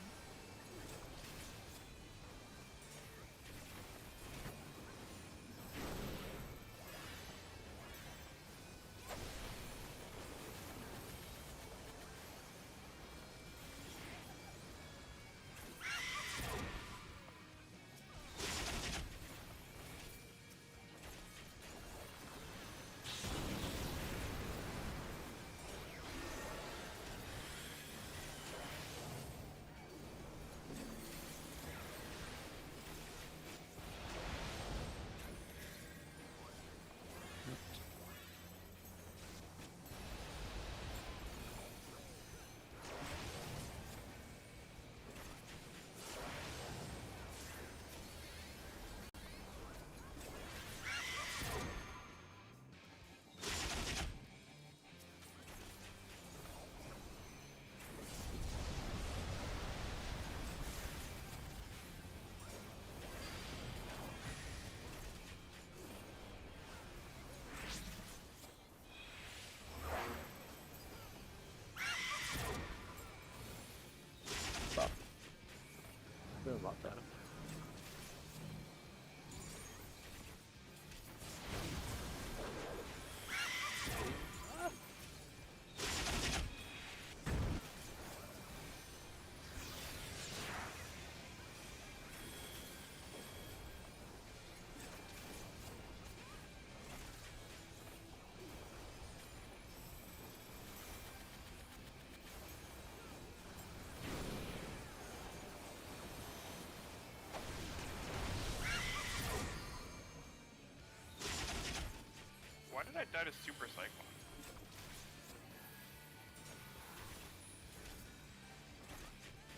Feel about that. Why did I die to Super Cyclone?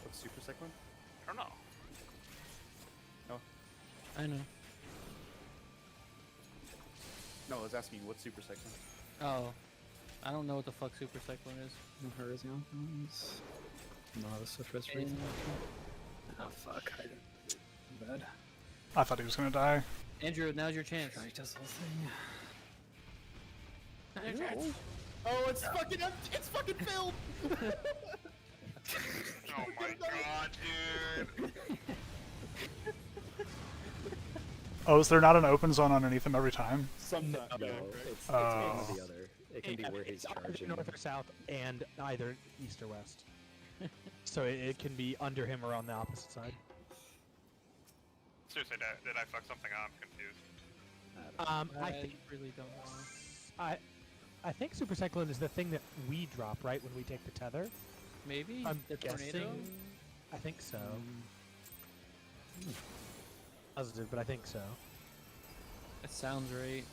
What's Super Cyclone? I don't know. I know. No, I was asking you, what's Super Cyclone? Oh, I don't know what the fuck Super Cyclone is. No horizontal ones. Not a swift restoration. Oh fuck! I didn't. Bad. I thought he was gonna die. Andrew, now's your chance. He does the whole thing. Oh, it's fucking empty! It's fucking filled! Oh my god, dude. Oh, is there not an open zone underneath him every time? Sometimes. No, it's Oh. one or the other. It can be where he's It's either charging. north or south, and either east or west. So it can be under him or on the opposite side. Seriously, did I fuck something up? I'm confused. I I think really don't know. I think Super Cyclone is the thing that we drop right when we take the tether. Maybe I'm the guessing. tornado. I think so. Positive, but I think so. That sounds right.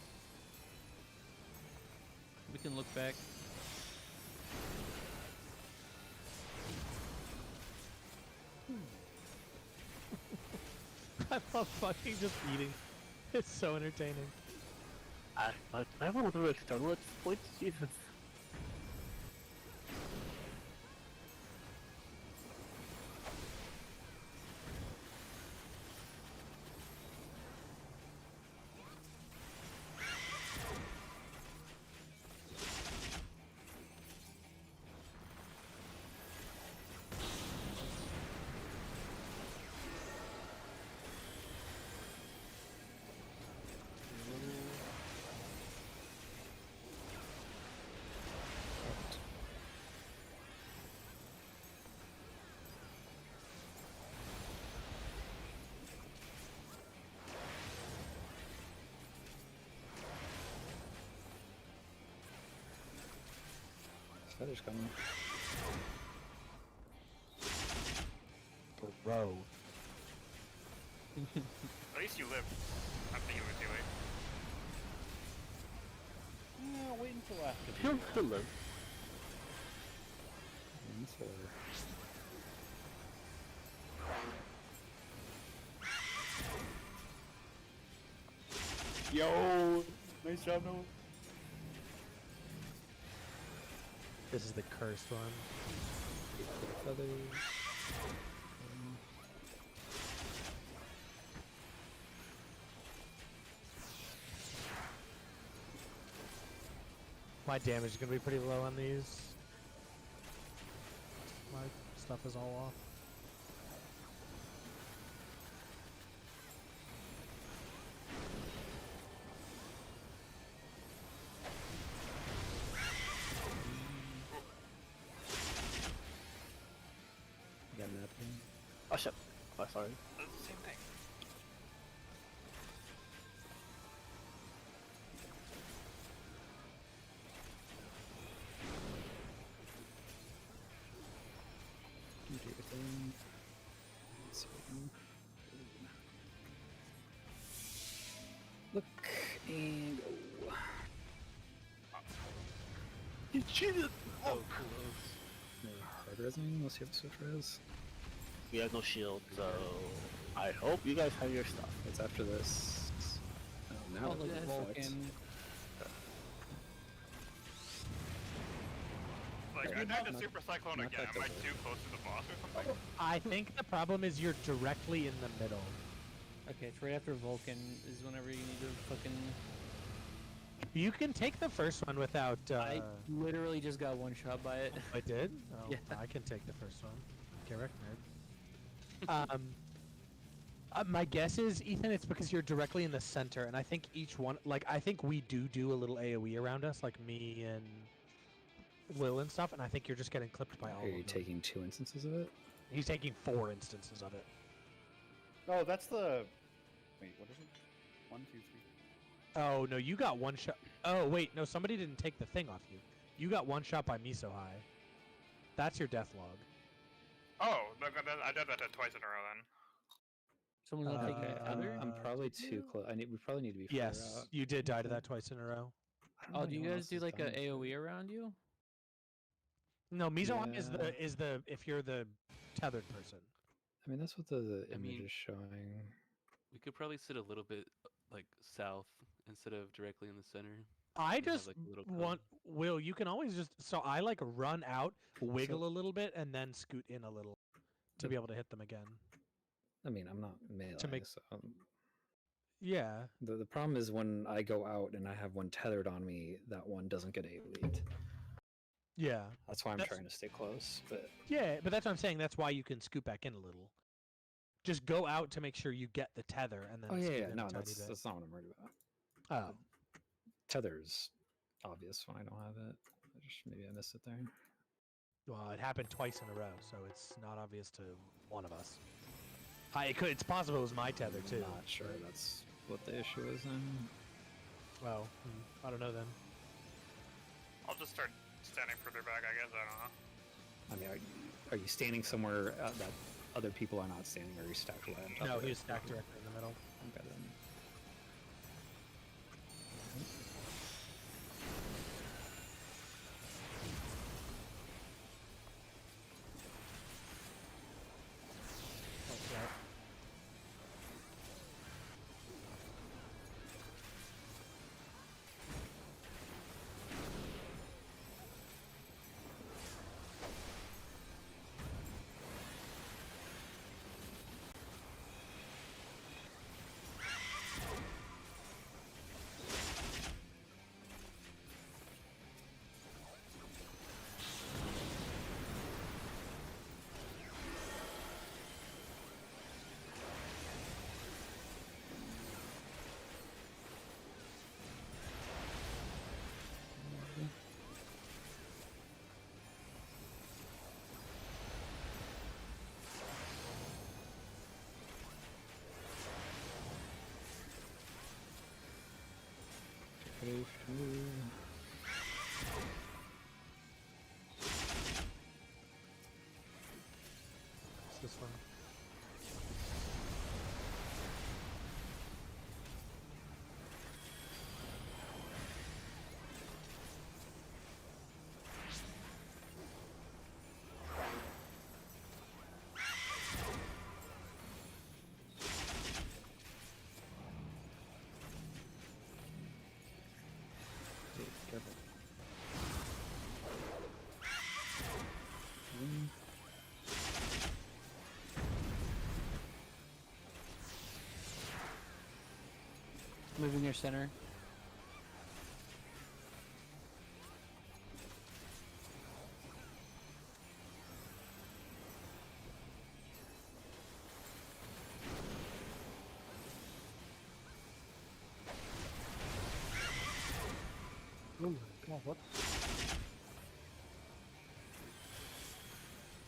We can look back. I love fucking just eating. It's so entertaining. I want to do external at this point. Jesus. Feather's coming. Bro. At least you lived. I'm thinking it was too late. Yeah, wait until after. He'll still live. Yo, nice job, Noah. This is the cursed one. Feathers. My damage is gonna be pretty low on these. My stuff is all off. Got nothing. Oh shit. Oh, sorry. That's the same thing. Do your thing. Let's see. Look and go. You cheated! Oh, close. No hard resing unless you have switch res. We have no shield, so I hope you guys have your stuff. It's after this. Oh, now Oh, it look, reflects. Vulcan. Like, Yeah, I died to not- Super Cyclone not again. that Am I double. too close to the boss or something? I think the problem is you're directly in the middle. Okay, it's right after Vulcan is whenever you need to fucking. You can take the first one without. I literally just got one shot by it. I did? Oh, Yeah. I can take the first one. Okay, nerd. My guess is, Ethan, it's because you're directly in the center, and I think each one, like, I think we do a little AoE around us, like me and Will and stuff, and I think you're just getting clipped by all Are of you them. taking 2 instances of it? He's taking 4 instances of it. Oh, that's the. Wait, what is it? 1, 2, 3. Oh, no, you got one shot. Oh, wait, no, somebody didn't take the thing off you. You got one shot by me so high. That's your death log. Oh, I did that twice in a row then. Someone will take Okay, the I'm, other. I'm probably too close. We probably need to be further Yes, out. you did die to that twice in a row. I don't Oh, know do you anyone guys else do has like a done it. AoE around you? No, Mizohan Yeah. is the if you're the tethered person. I mean, that's what the I image mean- is showing. We could probably sit a little bit like south instead of directly in the center. I have, just like, a little want Will. You can always just so I like run out, wiggle So- a little bit, and then scoot in a little to be able to hit them again. I mean, I'm not melee, make- so Yeah, the problem is when I go out and I have one tethered on me, that one doesn't get AoE'd. yeah, That's why I'm That's- trying to stay close. But yeah. But that's what I'm saying. That's why you can scoot back in a little. Just go out to make sure you get the tether, and then. oh yeah, scoot yeah, in no, a tiny that's bit. not what I'm worried about. Oh, Tether's obvious when I don't have it. Maybe I missed it there. well, it happened twice in a row, so it's not obvious to one of us. It's possible it was my tether too. Not sure that's what the issue is then. Well, I don't know then. I'll just start standing further back, I guess. I don't know. I mean, are you standing somewhere that other people are not standing, or are you stacked away on top No, of he it? was stacked directly in the middle. Okay, then. It's this one. Moving your center. Oh my god, what?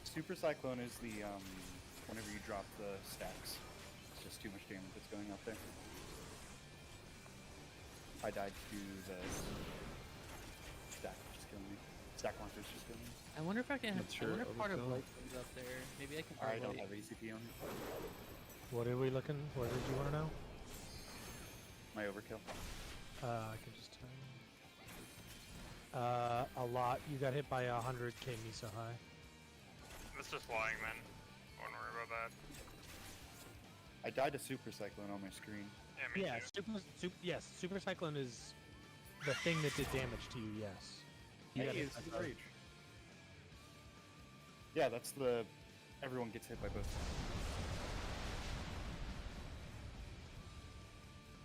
Super Cyclone is the whenever you drop the stacks. It's just too much damage that's going out there. I died to the stack, just killing me. Stack monsters just killing me. I wonder if I can. What's I your wonder if part of overkill? light comes up there. Maybe I can. I don't parlay. have ACP on me. What are we looking? What did you want to know? My overkill. I can just tell you. A lot. You got hit by 100k Miso high. It's just lying, man. Don't worry about that. I died to Super Cyclone on my screen. Yeah, me Yeah, too. yes, Super Cyclone is the thing that did damage to you, yes. You got Hey, hit it's by the both. rage. Yeah, that's the... Everyone gets hit by both.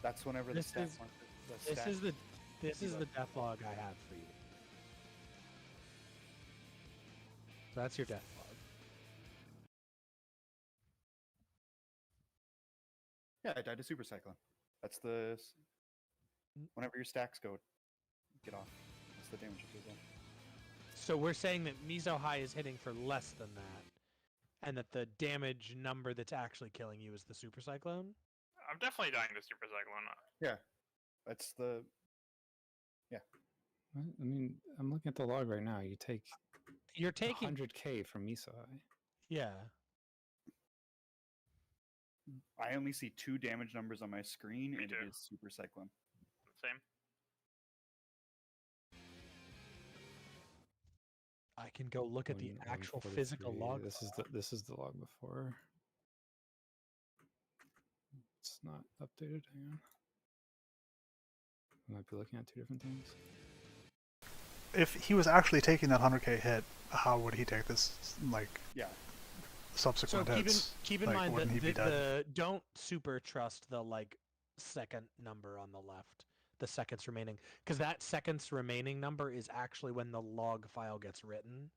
That's whenever the This stack is- monster... This is the death log I have for you. So that's your death log. Yeah, I died to Super Cyclone. That's the... Whenever your stacks go... Get off. That's the damage it goes on. So we're saying that Miso High is hitting for less than that, and that the damage number that's actually killing you is the Super Cyclone? I'm definitely dying to Super Cyclone. Yeah. That's the... What? I mean, I'm looking at the log right now. You take You're taking... 100k from Misai. Yeah. I only see 2 damage numbers on my screen, Me and too. it is Super Cyclone. Same. I can go look at the actual physical 143. log. This is the log before. It's not updated. Hang on. We might be looking at two different things. If he was actually taking that 100k hit, how would he take this, like, Yeah. So subsequent hits? keep in Like, mind that wouldn't he be dead? don't super trust the like second number on the left, the seconds remaining, because that seconds remaining number is actually when the log file gets written.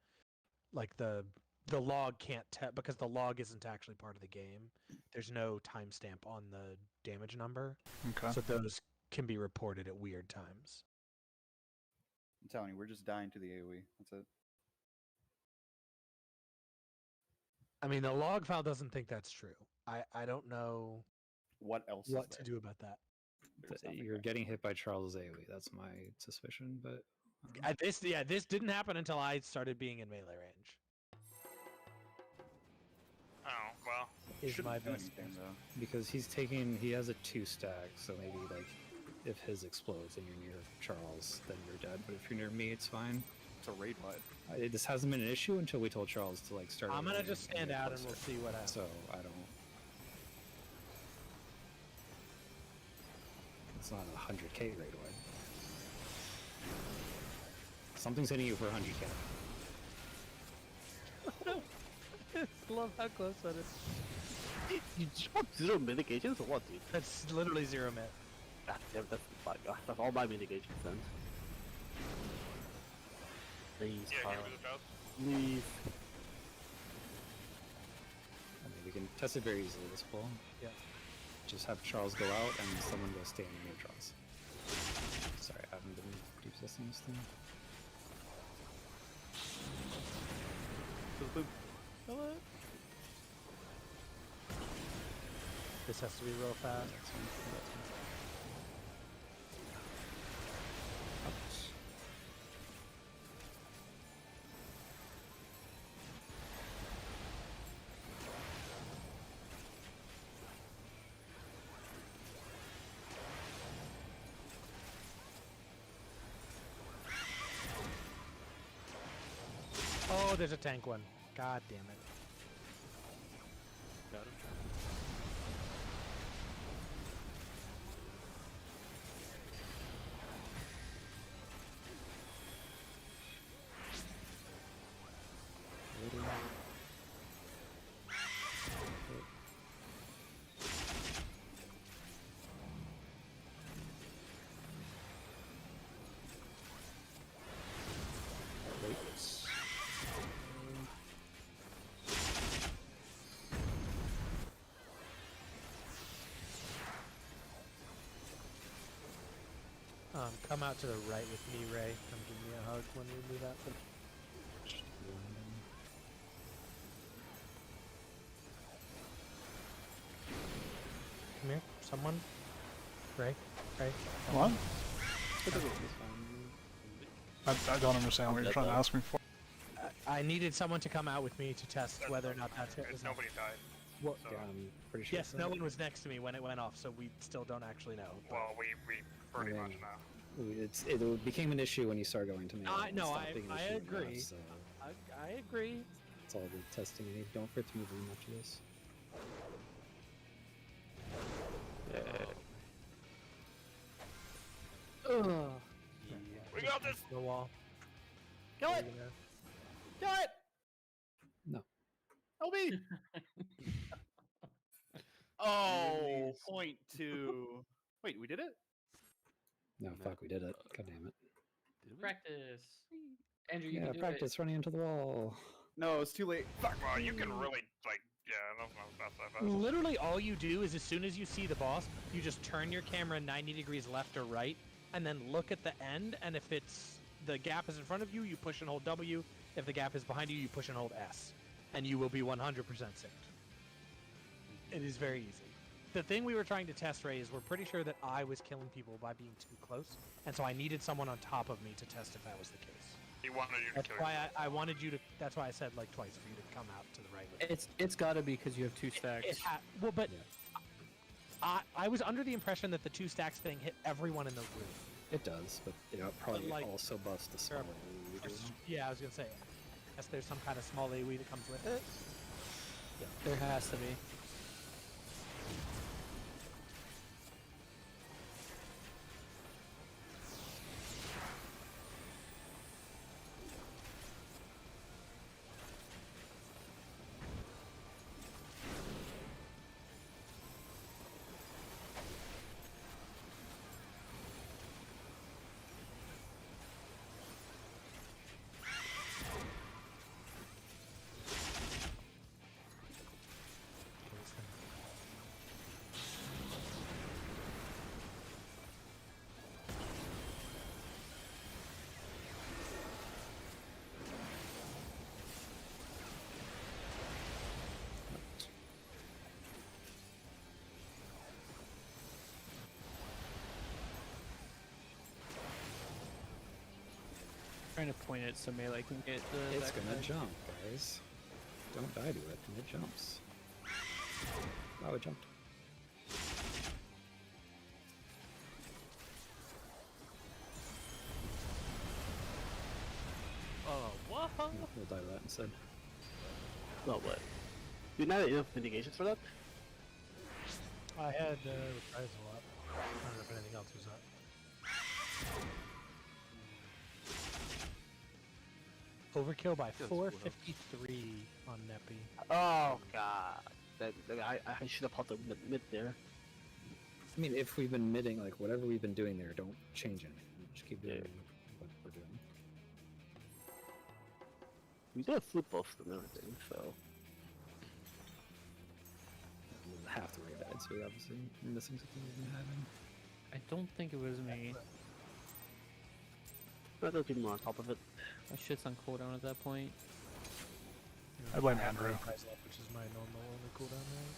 Like the log can't tell because the log isn't actually part of the game. There's no timestamp on the damage number, Okay. so those can be reported at weird times. I'm telling you, we're just dying to the AoE. That's it. I mean, the log file doesn't think that's true. I don't know What else what is to there? do about that. There's nothing You're there. getting hit by Charles AoE. That's my suspicion, but This didn't happen until I started being in melee range. Oh, well. Is Shouldn't my do best anything, guess. though. because he has a 2 stack, so maybe like if his explodes and you're near Charles, then you're dead. But if you're near me, it's fine. It's a raid wipe. This hasn't been an issue until we told Charles to like start. I'm gonna AoEing just stand get out and closer. we'll see what happens. So I don't. It's not a 100k raid wide. Something's hitting you for 100k. Love how close that is. You dropped 0 mitigations or what, dude? That's literally 0 mit. God damn, that's all my mitigations then. Please, Yeah, Kyle. here with the Charles. Please. I mean, we can test it very easily this pull. Yeah. Just have Charles go out and someone go stand near Charles. Sorry, I haven't been deep testing this thing. This has to be real fast. That's fine. That's fine. Oh, there's a tank one. God damn it. Got him. Come out to the right with me, Ray. Come give me a hug when we move out. Come here, someone. Ray, Ray. What? I don't understand what you're trying to ask me for. I needed someone to come out with me to test whether or not that's it. Was Nobody died. Well, So, Yeah, I'm pretty sure. yes, it's no that. one was next to me when it went off, so we still don't actually know. but- well, we pretty Yeah. much know. It became an issue when you started going to melee. I- It no, stopped I- being an I issue when you left, agree. So I agree. it's all the testing you need. Don't forget to move very much of this. Ugh. We got this. The wall. Kill it! Kill it! No. Help me! Oh, point two. Wait, we did it? No, No. fuck, we did it. God damn it. Did we? Practice. Andrew, you Yeah, can do practice running into the wall. No, it's too late. Fuck. Well, you can really like, yeah, that's not that fast. Literally, all you do is as soon as you see the boss, you just turn your camera 90 degrees left or right, and then look at the end. And if it's the gap is in front of you, you push and hold W. If the gap is behind you, you push and hold S, and you will be 100% synced. It is very easy. The thing we were trying to test, Ray, is we're pretty sure that I was killing people by being too close, and so I needed someone on top of me to test if that was the case. He wanted you to That's kill why yourself. I wanted you to. That's why I said like twice for you to come out to the right. With me. It's gotta be because you have two stacks. Well, but Yeah. I was under the impression that the two stacks thing hit everyone in the room. It does, but you know, it probably like, also busts the smaller Or AoE. s- Yeah, I was gonna say. Guess there's some kind of small AoE that comes with it. There has to be. Trying to point it so Melee can get the. It's gonna backside. jump, guys. Don't die to it, and it jumps. Oh, it jumped. Oh, what? We'll die to that instead. Well, what? You not have enough mitigations for that? I had reprise a lot. I don't know if anything else was up. Overkill by Yes, what else? 453 on Neppy. Oh god. I should have popped the mid there. I mean, if we've been midding, like whatever we've been doing there, don't change anything. Just keep doing what we're doing. We did a flip both and everything, so. Half the way died, so we're obviously missing something we've been having. I don't think it was me. But there's people on top of it. My shit's on cooldown at that point. I blame have Andrew. reprise left, which is my normal only cooldown rate.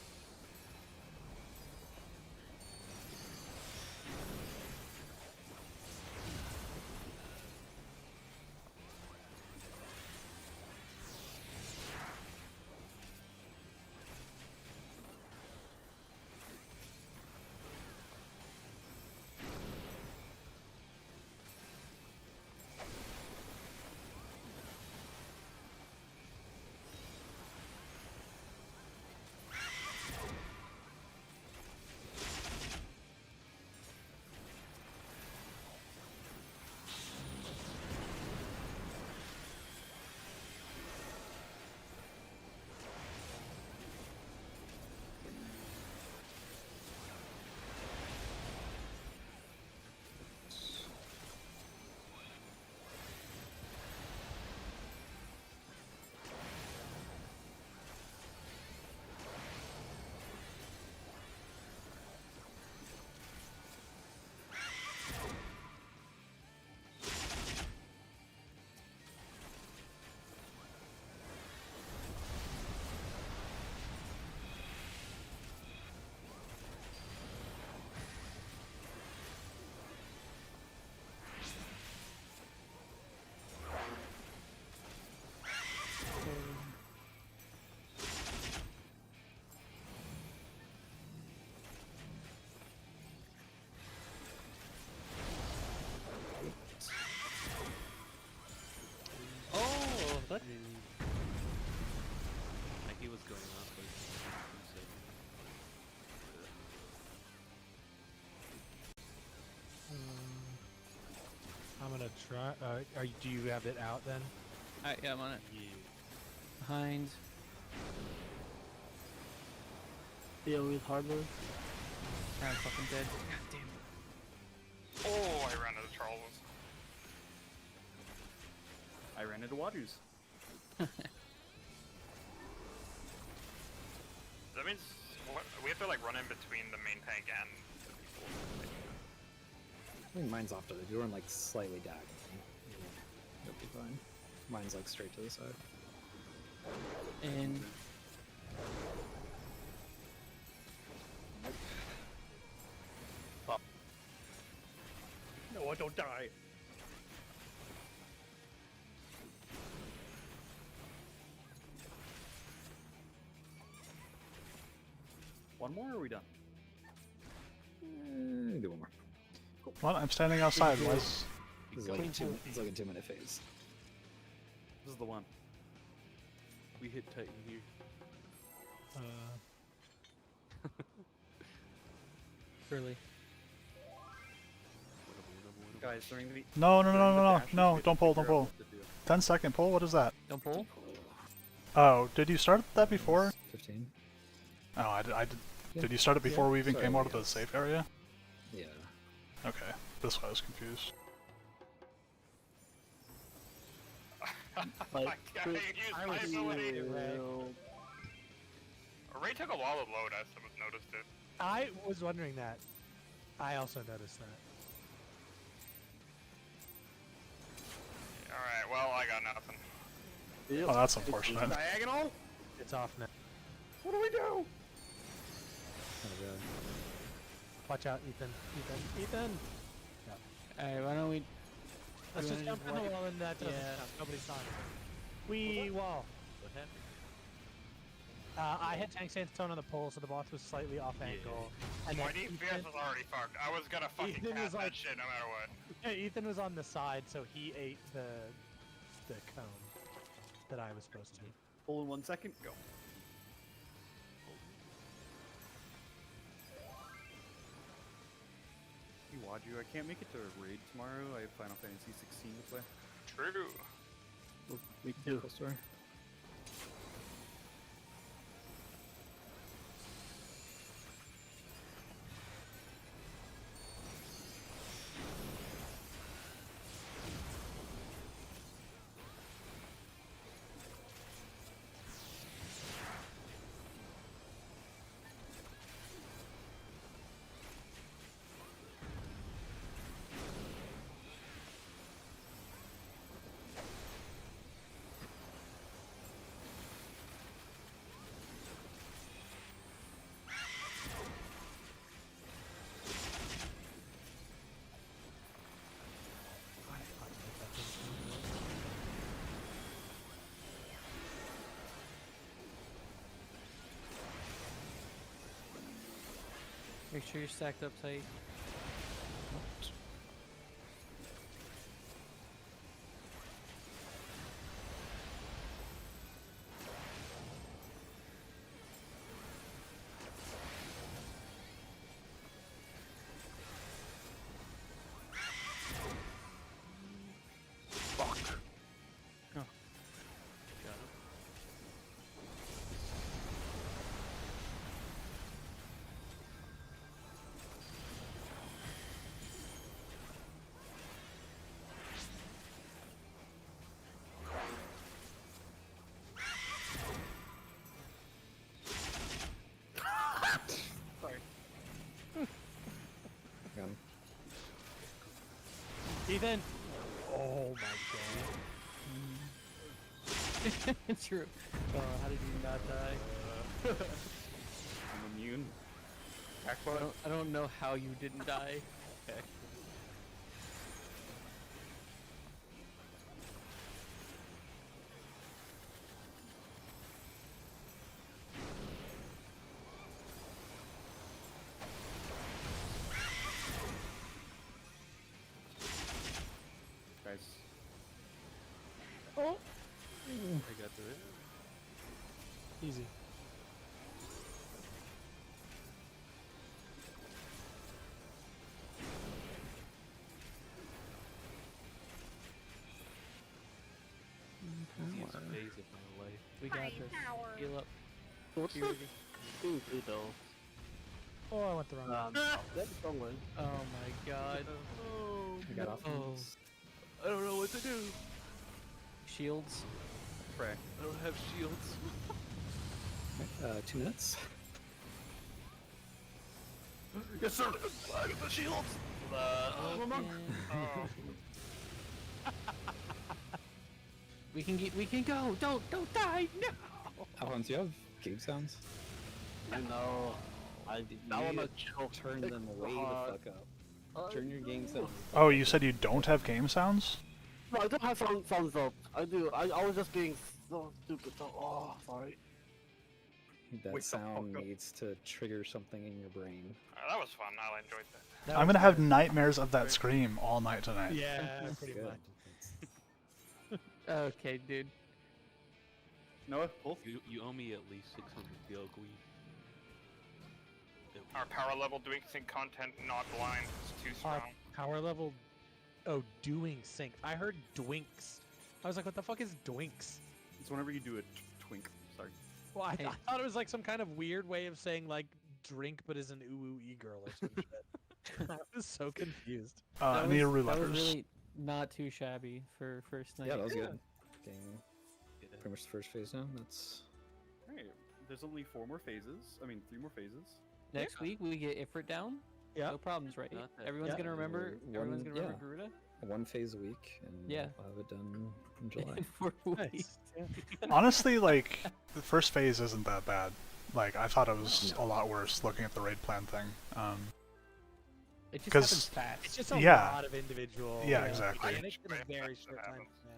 What? Like he was going off like 2 seconds. I'm gonna try. Do you have it out then? Alright, yeah, I'm on it. Yeah. Behind. AoE is hard mode. I'm fucking dead. Oh, I ran into Charles. I ran into Wadus. That means what, we have to like run in between the main tank and the people. I think mine's off to the. If you run like slightly diagonally, you'll be fine. Mine's like straight to the side. And No, I don't die. One more, or are we done? Do one more. Well, I'm standing outside. Why is... This is like it's like a 2-minute phase. This is the one. We hit Titan here. really. Guys, during the No, no, no, during no, the no, dash, we no, have don't to pull, figure don't out pull. what to do. 10-second pull, what is that? Don't pull. Oh, did you start that before? 15. Oh, I Yeah. did you start it before we even Sorry, came out of the yes. safe area? Yeah. Okay, this is why I was confused. Like, I Chris, used I my was ability. real- Ray took a while to load. I noticed it. I was wondering that. I also noticed that. All right. Well, I got nothing. Oh, that's unfortunate. Diagonal? It's off now. What do we do? Oh, God. Watch out, Ethan. Ethan! Alright, why don't we? Let's You just wanna jump just in the walk- wall and that doesn't Yeah. count. Nobody saw it. We wall. What happened? I had tank sandstone on the pole, so the boss was slightly off angle. And My then DPS was already fucked. I was gonna fucking Ethan pass was that like- shit no matter what. Ethan was on the side, so he ate the cone that I was supposed to. Pull in 1 second, go. Hey, Waju, I can't make it to a raid tomorrow. I have Final Fantasy 16 to play. True. Me too. Cool story. Make sure you're stacked up tight. Got him. Got him. Ethan! Oh my god. True. Oh, how did you not die? I'm immune. I Jackpot. don't know how you didn't die. Okay. Guys. Oh! got the red. Easy. Easiest phase of my life. We got this. Heal up. What's the thing to though? Oh, I went the wrong way. That's the wrong way. Oh my god. I got off. Oh. I don't know what to do. Shields. Pray. I don't have shields. 2 minutes. Yes, sir. I got the shields. Okay. We can go. Don't die. No. Alphonse, do you have game sounds? I know. I wanna choke. Turn them way the fuck up. Turn your game sounds. Oh, you said you don't have game sounds? No, I don't have sounds up. I do. I was just being so stupid. Oh, sorry. That Wake the fuck sound up. needs to trigger something in your brain. That was fun. I enjoyed that. I'm gonna have nightmares of that scream all night tonight. Yeah, pretty Good. much. Okay, dude. Noah, pull. You owe me at least 600 PL Gui. Our power level doing sync content not blind is too Our strong. power level. Oh, doing sync. I heard dwinks. I was like, what the fuck is dwinks? It's whenever you do a twink. Sorry. Well, I Hey. thought it was like some kind of weird way of saying like drink, but is an ooh girl or some shit. I was so confused. That Any was, roulette that was letters? really not too shabby for first night. Yeah, that was good. Getting Yeah. pretty much the first phase now. That's Hey, there's only 4 more phases. I mean, 3 more phases. Next week we get Ifrit down. Yeah. No problems, right? Not that Everyone's bad. gonna remember. One- Everyone's gonna remember yeah. Garuda. 1 phase a week, and Yeah. we'll have it done in July. For weeks. Nice. Yeah. Honestly, like, the first phase isn't that bad. Like, I thought it was a lot worse looking at the raid plan thing. It just 'Cause- happens fast. It's just a Yeah. lot of individual. Yeah, exactly. And it's in a Yeah, very that short time happens. span.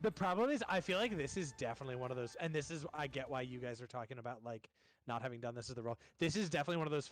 The problem is, I feel like this is definitely one of those, and this is I get why you guys are talking about like not having done this as the role. This is definitely one of those fights